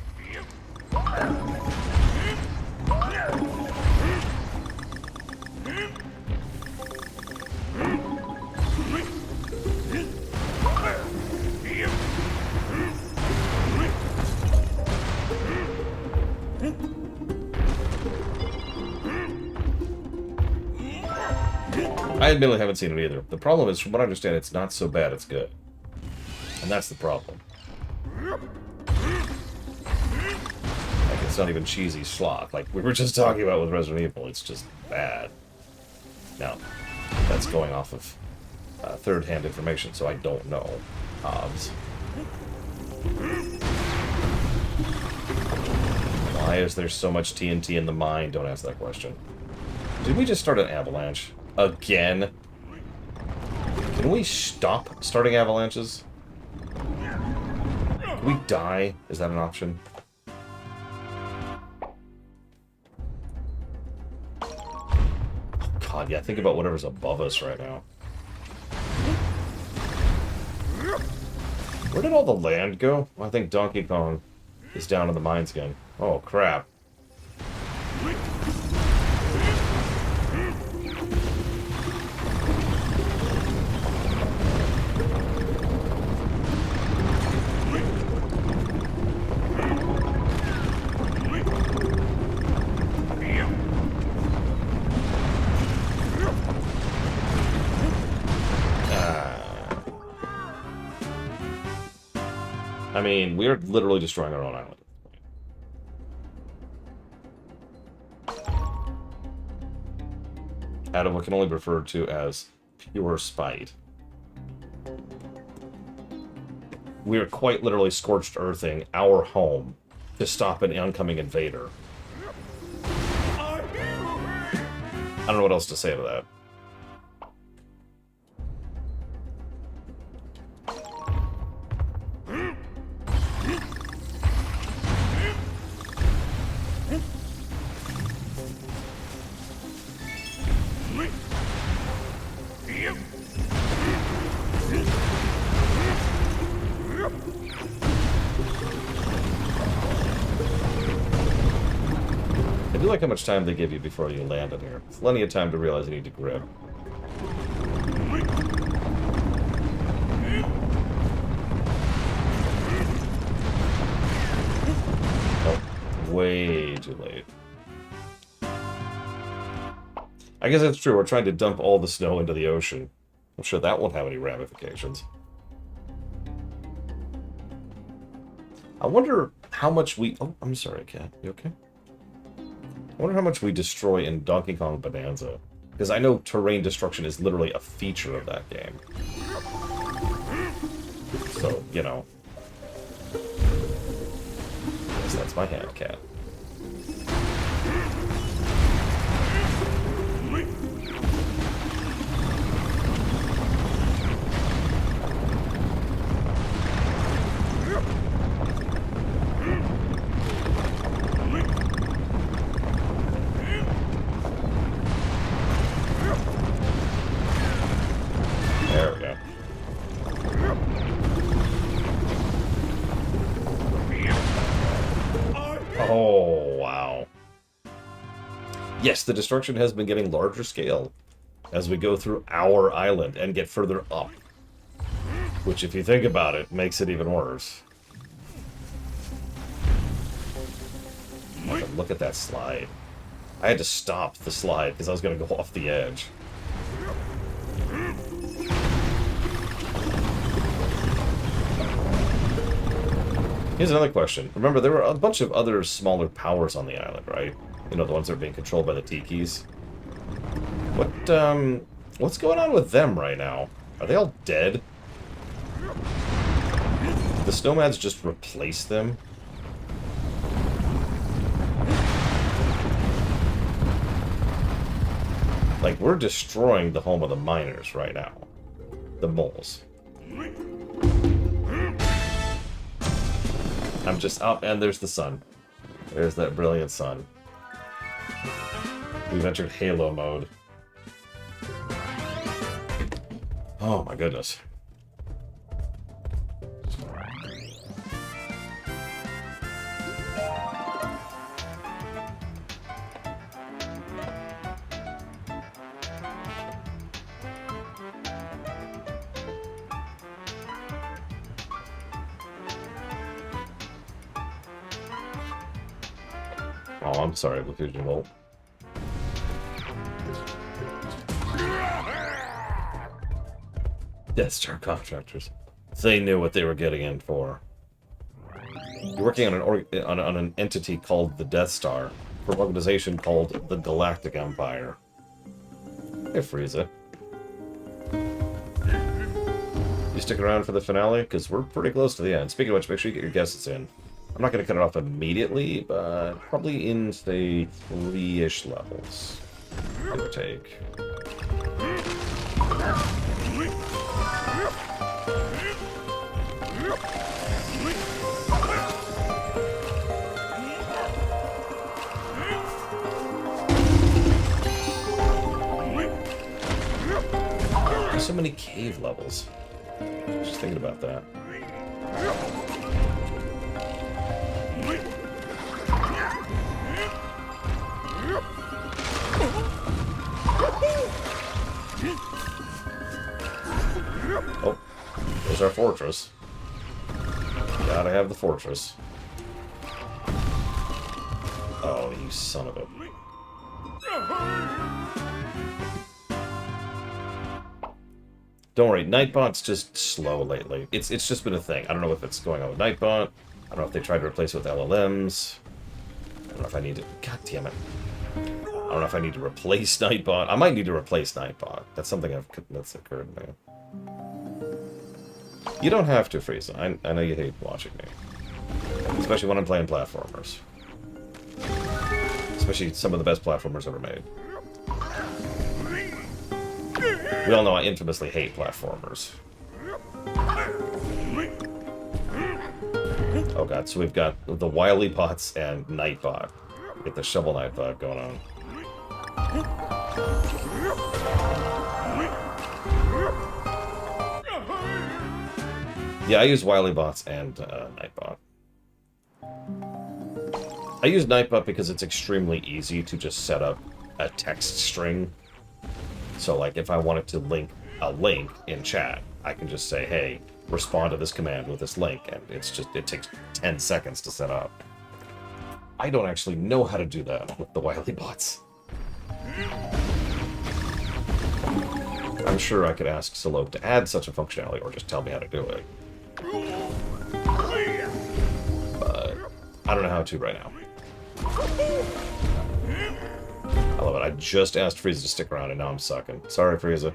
I admittedly haven't seen it either. The problem is, from what I understand, it's not so bad, it's good. And that's the problem. Like, it's not even cheesy schlock, like we were just talking about with Resident Evil. It's just bad. Now, that's going off of third-hand information, so I don't know. Hobbs. Why is there so much TNT in the mine? Don't ask that question. Did we just start an avalanche? Again? Can we stop starting avalanches? Can we die? Is that an option? Oh god, yeah, think about whatever's above us right now. Where did all the land go? Well, I think Donkey Kong is down in the mines again. Oh, crap. I mean, we're literally destroying our own island. Out of what can only be referred to as pure spite. We are quite literally scorched earthing our home to stop an oncoming invader. I don't know what else to say to that. I do like how much time they give you before you land in here. Plenty of time to realize you need to grip. Oh, way too late. I guess that's true. We're trying to dump all the snow into the ocean. I'm sure that won't have any ramifications. I wonder how much we... Oh, I'm sorry, Cat. You okay? I wonder how much we destroy in Donkey Kong Bonanza. Because I know terrain destruction is literally a feature of that game. So, you know. Yes, that's my hand, Cat. Yes, the destruction has been getting larger scale as we go through our island and get further up. Which, if you think about it, makes it even worse. Oh, but look at that slide. I had to stop the slide because I was going to go off the edge. Here's another question. Remember, there were a bunch of other smaller powers on the island, right? You know, the ones that are being controlled by the Tikis. What's going on with them right now? Are they all dead? The Snowmads just replaced them? Like, we're destroying the home of the miners right now. The moles. I'm just up, and there's the sun. There's that brilliant sun. We've entered Halo mode. Oh my goodness. Oh, I'm sorry, Blue Fusion Volt. Death Star contractors. They knew what they were getting in for. You're working on an entity called the Death Star for an organization called the Galactic Empire. Hey, Frieza. You stick around for the finale? Because we're pretty close to the end. Speaking of which, make sure you get your guesses in. I'm not going to cut it off immediately, but probably in, say, 3-ish levels. Give or take. There's so many cave levels. Just thinking about that. Oh, there's our fortress. Gotta have the fortress. Oh, you son of a... Don't worry, Nightbot's just slow lately. It's just been a thing. I don't know if it's going on with Nightbot. I don't know if they tried to replace it with LLMs. I don't know if I need to... God damn it. I don't know if I need to replace Nightbot. I might need to replace Nightbot. That's something that's occurred to me. You don't have to, Frieza. I know you hate watching me. Especially when I'm playing platformers. Especially some of the best platformers ever made. We all know I infamously hate platformers. Oh god, so we've got the Wily Bots and Nightbot. Get the Shovel Nightbot going on. Yeah, I use Wily Bots and Nightbot. I use Nightbot because it's extremely easy to just set up a text string. So, like, if I wanted to link a link in chat, I can just say, hey, respond to this command with this link, and it takes 10 seconds to set up. I don't actually know how to do that with the Wily Bots. I'm sure I could ask Salope to add such a functionality, or just tell me how to do it. But I don't know how to right now. I love it. I just asked Frieza to stick around, and now I'm sucking. Sorry, Frieza.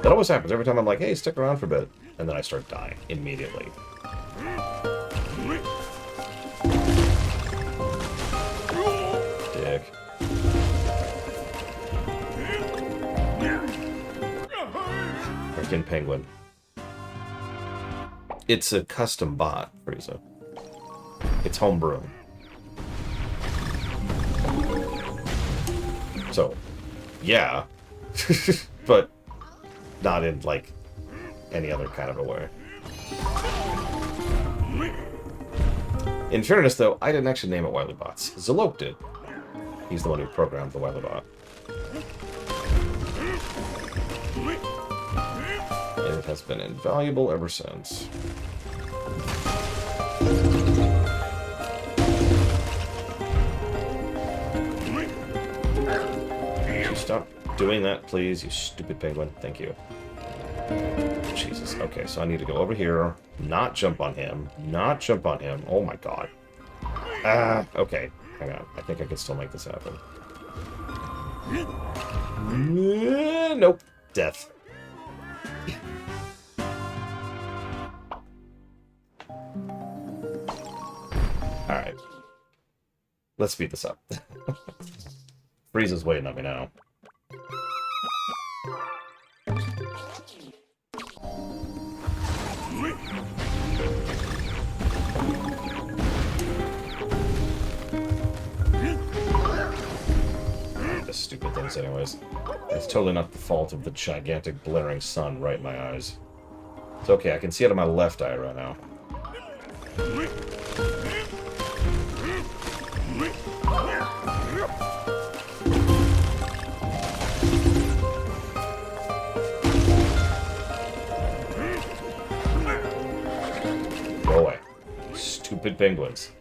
That always happens. Every time I'm like, hey, stick around for a bit. And then I start dying immediately. Dick. Freaking penguin. It's a custom bot, Frieza. It's homebrew. So, yeah. But not in, like, any other kind of a way. In fairness, though, I didn't actually name it Wily Bots. Zalope did. He's the one who programmed the Weatherbot. It has been invaluable ever since. Could you stop doing that, please, you stupid penguin? Thank you. Jesus. Okay, so I need to go over here, not jump on him, not jump on him. Oh my god. Okay. Hang on. I think I can still make this happen. Nope. Death. Alright. Let's speed this up. Frieza's waiting on me now. Stupid things anyways. It's totally not the fault of the gigantic blaring sun right in my eyes. It's okay, I can see out of my left eye right now. Go away. Stupid penguins.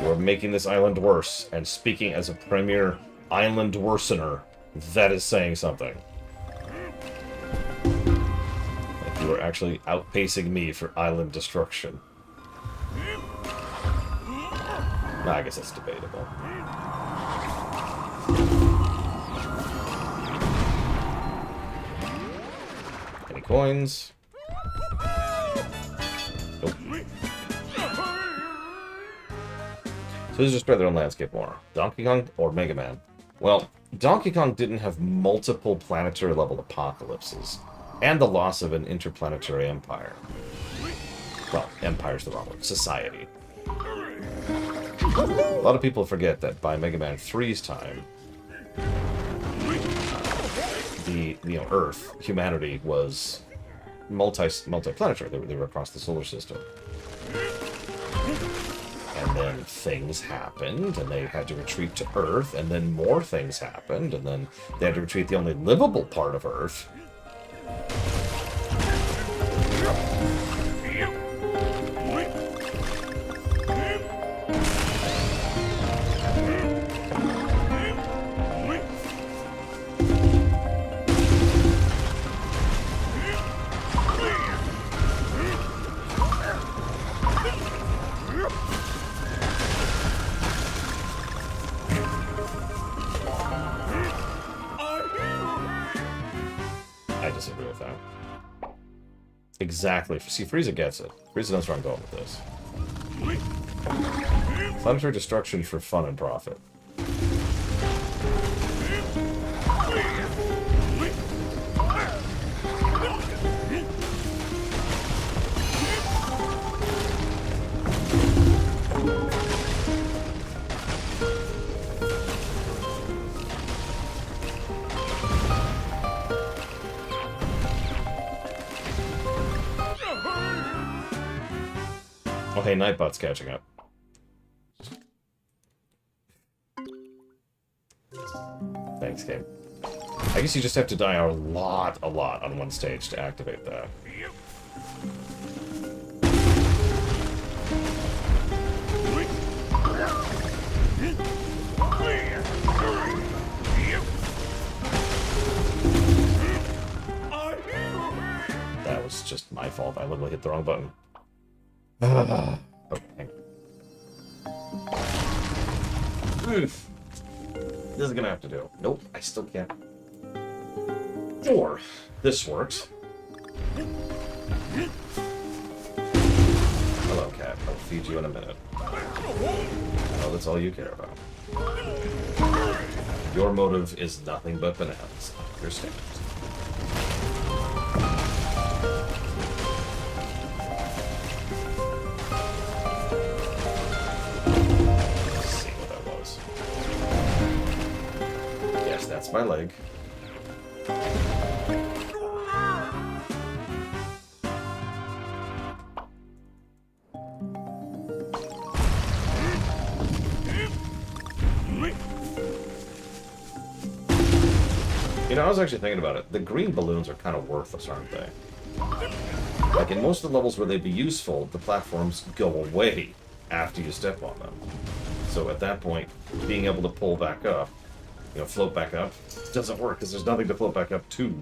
You are making this island worse, and speaking as a premier island worsener, that is saying something. Like you are actually outpacing me for island destruction. Nah, I guess that's debatable. Any coins? Nope. So who's just spread their own landscape more? Donkey Kong or Mega Man? Well, Donkey Kong didn't have multiple planetary-level apocalypses, and the loss of an interplanetary empire. Well, empire's the wrong word. Society. A lot of people forget that by Mega Man 3's time, Earth, humanity, was multi-planetary. They were across the solar system. And then things happened, and they had to retreat to Earth, and then more things happened, and then they had to retreat the only livable part of Earth. Exactly. See, Frieza gets it. Frieza knows where I'm going with this. Planetary destruction for fun and profit. Oh, hey, Nightbot's catching up. Thanks, game. I guess you just have to die a lot on one stage to activate that. That was just my fault. I literally hit the wrong button. Okay. Oof. This is gonna have to do. Nope, I still can't. Or this works. Hello, cat. I'll feed you in a minute. Oh, that's all you care about. Your motive is nothing but bananas. I understand. That's my leg. You know, I was actually thinking about it. The green balloons are kind of worthless, aren't they? Like, in most of the levels where they'd be useful, the platforms go away after you step on them. So at that point, being able to pull back up, you know, float back up, doesn't work because there's nothing to float back up to.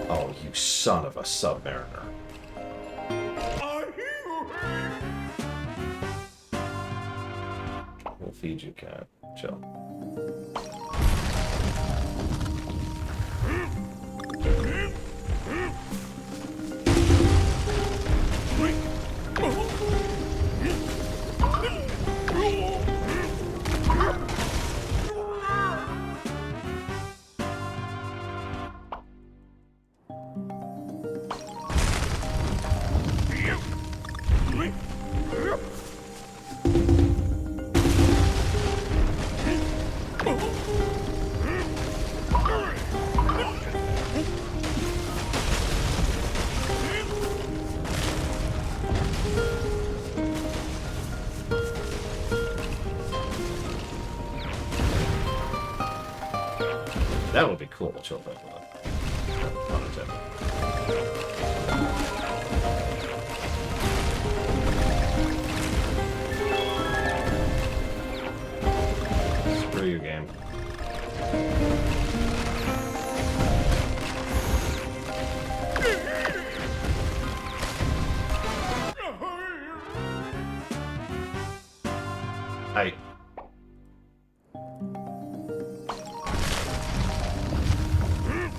Oh, you son of a submariner. We'll feed you, cat. Chill. That would be cool to chill back with it. Not intended. Screw you, game.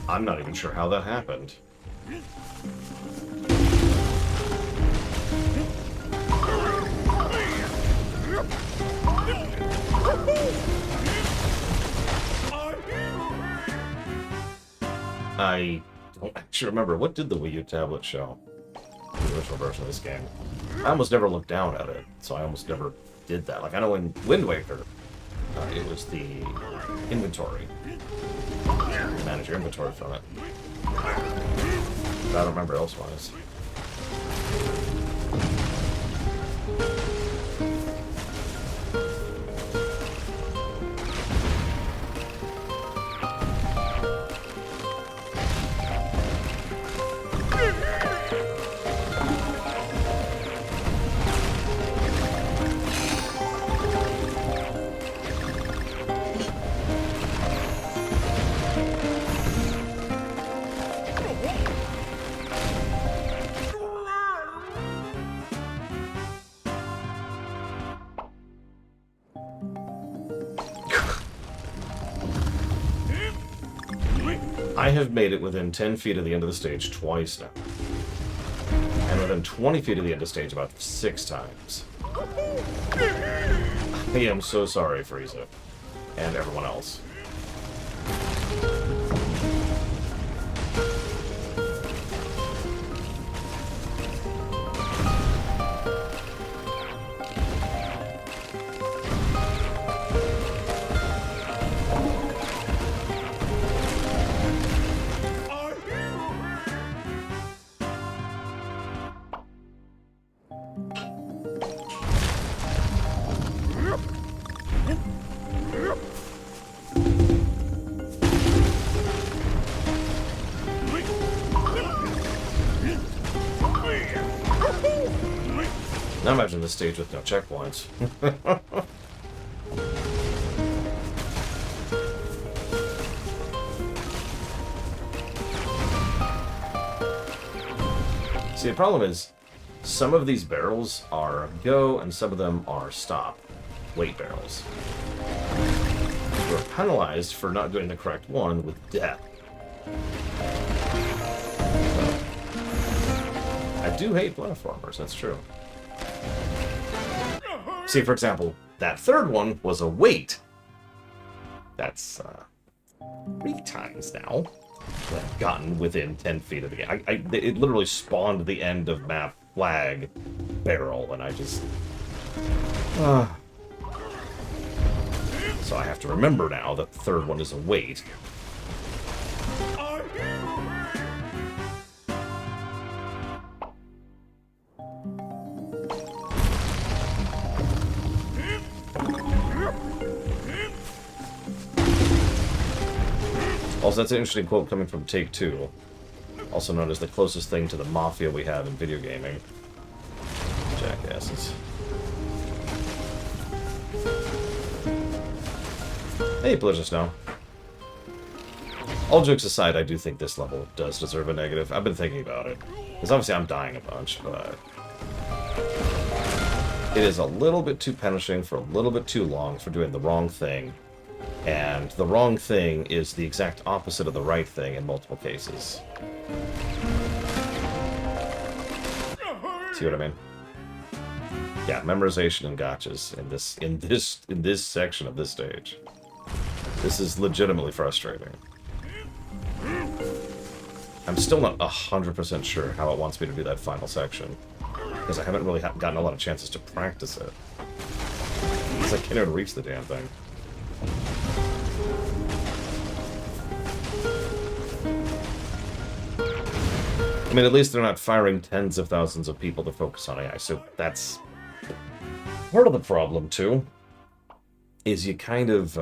I'm not even sure how that happened. I don't actually remember. What did the Wii U tablet show? The original version of this game. I almost never looked down at it, so I almost never did that. Like, I know in Wind Waker, it was the inventory. You manage your inventory from it. But I don't remember elsewise. I have made it within 10 feet of the end of the stage twice now. And within 20 feet of the end of the stage about 6 times. I am so sorry, Frieza. And everyone else. Now imagine this stage with no checkpoints. See, the problem is, some of these barrels are go and some of them are stop. Wait barrels. We're penalized for not doing the correct one with death. I do hate platformers, that's true. See, for example, that third one was a wait. That's 3 times now that I've gotten within 10 feet of the game. It literally spawned the end of map flag barrel, and I just... So I have to remember now that the third one is a wait. Also, that's an interesting quote coming from Take-Two, also known as the closest thing to the Mafia we have in video gaming. Jackasses. Hey, Blizzard Snow. All jokes aside, I do think this level does deserve a negative. I've been thinking about it. Because obviously I'm dying a bunch, but... it is a little bit too punishing for a little bit too long for doing the wrong thing. And the wrong thing is the exact opposite of the right thing in multiple cases. See what I mean? Yeah, memorization and gotchas in this section of this stage. This is legitimately frustrating. I'm still not 100% sure how it wants me to do that final section, because I haven't really gotten a lot of chances to practice it. Because I can't even reach the damn thing. I mean, at least they're not firing tens of thousands of people to focus on AI, so that's part of the problem, too, is you kind of,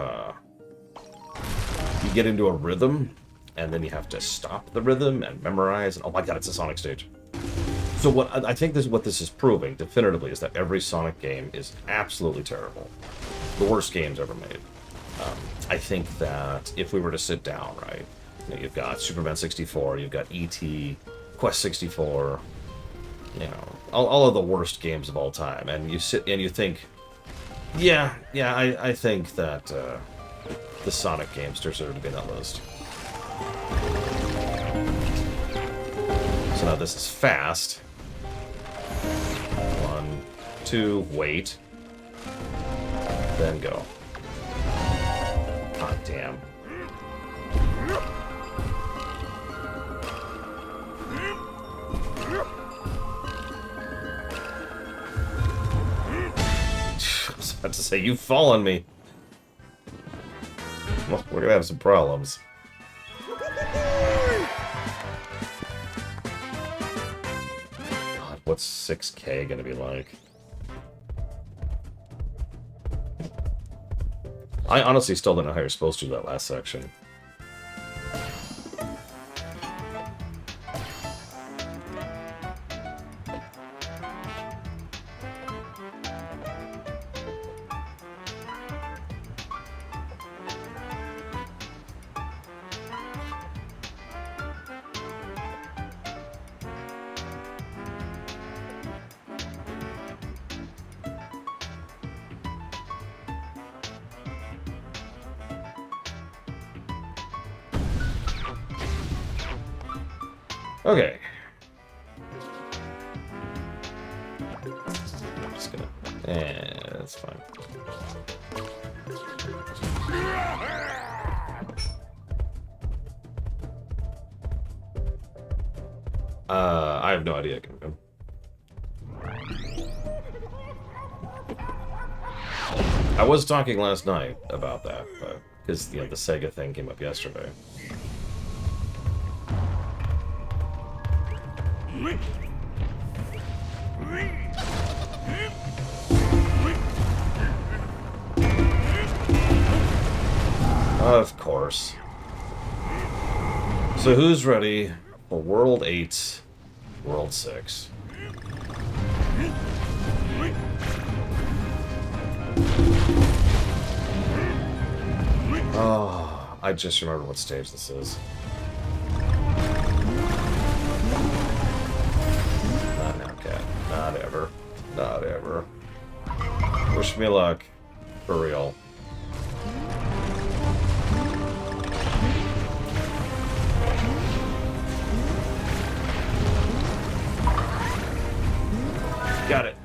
you get into a rhythm, and then you have to stop the rhythm and memorize, and oh my god, it's a Sonic stage. So what I think what this is proving, definitively, is that every Sonic game is absolutely terrible. The worst games ever made. I think that if we were to sit down, right, you know, you've got Superman 64, you've got E.T., Quest 64, you know, all of the worst games of all time, and you sit and you think, yeah, I think that the Sonic games deserve to be on that list. So now this is fast. 1, 2, wait. Then go. Ah, damn. I was about to say, you fall on me. Well, we're gonna have some problems. God, what's 6K gonna be like? I honestly still don't know how you're supposed to do that last section. Okay. I'm just gonna... that's fine. I have no idea. I was talking last night about that, but because, you know, the Sega thing came up yesterday. Of course. So who's ready for World 8, World 6? Oh, I just remembered what stage this is. Not now, cat. Not ever. Not ever. Wish me luck. For real. Got it.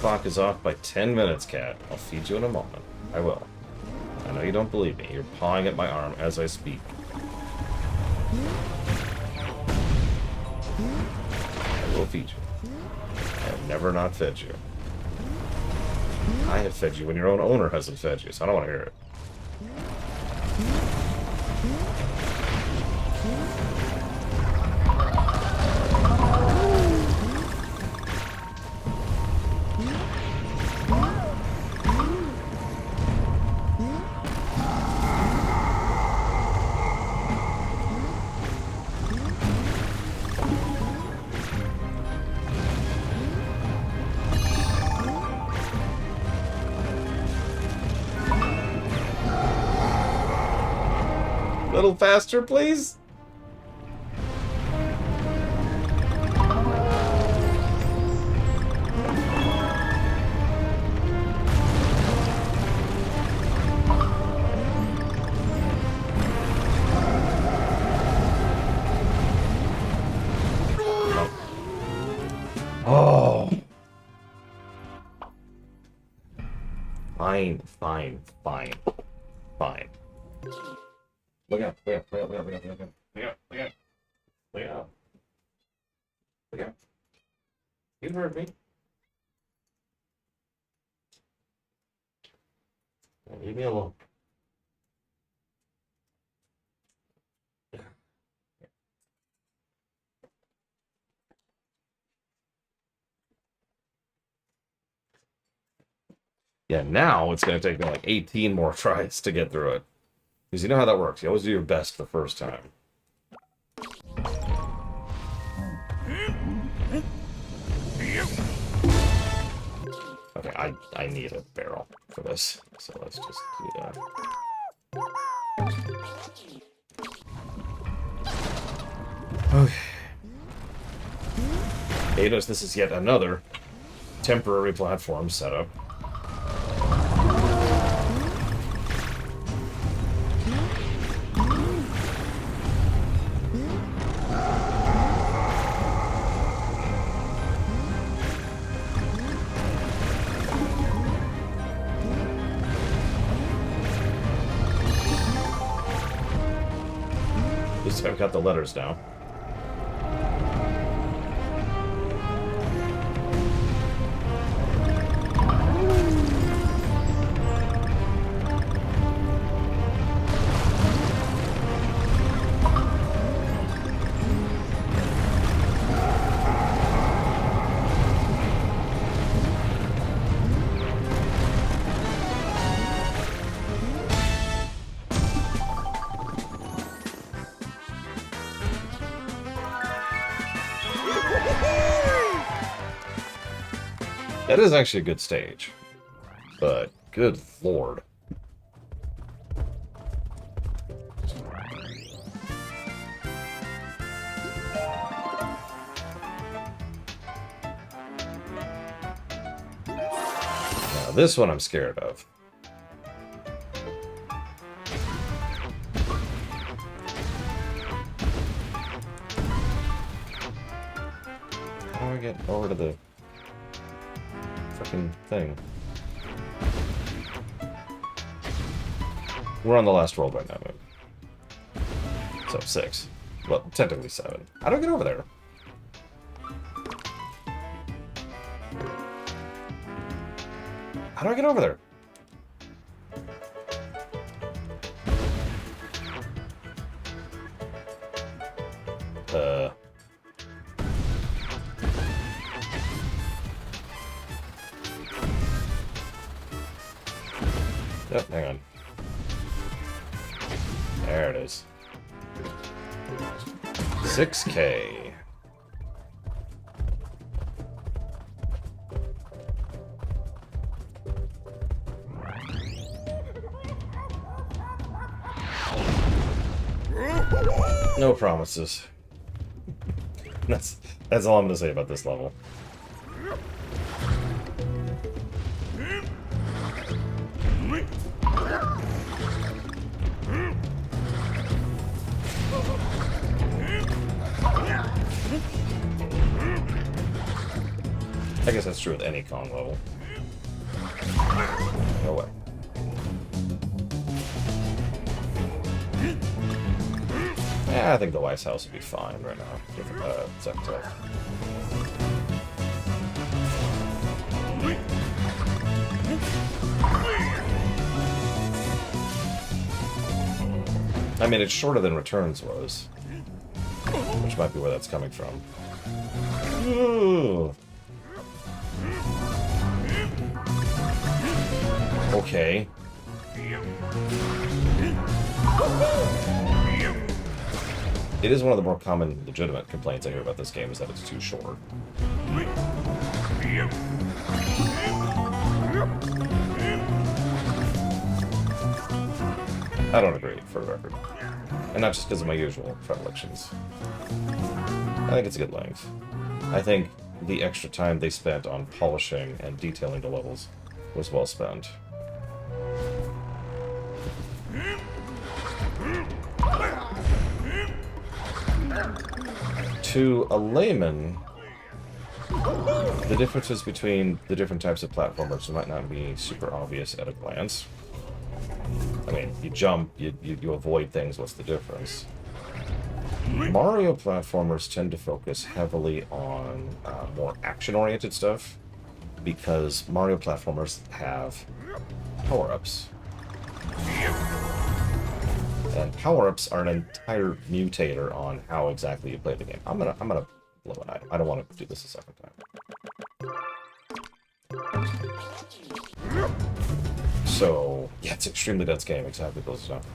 clock is off by 10 minutes, cat. I'll feed you in a moment. I will. I know you don't believe me. You're pawing at my arm as I speak. I will feed you. I have never not fed you. I have fed you when your own owner hasn't fed you, so I don't want to hear it. A little faster, please. Oh. Fine, fine, fine, fine. Look out, look out, look out, look out, look out, look out, look out, look out, look out, look out. You heard me. Leave me alone. Yeah, now it's going to take me like 18 more tries to get through it. Because you know how that works. You always do your best the first time. Okay, I need a barrel for this. So let's just do that. Okay. Hey, notice this is yet another temporary platform setup. At least I've got the letters now. That is actually a good stage, but good lord. Now this one I'm scared of. How do I get over to the freaking thing? We're on the last world right now, maybe. So 6. Well, technically 7. How do I get over there? How do I get over there? Yep, hang on. There it is. 6K. No promises. That's all I'm gonna say about this level. I guess that's true with any Kong level. No way. Yeah, I think the Wise House would be fine right now. With, second test. I mean, it's shorter than Returns was, which might be where that's coming from. Ooh. Okay. It is one of the more common legitimate complaints I hear about this game is that it's too short. I don't agree, for the record. And not just because of my usual predilections. I think it's a good length. I think the extra time they spent on polishing and detailing the levels was well spent. To a layman, the differences between the different types of platformers might not be super obvious at a glance. I mean, you jump, you avoid things, what's the difference? Mario platformers tend to focus heavily on more action-oriented stuff, because Mario platformers have power-ups. And power-ups are an entire mutator on how exactly you play the game. I'm gonna blow an item. I don't want to do this a second time. So, yeah, it's an extremely dense game, exactly those stuff.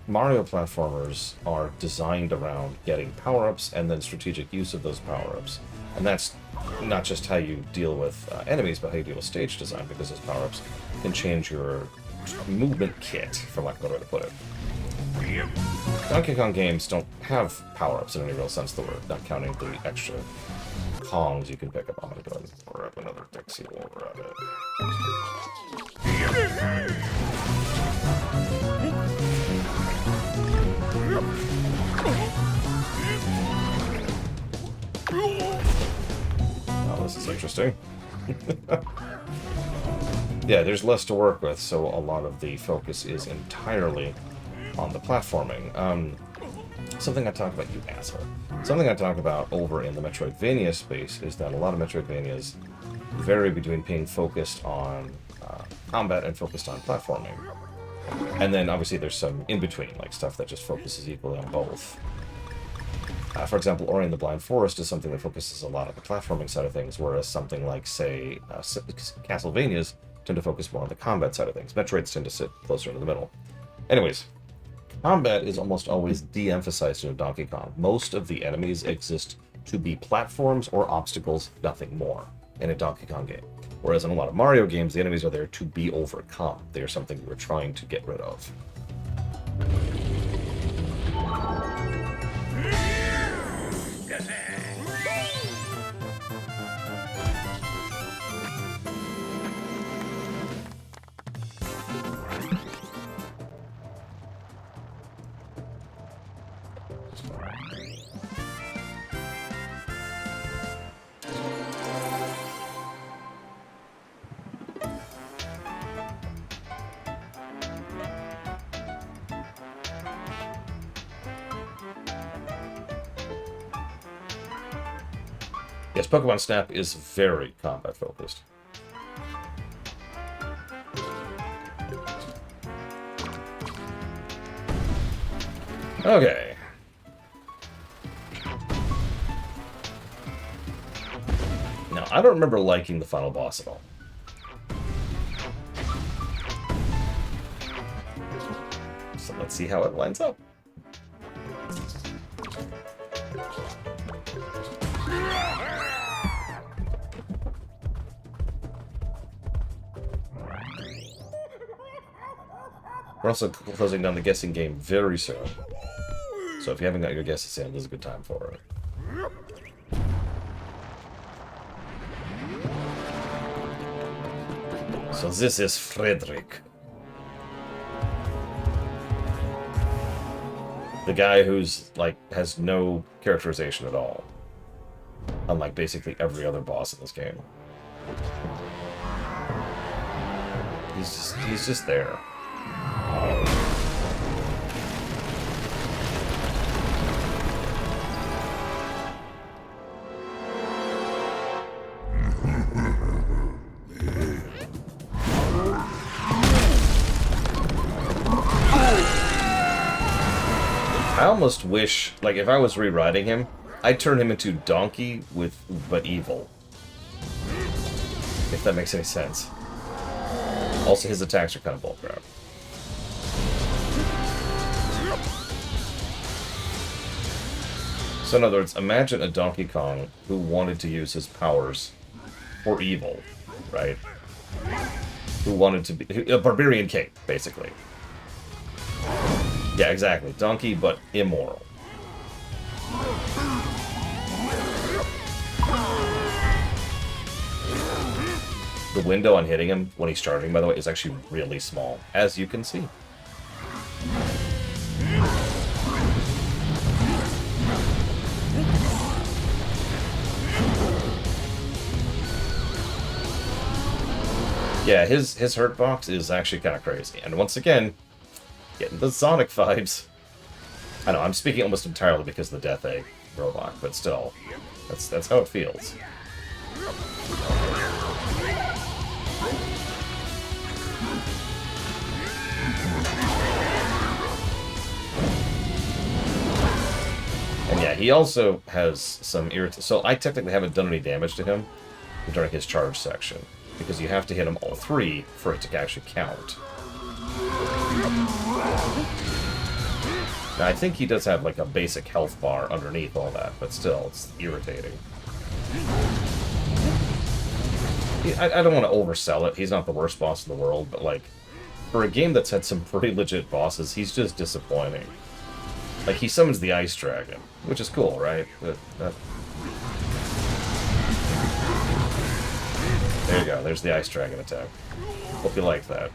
Mario platformers are designed around getting power-ups and then strategic use of those power-ups. And that's not just how you deal with enemies, but how you deal with stage design, because those power-ups can change your movement kit, for lack of a better way to put it. Donkey Kong games don't have power-ups in any real sense of the word, not counting the extra Kongs you can pick up. I'm gonna go ahead and pour up another Dixie while we're at it. Oh, this is interesting. Yeah, there's less to work with, so a lot of the focus is entirely on the platforming. Something I talk about, you asshole. Something I talk about over in the Metroidvania space is that a lot of Metroidvanias vary between being focused on combat and focused on platforming. And then obviously there's some in between, like stuff that just focuses equally on both. For example, Ori and the Blind Forest is something that focuses a lot on the platforming side of things, whereas something like, say, Castlevanias tend to focus more on the combat side of things. Metroids tend to sit closer into the middle. Anyways, combat is almost always de-emphasized in Donkey Kong. Most of the enemies exist to be platforms or obstacles, nothing more, in a Donkey Kong game. Whereas in a lot of Mario games, the enemies are there to be overcome. They are something you are trying to get rid of. Yes, Pokemon Snap is very combat focused. Okay. Now, I don't remember liking the final boss at all. So let's see how it lines up. We're also closing down the guessing game very soon. So if you haven't got your guesses in, this is a good time for it. So this is Frederick. The guy who's, like, has no characterization at all. Unlike basically every other boss in this game. He's just there. I almost wish, like, if I was rewriting him, I'd turn him into Donkey but evil. If that makes any sense. Also, his attacks are kind of bullcrap. So in other words, imagine a Donkey Kong who wanted to use his powers for evil, right? Who wanted to be a barbarian king, basically. Yeah, exactly. Donkey, but immoral. The window on hitting him when he's charging, by the way, is actually really small, as you can see. Yeah, his hurt box is actually kind of crazy. And once again, getting the Sonic vibes. I know, I'm speaking almost entirely because of the Death Egg robot, but still, that's how it feels. And yeah, he also has some so I technically haven't done any damage to him during his charge section, because you have to hit him all three for it to actually count. Now, I think he does have like a basic health bar underneath all that, but still, it's irritating. I don't want to oversell it. He's not the worst boss in the world, but like, for a game that's had some pretty legit bosses, he's just disappointing. Like, he summons the Ice Dragon, which is cool, right? But, there you go, there's the Ice Dragon attack. Hope you like that.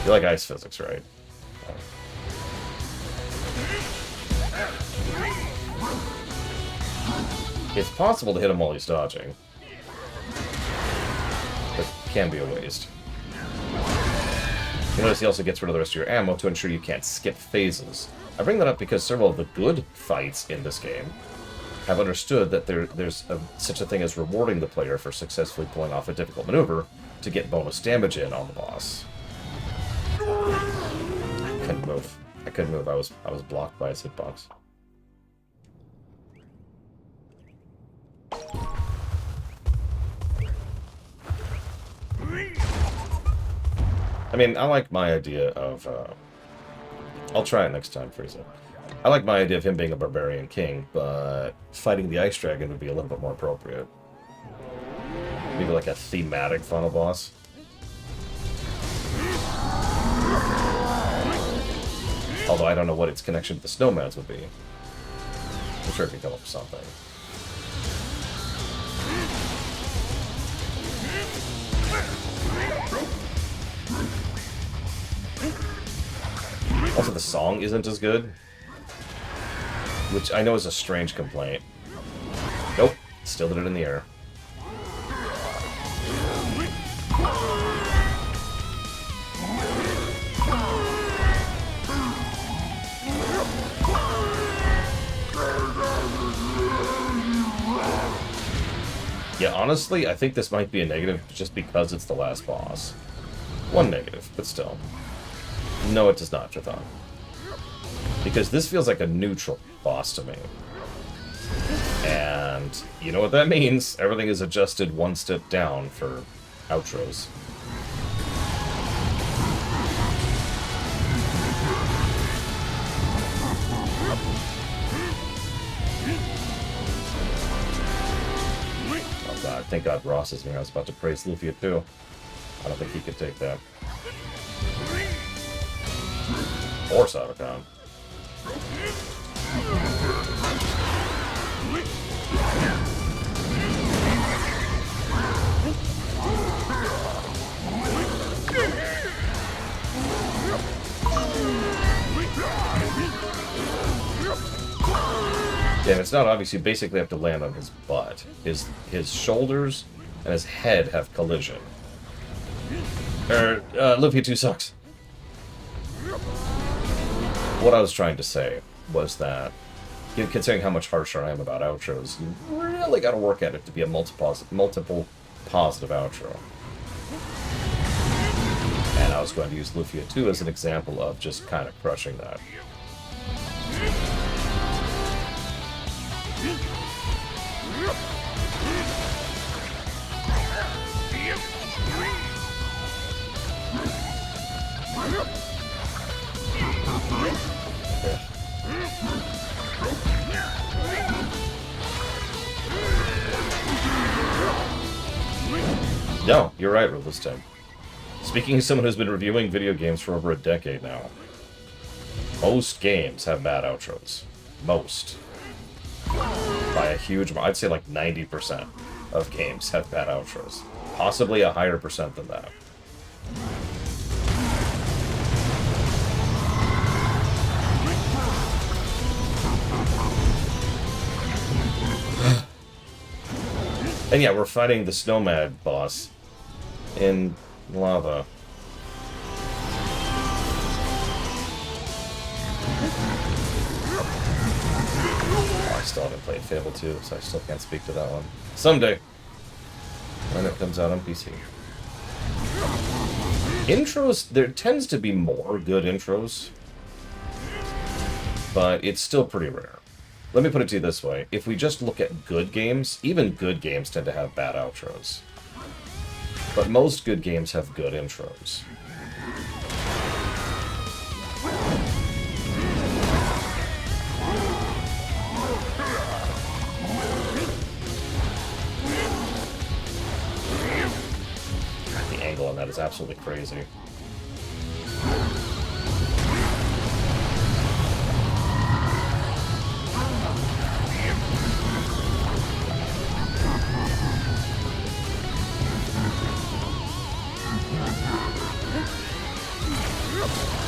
You like ice physics, right? It's possible to hit him while he's dodging, but it can be a waste. You notice he also gets rid of the rest of your ammo to ensure you can't skip phases. I bring that up because several of the good fights in this game have understood that there's such a thing as rewarding the player for successfully pulling off a difficult maneuver to get bonus damage in on the boss. I couldn't move. I couldn't move. I was blocked by his hitbox. I mean, I like my idea of, I'll try it next time, Frieza. I like my idea of him being a barbarian king, but fighting the Ice Dragon would be a little bit more appropriate. Maybe like a thematic final boss. Although I don't know what its connection to the Snowmans would be. I'm sure I can come up with something. Also, the song isn't as good, which I know is a strange complaint. Nope, still did it in the air. Yeah, honestly, I think this might be a negative just because it's the last boss. One negative, but still. No, it does not, Jathan. Because this feels like a neutral boss to me. And you know what that means. Everything is adjusted one step down for outros. Oh god, thank god Ross is here. I was about to praise Lufia too. I don't think he could take that. Or Sadokon. Yeah, it's not obvious. You basically have to land on his butt. His shoulders and his head have collision. Luffy 2 sucks. What I was trying to say was that, considering how much harsher I am about outros, you really gotta work at it to be a multiple positive outro. And I was going to use Lufia 2 as an example of just kind of crushing that. No, you're right, Ruthless Tim. Speaking as someone who's been reviewing video games for over a decade now, most games have bad outros. Most. By a huge amount. I'd say like 90% of games have bad outros. Possibly a higher percent than that. And yeah, we're fighting the Snowmad boss in lava. Oh, I still haven't played Fable 2, so I still can't speak to that one. Someday, when it comes out on PC. Intros, there tends to be more good intros, but it's still pretty rare. Let me put it to you this way. If we just look at good games, even good games tend to have bad outros. But most good games have good intros. God, the angle on that is absolutely crazy.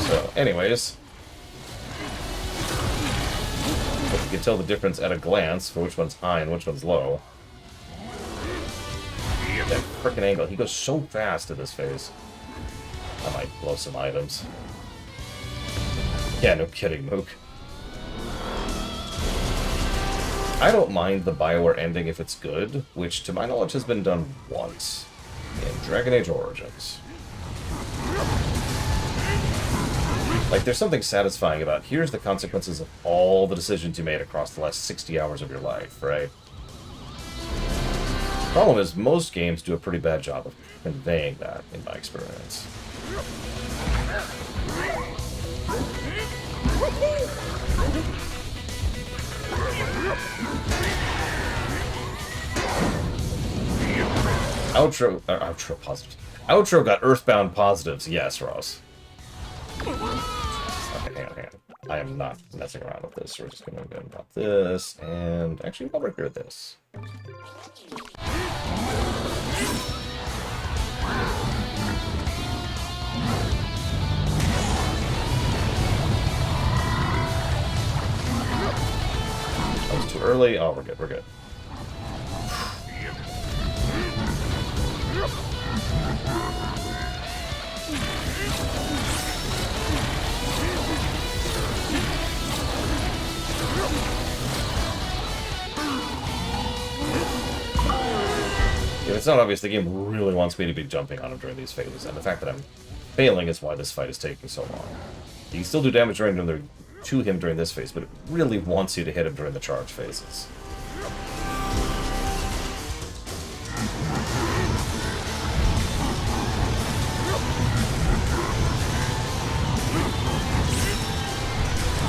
So, anyways, hope you can tell the difference at a glance for which one's high and which one's low. That frickin' angle, he goes so fast in this phase. I might blow some items. Yeah, no kidding, Mook. I don't mind the BioWare ending if it's good, which to my knowledge has been done once in Dragon Age Origins. Like, there's something satisfying about, here's the consequences of all the decisions you made across the last 60 hours of your life, right? Problem is, most games do a pretty bad job of conveying that, in my experience. Outro positives. Outro got Earthbound positives, yes, Ross. Okay, hang on. I am not messing around with this. We're just going to go about this, and actually, while we're here, this. That was too early. Oh, we're good, we're good. If it's not obvious, the game really wants me to be jumping on him during these phases, and the fact that I'm failing is why this fight is taking so long. You can still do damage to him during this phase, but it really wants you to hit him during the charge phases.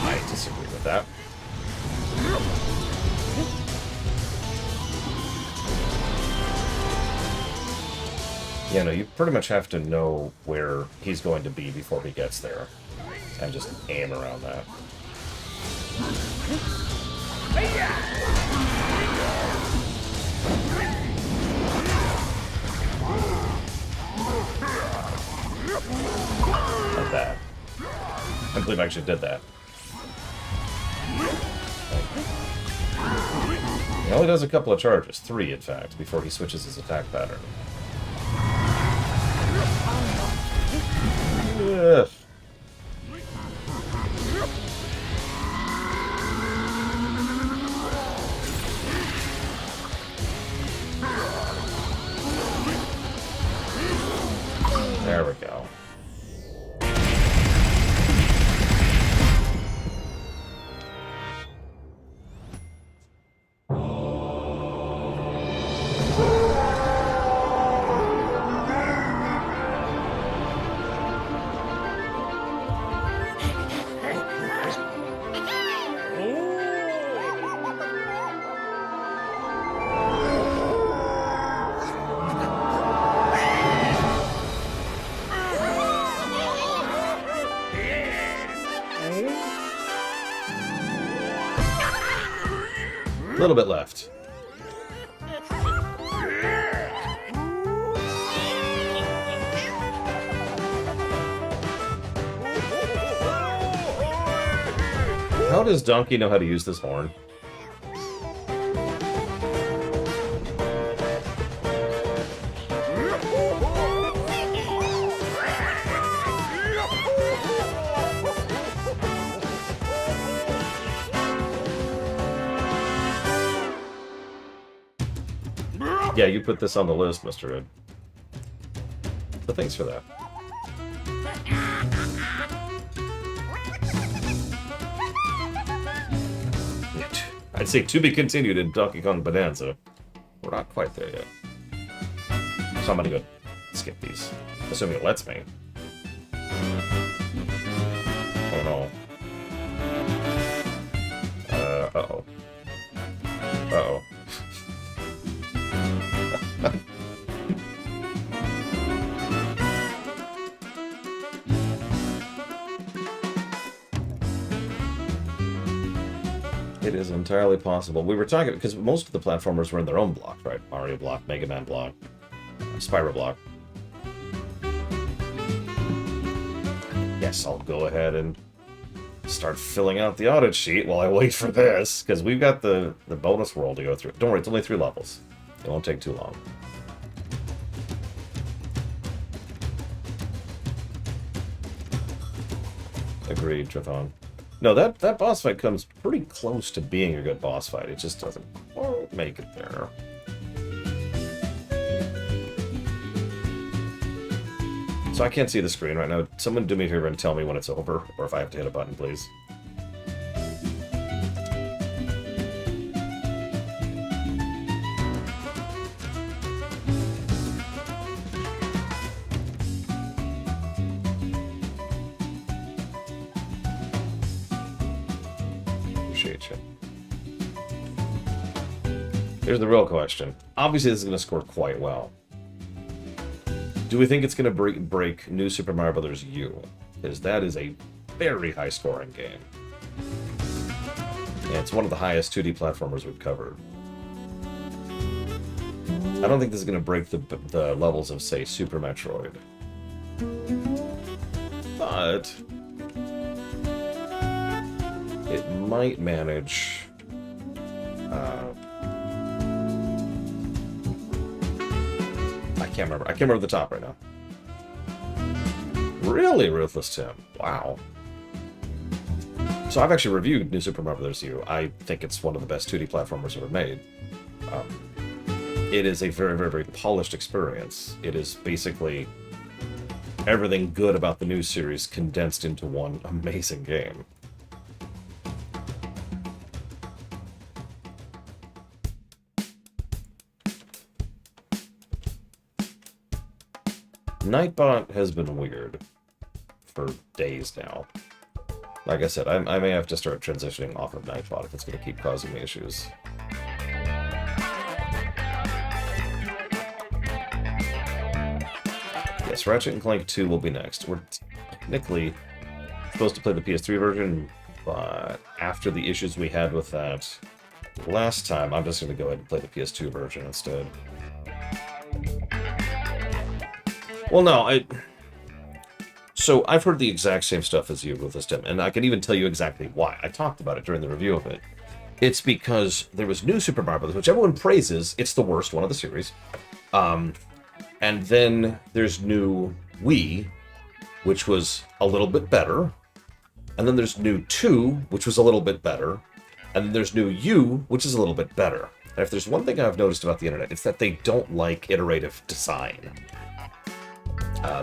I disagree with that. You know, you pretty much have to know where he's going to be before he gets there, and just aim around that. Like that. I can't believe I actually did that. He only does a couple of charges, 3 in fact, before he switches his attack pattern. Ugh. There we go. A little bit left. How does Donkey know how to use this horn? Yeah, you put this on the list, Mr. Ed. But thanks for that. I'd say to be continued in Donkey Kong Bonanza. We're not quite there yet. So I'm gonna go skip these. Assuming it lets me. Oh no. Uh-oh. Uh-oh. It is entirely possible. We were talking, because most of the platformers were in their own block, right? Mario block, Mega Man block, Spyro block. Yes, I'll go ahead and start filling out the audit sheet while I wait for this, because we've got the bonus world to go through. Don't worry, it's only 3 levels. It won't take too long. Agreed, Trathon. No, that boss fight comes pretty close to being a good boss fight. It just doesn't quite make it there. So I can't see the screen right now. Someone do me a favor and tell me when it's over, or if I have to hit a button, please. Appreciate you. Here's the real question. Obviously, this is going to score quite well. Do we think it's going to break New Super Mario Bros. U? Because that is a very high-scoring game. And it's one of the highest 2D platformers we've covered. I don't think this is going to break the levels of, say, Super Metroid. But it might manage... I can't remember the top right now. Really, Ruthless Tim? Wow. So I've actually reviewed New Super Mario Bros. U. I think it's one of the best 2D platformers ever made. It is a very, very, very polished experience. It is basically everything good about the new series condensed into one amazing game. Nightbot has been weird for days now. Like I said, I may have to start transitioning off of Nightbot if it's going to keep causing me issues. Yes, Ratchet & Clank 2 will be next. We're technically supposed to play the PS3 version, but after the issues we had with that last time, I'm just going to go ahead and play the PS2 version instead. Well, no, So I've heard the exact same stuff as you with this, Tim, and I can even tell you exactly why. I talked about it during the review of it. It's because there was new Super Mario Bros., which everyone praises. It's the worst one of the series. And then there's new Wii, which was a little bit better. And then there's new 2, which was a little bit better. And then there's new U, which is a little bit better. And if there's one thing I've noticed about the internet, it's that they don't like iterative design.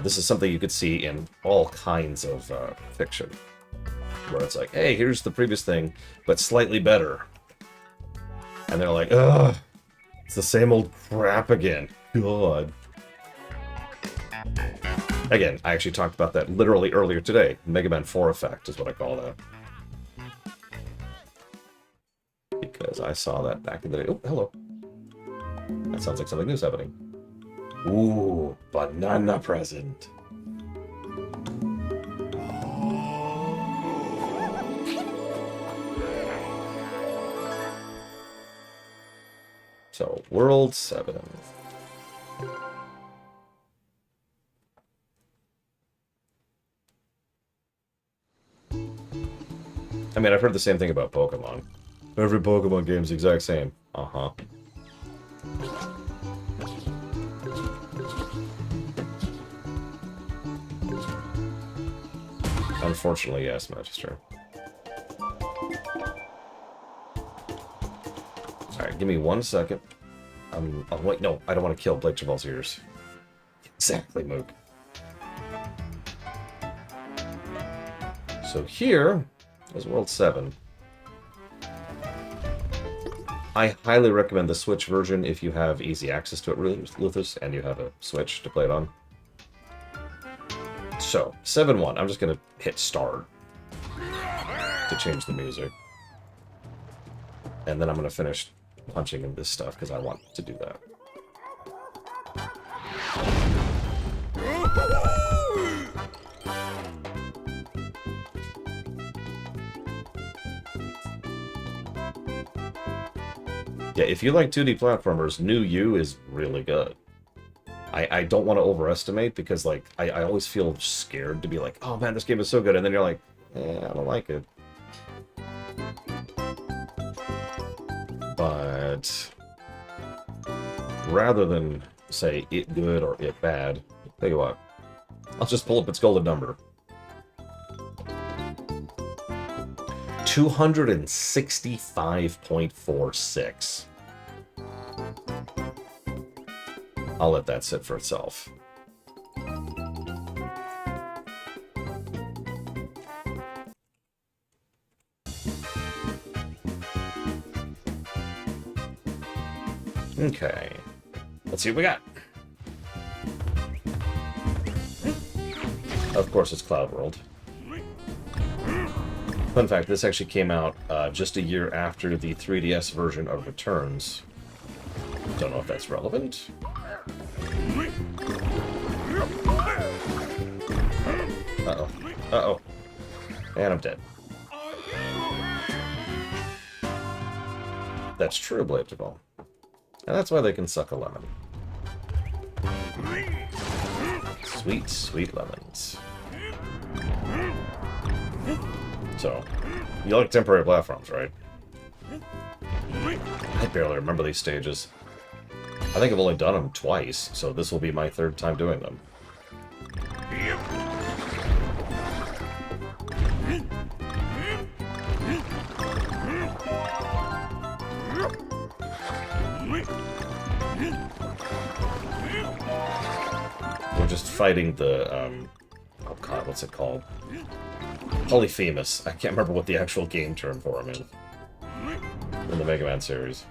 This is something you could see in all kinds of fiction. Where it's like, hey, here's the previous thing, but slightly better. And they're like, ugh, it's the same old crap again. God. Again, I actually talked about that literally earlier today. Mega Man 4 effect is what I call that. Because I saw that back in the day. Oh, hello. That sounds like something new's happening. Ooh, banana present. So, World 7. I mean, I've heard the same thing about Pokemon. Every Pokemon game's the exact same. Uh-huh. Unfortunately, yes, Magister. Alright, give me 1 second. Oh, wait, no, I don't want to kill Blake Javal's ears. Exactly, Mook. So here is World 7. I highly recommend the Switch version if you have easy access to it, Luthus, and you have a Switch to play it on. So, 7-1. I'm just going to hit start to change the music. And then I'm going to finish punching in this stuff because I want to do that. Yeah, if you like 2D platformers, New U is really good. I don't want to overestimate because, like, I always feel scared to be like, oh man, this game is so good, and then you're like, I don't like it. But rather than say it good or it bad, tell you what, I'll just pull up its golden number. 265.46. I'll let that sit for itself. Okay. Let's see what we got. Of course, it's Cloud World. Fun fact, this actually came out just a year after the 3DS version of Returns. Don't know if that's relevant. Uh-oh. Uh-oh. And I'm dead. That's true, Blade of All. And that's why they can suck a lemon. Sweet, sweet lemons. So, you like temporary platforms, right? I barely remember these stages. I think I've only done them twice, so this will be my 3rd time doing them. We're just fighting the, oh god, what's it called? Polyphemus. I can't remember what the actual game term for him is. In the Mega Man series.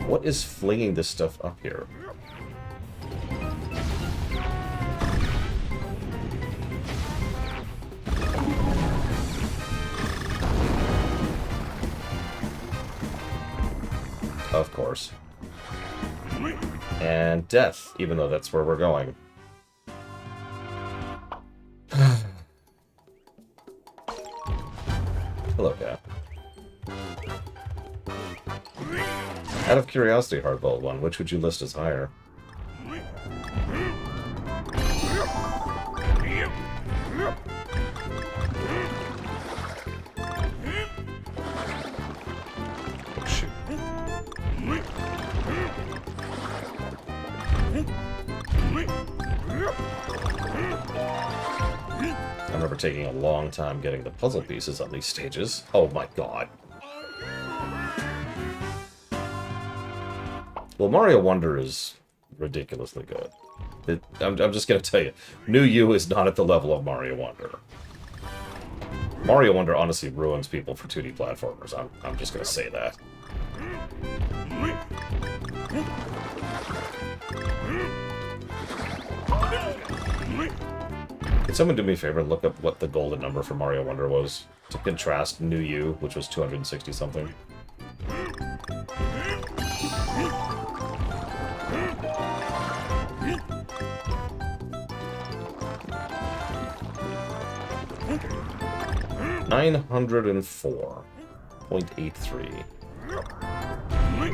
What is flinging this stuff up here? Of course. And death, even though that's where we're going. Hello, Cat. Out of curiosity, Hardball 1, which would you list as higher? remember taking a long time getting the puzzle pieces on these stages. Oh my god. Well, Mario Wonder is ridiculously good. I'm just going to tell you, New You is not at the level of Mario Wonder. Mario Wonder honestly ruins people for 2D platformers. I'm just going to say that. Can someone do me a favor and look up what the golden number for Mario Wonder was to contrast New You, which was 260 something? $904.83.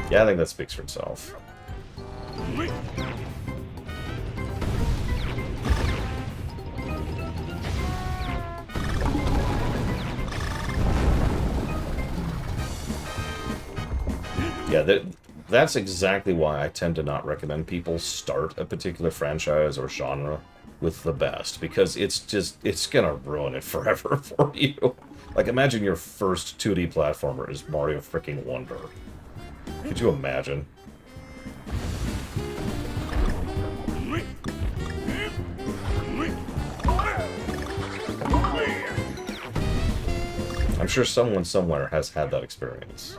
Yeah, I think that speaks for itself. Yeah, that's exactly why I tend to not recommend people start a particular franchise or genre with the best, because it's gonna ruin it forever for you. Like, imagine your first 2D platformer is Mario freaking Wonder. Could you imagine? I'm sure someone somewhere has had that experience.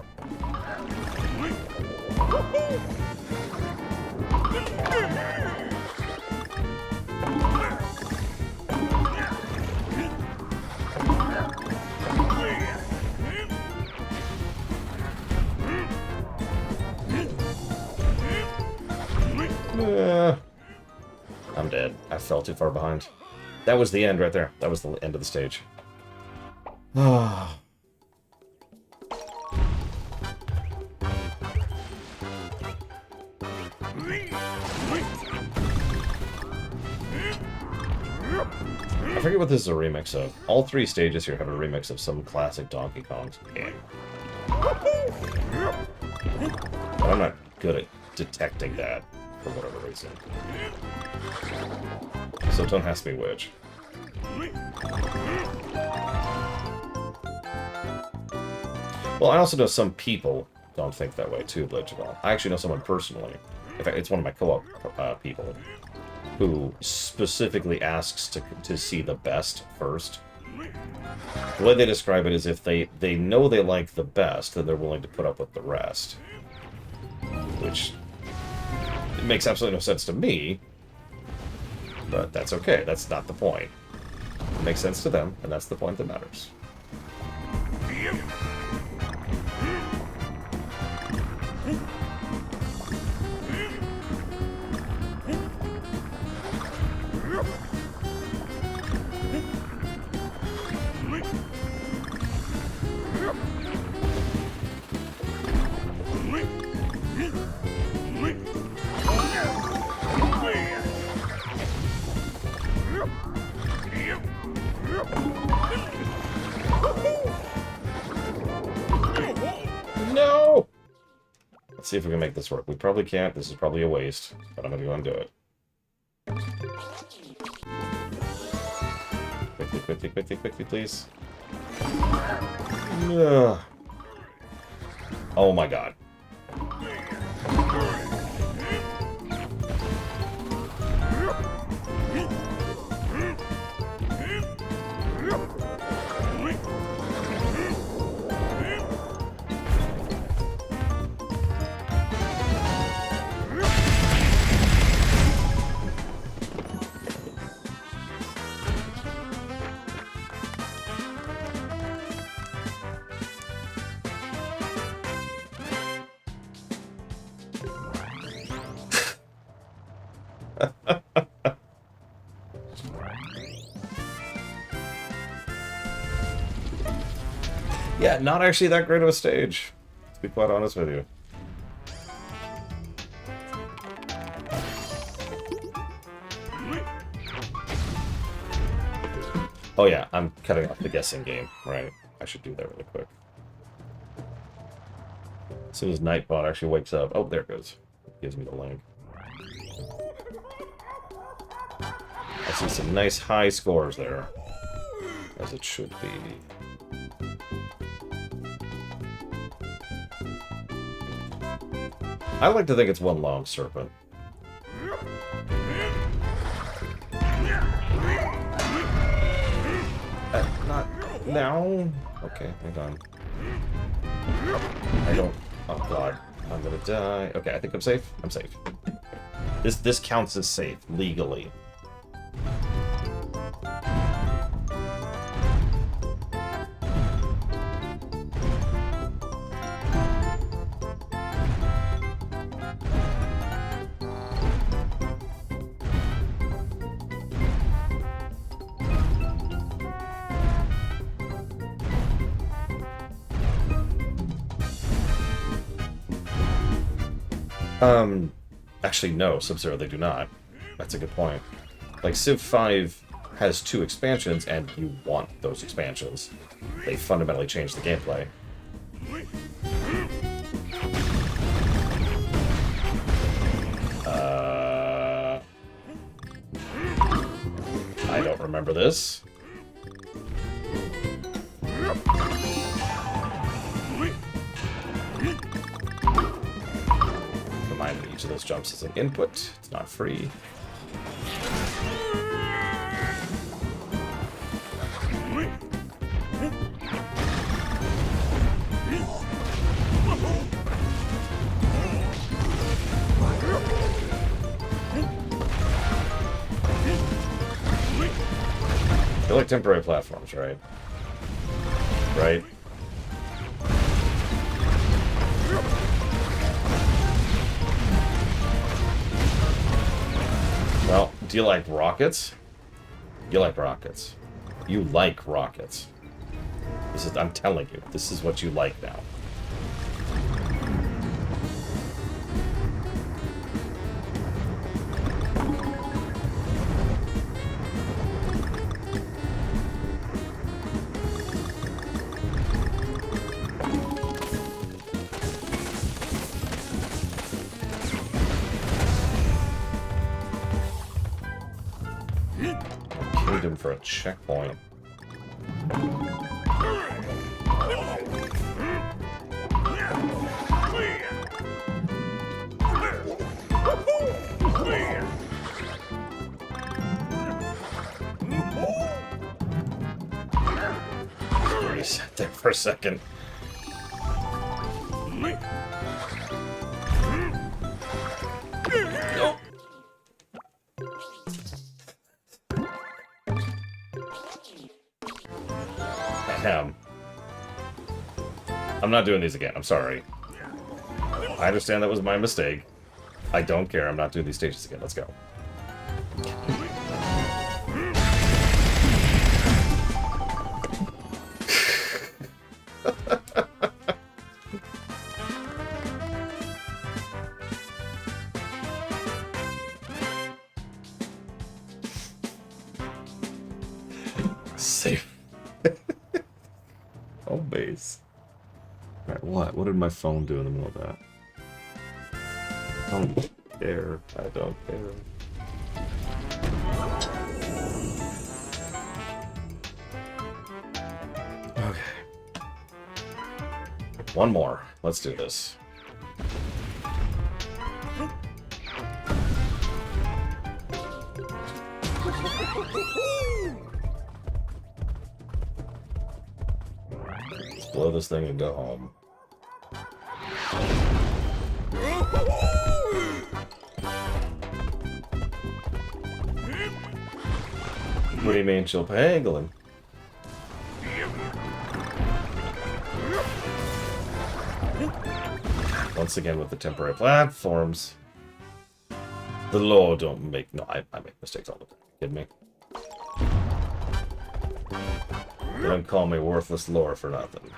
I'm dead. I fell too far behind. That was the end right there. That was the end of the stage. Ah. I forget what this is a remix of. All three stages here have a remix of some classic Donkey Kong game. But I'm not good at detecting that for whatever reason. So don't ask me which. Well, I also know some people don't think that way too, Legend. I actually know someone personally. In fact, it's one of my co-op people who specifically asks to see the best first. The way they describe it is if they know they like the best, then they're willing to put up with the rest. Which it makes absolutely no sense to me, but that's okay. That's not the point. It makes sense to them, and that's the point that matters. No! Let's see if we can make this work. We probably can't. This is probably a waste, but I'm going to go and do it. Quickly, quickly, quickly, quickly, please. Ugh. Oh my god. Yeah, not actually that great of a stage, to be quite honest with you. Oh yeah, I'm cutting off the guessing game, right? I should do that really quick. As soon as Nightbot actually wakes up. Oh, there it goes. Gives me the link. I see some nice high scores there. As it should be. I like to think it's one long serpent. Not now. Okay, hang on. I don't... Oh, God. I'm gonna die. Okay, I think I'm safe. I'm safe. This counts as safe, legally. Actually, no, Sub-Zero, they do not. That's a good point. Like, Civ 5 has 2 expansions, and you want those expansions. They fundamentally changed the gameplay. I don't remember this. Remind me, each of those jumps is an input. It's not free. They're like temporary platforms, right? Right? Well, do you like rockets? You like rockets. You like rockets. This is, I'm telling you, this is what you like now. Kingdom for a checkpoint. Reset there for a second. Nope. I'm not doing these again. I'm sorry. I understand that was my mistake. I don't care. I'm not doing these stages again. Let's go. Safe. Oh, base. Alright, what? What did my phone do in the middle of that? I don't care. I don't care. Okay. One more. Let's do this. Let's blow this thing and go home. What do you mean she'll pay England? Once again with the temporary platforms. The law don't make... No, I make mistakes all the time. Kidding me? Don't call me worthless lore for nothing.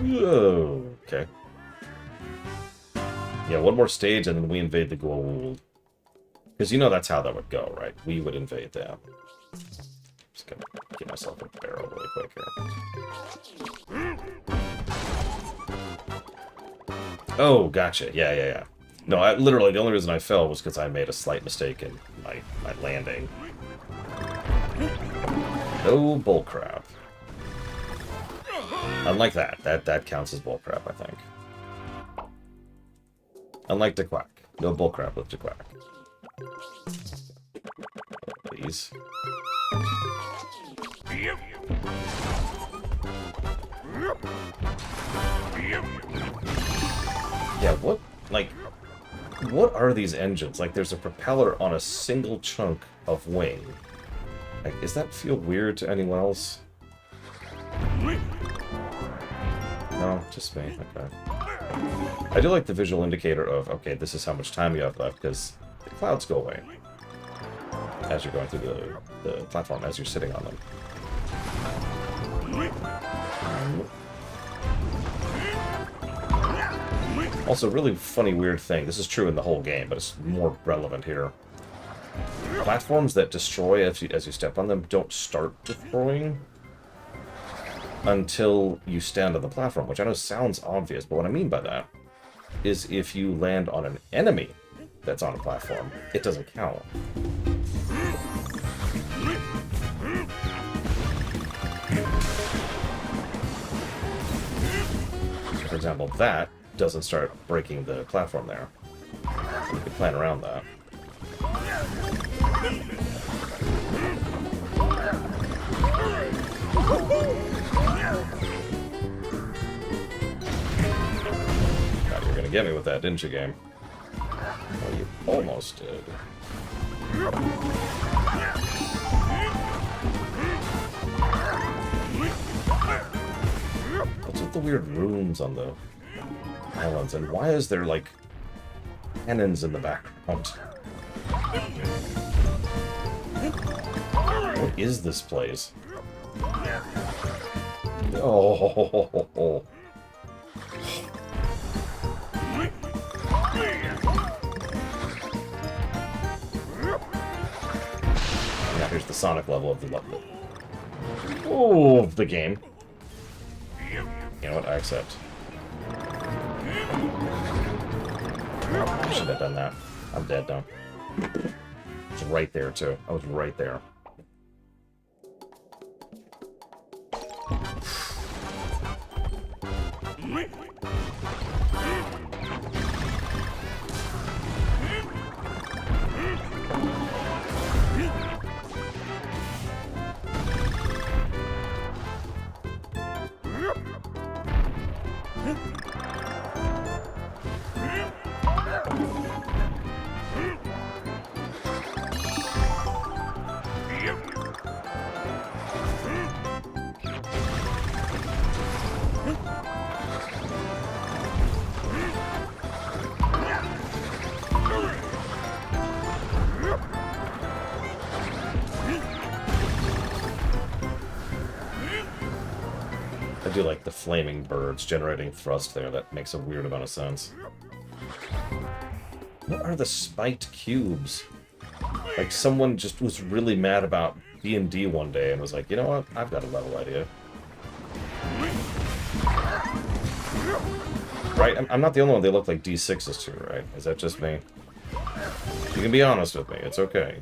Whoa, okay. Yeah, one more stage and then we invade the gold. Because you know that's how that would go, right? We would invade them. Just gonna get myself a barrel really quick here. Oh, gotcha. Yeah, yeah, yeah. No, literally, the only reason I fell was because I made a slight mistake in my landing. No bullcrap. Unlike that counts as bullcrap, I think. Unlike the quack. No bullcrap with the quack. Please. Yeah, what? Like, what are these engines? Like, there's a propeller on a single chunk of wing. Like, does that feel weird to anyone else? No, just me. Okay. I do like the visual indicator of, okay, this is how much time you have left, because the clouds go away as you're going through the platform, as you're sitting on them. Also, really funny, weird thing. This is true in the whole game, but it's more relevant here. Platforms that destroy as you step on them don't start destroying until you stand on the platform, which I know sounds obvious, but what I mean by that is if you land on an enemy that's on a platform, it doesn't count. So for example, that doesn't start breaking the platform there. You can plan around that. God, you're gonna get me with that, didn't you, game? Well, you almost did. What's with the weird rooms on the islands, and why is there, like, cannons in the background? What is this place? Oh. Now here's the Sonic level of the game. You know what? I accept. I should have done that. I'm dead now. I was right there, too. I was right there. I do like the flaming birds generating thrust there. That makes a weird amount of sense. What are the spiked cubes? Like, someone just was really mad about D&D one day and was like, you know what? I've got a level idea. Right? I'm not the only one they look like D6s to, right? Is that just me? You can be honest with me. It's okay.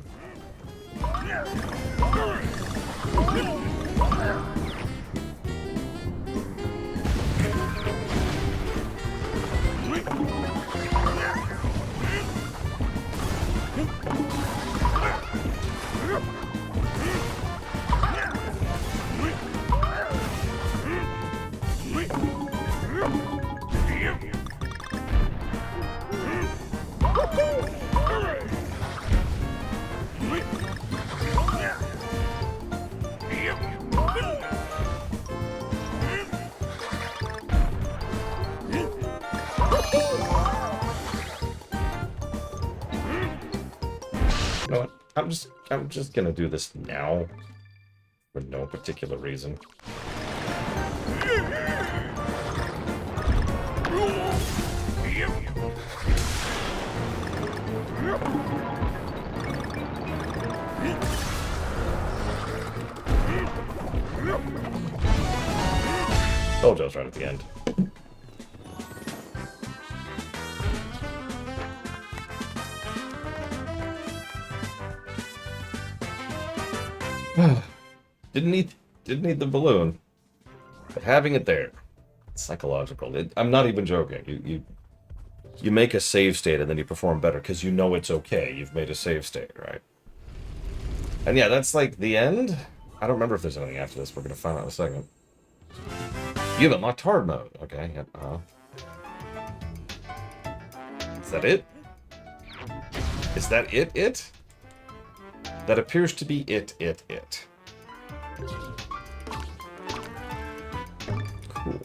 You know what? I'm just gonna do this now for no particular reason. Told you I was right at the end. Didn't need the balloon, but having it there, it's psychological. I'm not even joking. You make a save state and then you perform better because you know it's okay. You've made a save state, right? And yeah, that's like the end. I don't remember if there's anything after this. We're gonna find out in a second. You have unlocked hard mode. Okay. Yep. Is that it? Is that it? It? That appears to be it. Cool.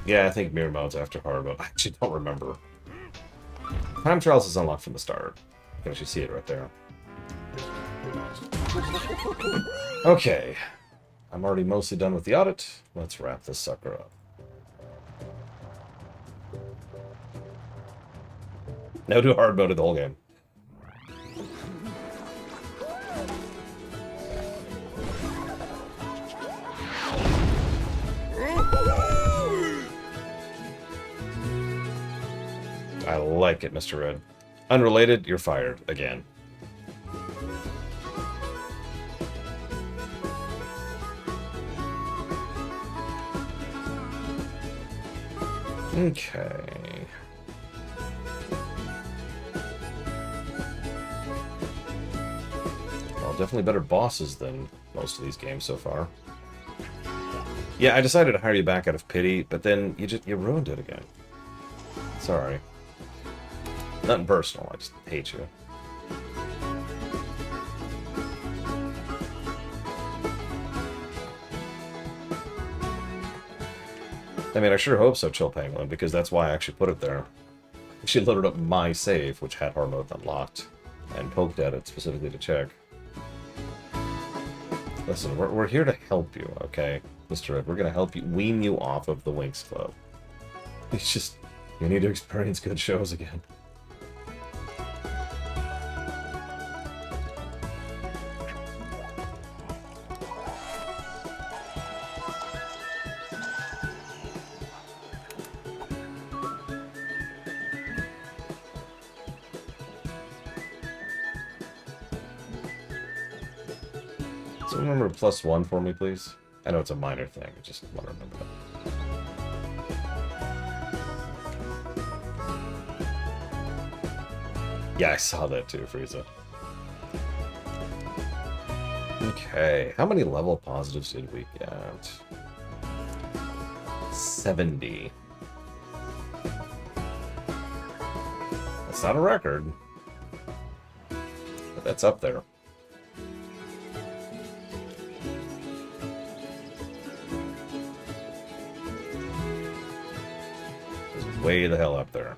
Yeah, I think mirror mode's after hard mode. I actually don't remember. Time trials is unlocked from the start. You can actually see it right there. Okay. I'm already mostly done with the audit. Let's wrap this sucker up. Now do hard mode of the whole game. I like it, Mr. Red. Unrelated, you're fired again. Okay. Well, definitely better bosses than most of these games so far. Yeah, I decided to hire you back out of pity, but then you ruined it again. Sorry. Nothing personal, I just hate you. I mean, I sure hope so, Chill Penguin, because that's why I actually put it there. She loaded up my save, which had hard mode unlocked, and poked at it specifically to check. Listen, we're here to help you, okay? Mr. Red, we're gonna help you wean you off of the Winx Club. It's just, you need to experience good shows again. So remember +1 for me, please? I know it's a minor thing, I just want to remember that. Yeah, I saw that too, Frieza. Okay, how many level positives did we get? 70. That's not a record, but that's up there. It's way the hell up there.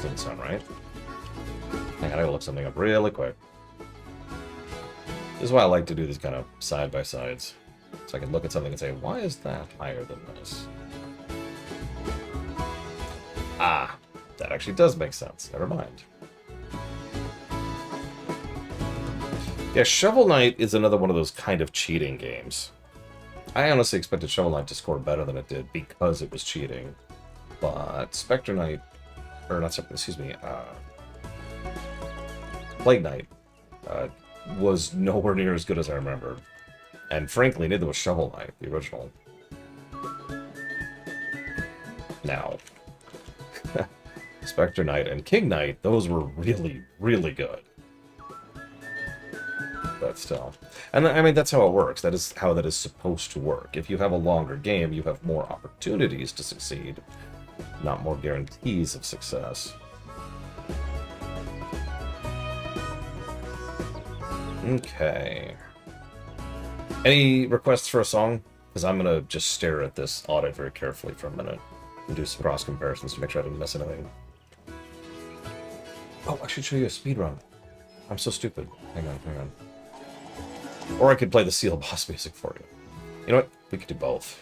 Doesn't sound right. Hang on, I gotta look something up really quick. This is why I like to do these kind of side-by-sides. So I can look at something and say, why is that higher than this? Ah, that actually does make sense. Never mind. Yeah, Shovel Knight is another one of those kind of cheating games. I honestly expected Shovel Knight to score better than it did because it was cheating. But Spectre Knight, or not Spectre, excuse me, Plague Knight was nowhere near as good as I remembered. And frankly, neither was Shovel Knight, the original. Now, Spectre Knight and King Knight, those were really, really good. But still. And I mean, that's how it works. That is how that is supposed to work. If you have a longer game, you have more opportunities to succeed, not more guarantees of success. Okay. Any requests for a song? Because I'm going to just stare at this audit very carefully for a minute and do some cross comparisons to make sure I didn't miss anything. Oh, I should show you a speed run. I'm so stupid. Hang on. Or I could play the Seal boss music for you. You know what? We could do both.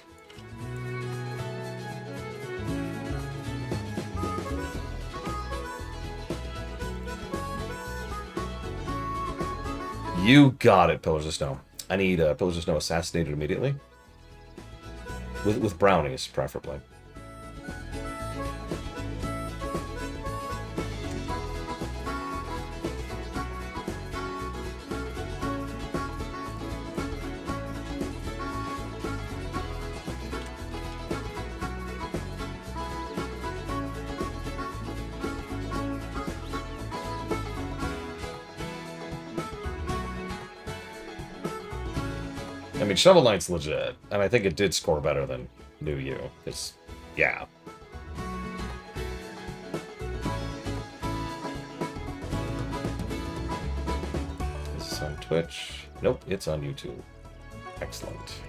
You got it, Pillars of Snow. I need Pillars of Snow assassinated immediately. With brownies, preferably. I mean, Shovel Knight's legit, and I think it did score better than New You. It's, yeah. Is this on Twitch? Nope, it's on YouTube. Excellent.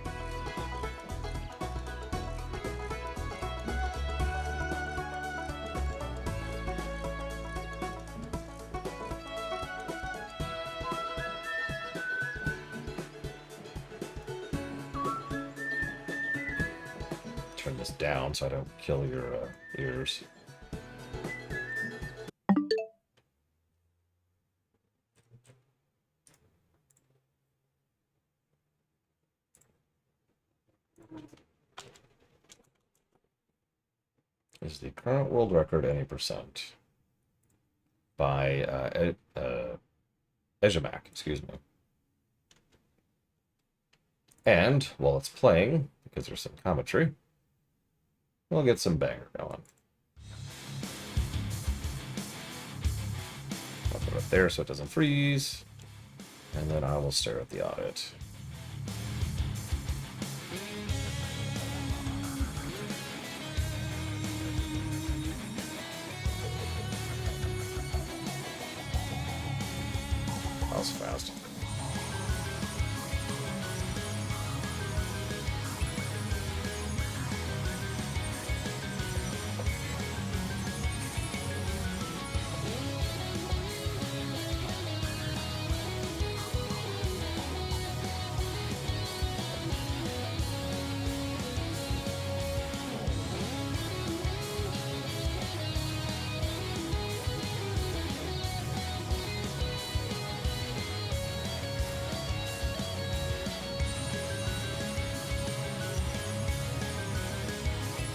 Turn this down so I don't kill your ears. Is the current world record any percent? By Ejamak, excuse me. And while it's playing, because there's some commentary, we'll get some banger going. I'll put it there so it doesn't freeze. And then I will stare at the audit. That was fast.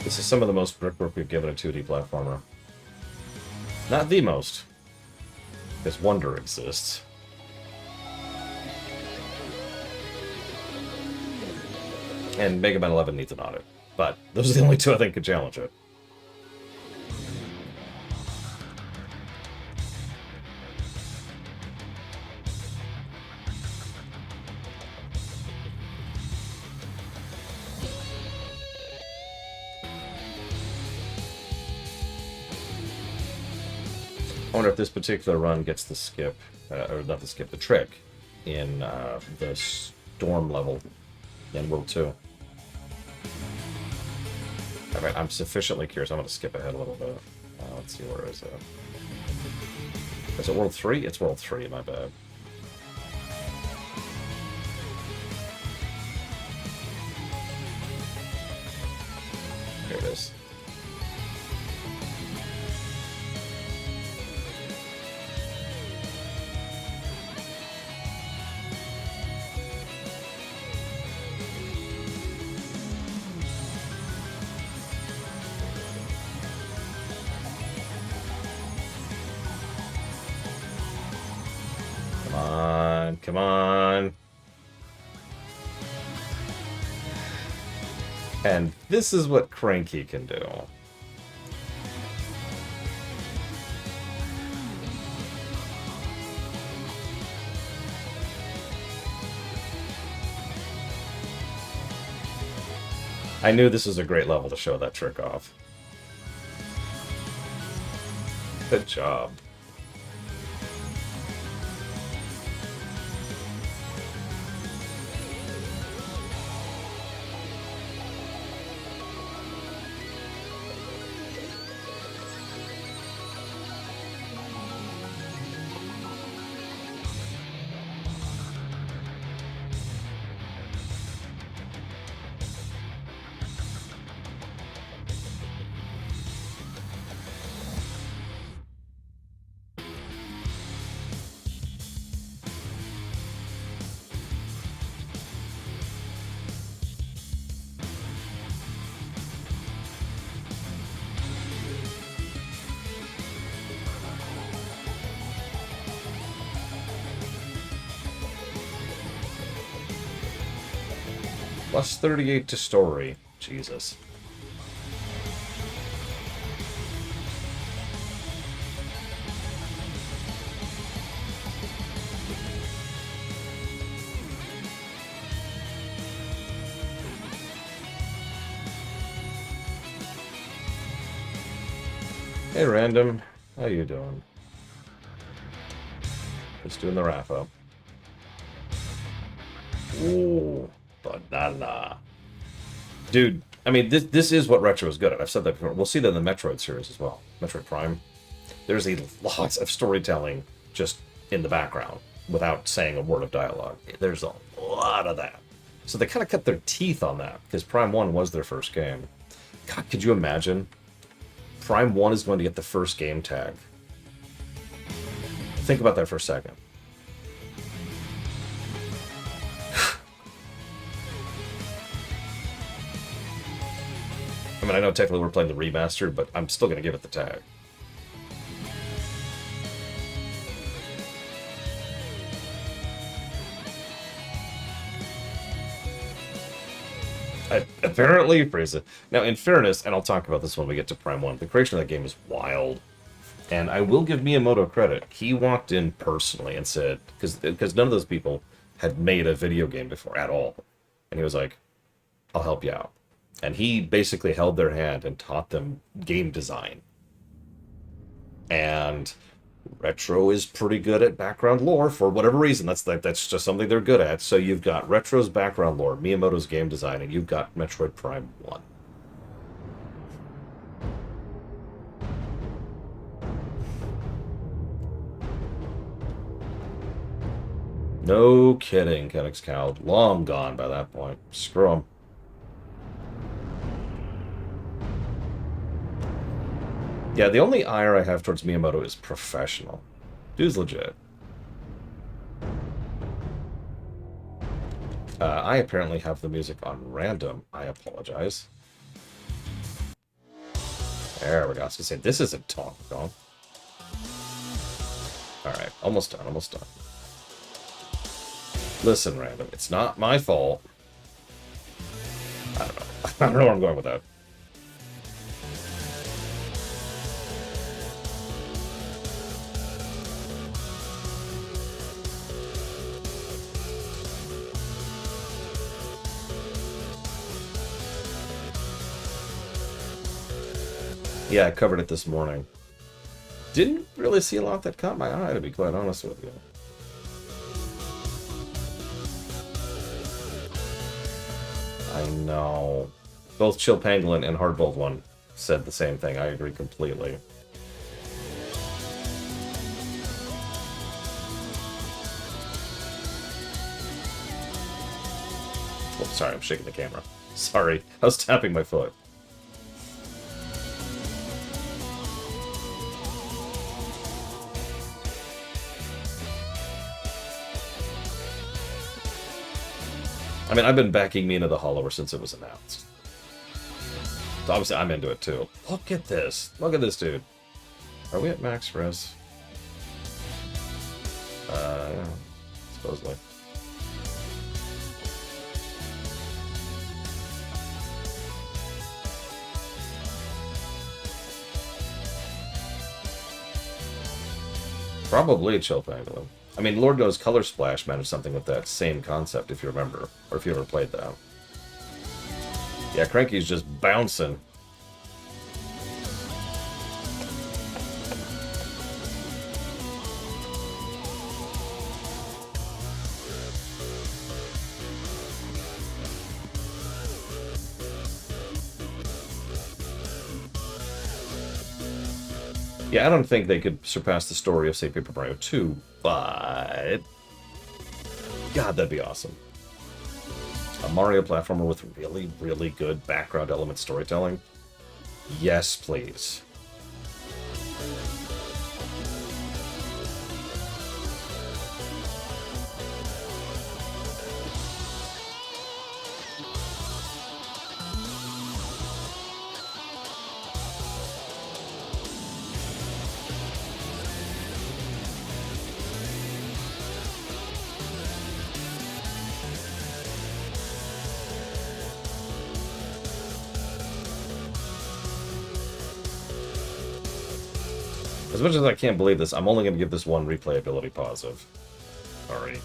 This is some of the most brickwork we've given a 2D platformer. Not the most, because Wonder exists. And Mega Man 11 needs an audit. But those are the only two I think could challenge it. I wonder if this particular run gets the skip, or not the skip, the trick, in the storm level in World 2. Alright, I'm sufficiently curious. I'm going to skip ahead a little bit. Let's see, where is it? Is it World 3? It's World 3, my bad. Here it is. Come on. And this is what Cranky can do. I knew this was a great level to show that trick off. Good job. Plus 38 to story. Jesus. Hey, Random. How you doing? Just doing the wrap-up. Ooh, banana. Dude, I mean, this is what Retro is good at. I've said that before. We'll see that in the Metroid series as well. Metroid Prime. There's a lot of storytelling just in the background without saying a word of dialogue. There's a lot of that. So they kind of cut their teeth on that because Prime 1 was their first game. God, could you imagine? Prime 1 is going to get the first game tag. Think about that for a second. I mean, I know technically we're playing the remastered, but I'm still going to give it the tag. Apparently, Frieza. Now, in fairness, and I'll talk about this when we get to Prime 1, the creation of that game is wild. And I will give Miyamoto credit. He walked in personally and said, because none of those people had made a video game before at all. And he was like, I'll help you out. And he basically held their hand and taught them game design. And Retro is pretty good at background lore for whatever reason. That's just something they're good at. So you've got Retro's background lore, Miyamoto's game design, and you've got Metroid Prime 1. No kidding, Kenix Cow. Long gone by that point. Screw him. Yeah, the only ire I have towards Miyamoto is professional. Dude's legit. I apparently have the music on random. I apologize. There we go. I was going to say, this isn't Tonk Kong. Alright, almost done, almost done. Listen, Random, it's not my fault. I don't know. I don't know where I'm going with that. Yeah, I covered it this morning. Didn't really see a lot that caught my eye, to be quite honest with you. I know. Both Chill Pangolin and Hardbolt 1 said the same thing. I agree completely. Oh, sorry, I'm shaking the camera. Sorry, I was tapping my foot. I mean, I've been backing Mina the Hollower since it was announced. So obviously, I'm into it too. Look at this. Look at this dude. Are we at max res? Yeah, supposedly. Probably Chill Pangolin. I mean, Lord knows Color Splash managed something with that same concept, if you remember, or if you ever played that. Yeah, Cranky's just bouncing. Yeah, I don't think they could surpass the story of, say, Paper Mario 2, but... God, that'd be awesome. A Mario platformer with really, really good background element storytelling? Yes, please. As much as I can't believe this, I'm only going to give this one replayability positive. Alright.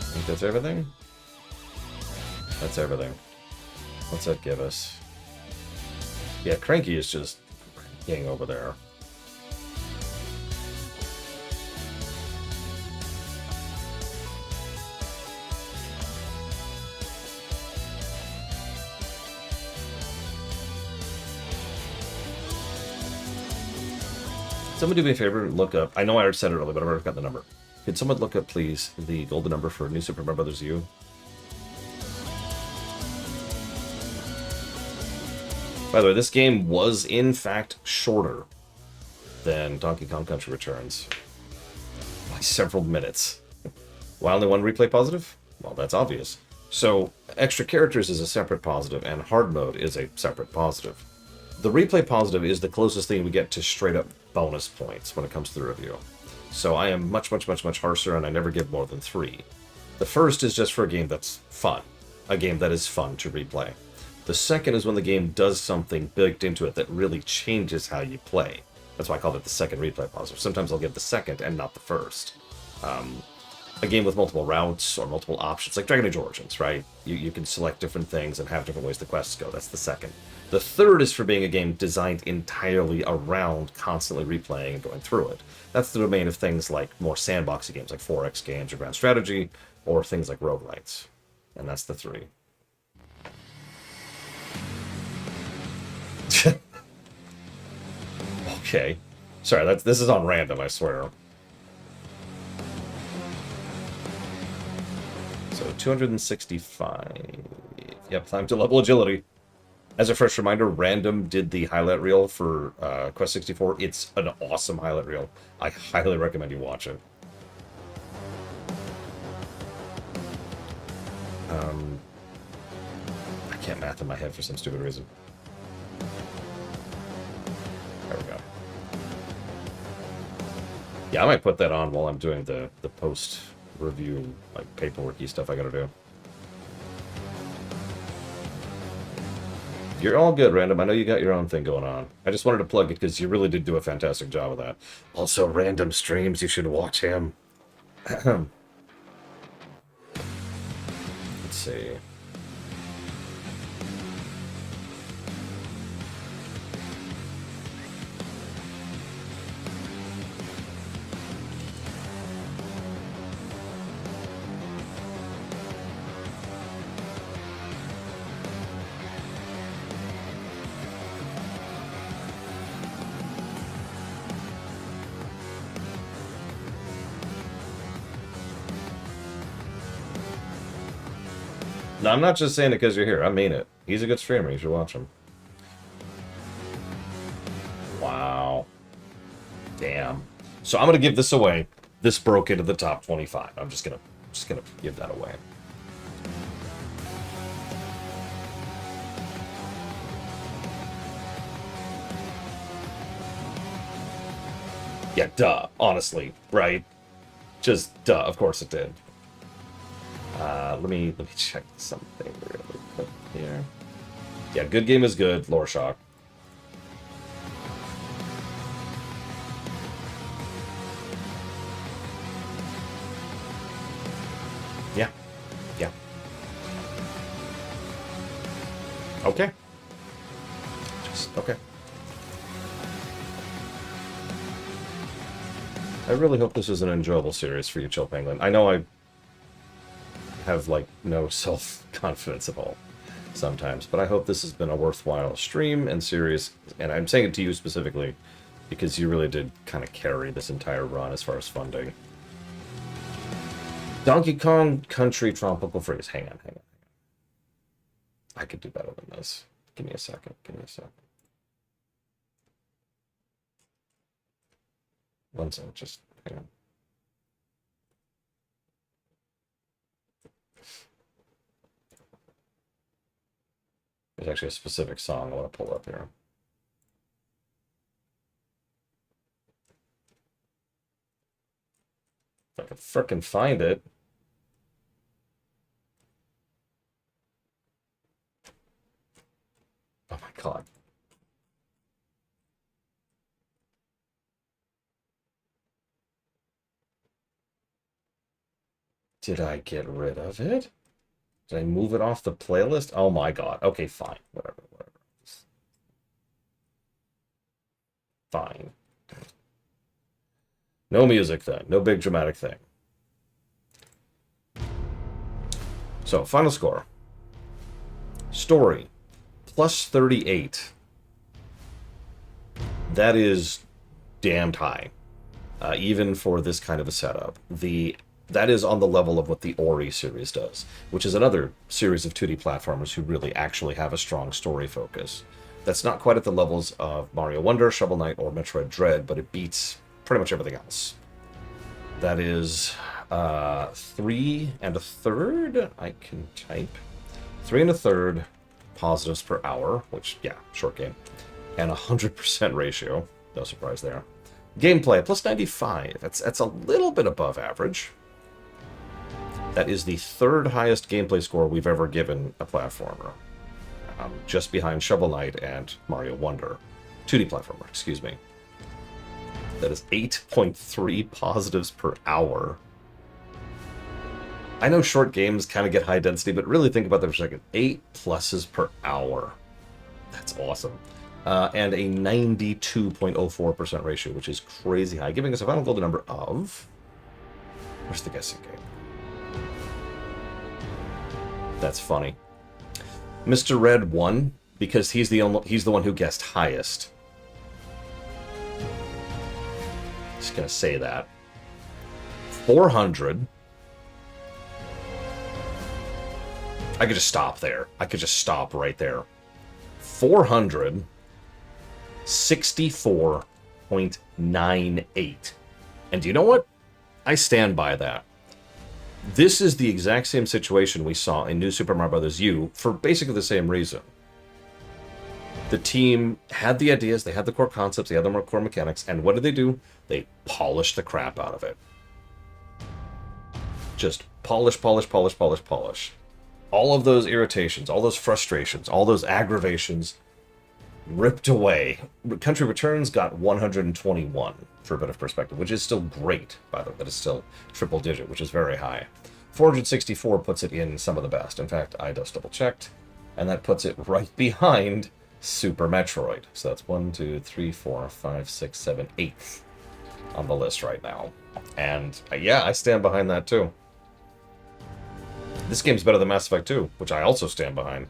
I think that's everything? That's everything. What's that give us? Yeah, Cranky is just getting over there. Someone do me a favor, look up. I know I already said it earlier, but I've already got the number. Could someone look up, please, the golden number for New Super Mario Bros. U? By the way, this game was, in fact, shorter than Donkey Kong Country Returns. By several minutes. Why only one replay positive? Well, that's obvious. So, extra characters is a separate positive, and hard mode is a separate positive. The replay positive is the closest thing we get to straight-up bonus points when it comes to the review. So I am much harsher, and I never give more than 3. The first is just for a game that's fun. A game that is fun to replay. The second is when the game does something baked into it that really changes how you play. That's why I called it the second replay positive. Sometimes I'll give the second and not the first. A game with multiple routes or multiple options, like Dragon Age Origins, right? You can select different things and have different ways the quests go. That's the second. The third is for being a game designed entirely around constantly replaying and going through it. That's the domain of things like more sandboxy games, like 4X games or Grand Strategy, or things like roguelites. And that's the 3. Okay. Sorry, this is on random, I swear. So 265. Yep, time to level agility. As a fresh reminder, Random did the highlight reel for Quest 64. It's an awesome highlight reel. I highly recommend you watch it. I can't math in my head for some stupid reason. There we go. Yeah, I might put that on while I'm doing the post-review, like, paperworky stuff I gotta do. You're all good, Random. I know you got your own thing going on. I just wanted to plug it because you really did do a fantastic job of that. Also, Random streams, you should watch him. Let's see. No, I'm not just saying it because you're here. I mean it. He's a good streamer. You should watch him. Wow. Damn. So I'm gonna give this away. This broke into the top 25. I'm just gonna give that away. Yeah, duh. Honestly, right? Just duh. Of course it did. Let me check something really quick here. Yeah, good game is good. Lore shock. Yeah. Yeah. Okay. Just okay. I really hope this is an enjoyable series for you, Chill Penguin. I know I have, like, no self-confidence at all sometimes, but I hope this has been a worthwhile stream and series, and I'm saying it to you specifically because you really did kind of carry this entire run as far as funding. Donkey Kong Country Tropical Freeze. Hang on. I could do better than this. Give me a second. One second, just hang on. There's actually a specific song I want to pull up here. If I can frickin' find it. Oh my god. Did I get rid of it? Did I move it off the playlist? Oh my god. Okay, fine. Whatever. Fine. No music then. No big dramatic thing. So, final score. Story. Plus 38. That is damned high. Even for this kind of a setup. That is on the level of what the Ori series does, which is another series of 2D platformers who really actually have a strong story focus. That's not quite at the levels of Mario Wonder, Shovel Knight, or Metroid Dread, but it beats pretty much everything else. That is 3 1/3. I can type 3 1/3 positives per hour, which, yeah, short game, and 100% ratio. No surprise there. Gameplay plus 95. That's a little bit above average. That is the third highest gameplay score we've ever given a platformer. Just behind Shovel Knight and Mario Wonder. 2D platformer, excuse me. That is 8.3 positives per hour. I know short games kind of get high density, but really think about that for a second. 8 pluses per hour. That's awesome. And a 92.04% ratio, which is crazy high, giving us a final golden number of... Where's the guessing game? That's funny. Mr. Red won because he's the one who guessed highest. Just gonna say that. 400. I could just stop there. I could just stop right there. 464.98. And do you know what? I stand by that. This is the exact same situation we saw in New Super Mario Bros. U for basically the same reason. The team had the ideas, they had the core concepts, they had the core mechanics, and what did they do? They polished the crap out of it. Just polish. All of those irritations, all those frustrations, all those aggravations ripped away. Country Returns got 121 for a bit of perspective, which is still great, by the way. That is still triple digit, which is very high. 464 puts it in some of the best. In fact, I just double checked, and that puts it right behind Super Metroid. So that's 1, 2, 3, 4, 5, 6, 7, 8th on the list right now. And yeah, I stand behind that too. This game's better than Mass Effect 2, which I also stand behind.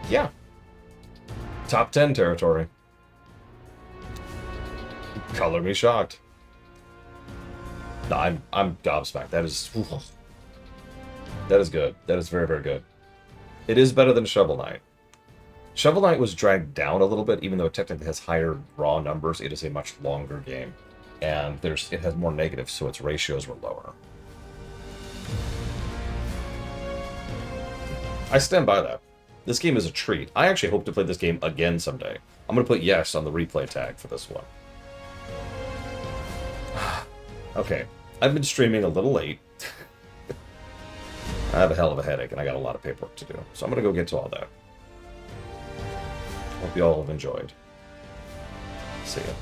Yeah. Top 10 territory. Color me shocked. No, I'm gobsmacked. That is good. That is very, very good. It is better than Shovel Knight. Shovel Knight was dragged down a little bit, even though it technically has higher raw numbers. It is a much longer game, and it has more negatives, so its ratios were lower. I stand by that. This game is a treat. I actually hope to play this game again someday. I'm going to put yes on the replay tag for this one. Okay, I've been streaming a little late. I have a hell of a headache, and I got a lot of paperwork to do. So I'm going to go get to all that. Hope you all have enjoyed. See ya.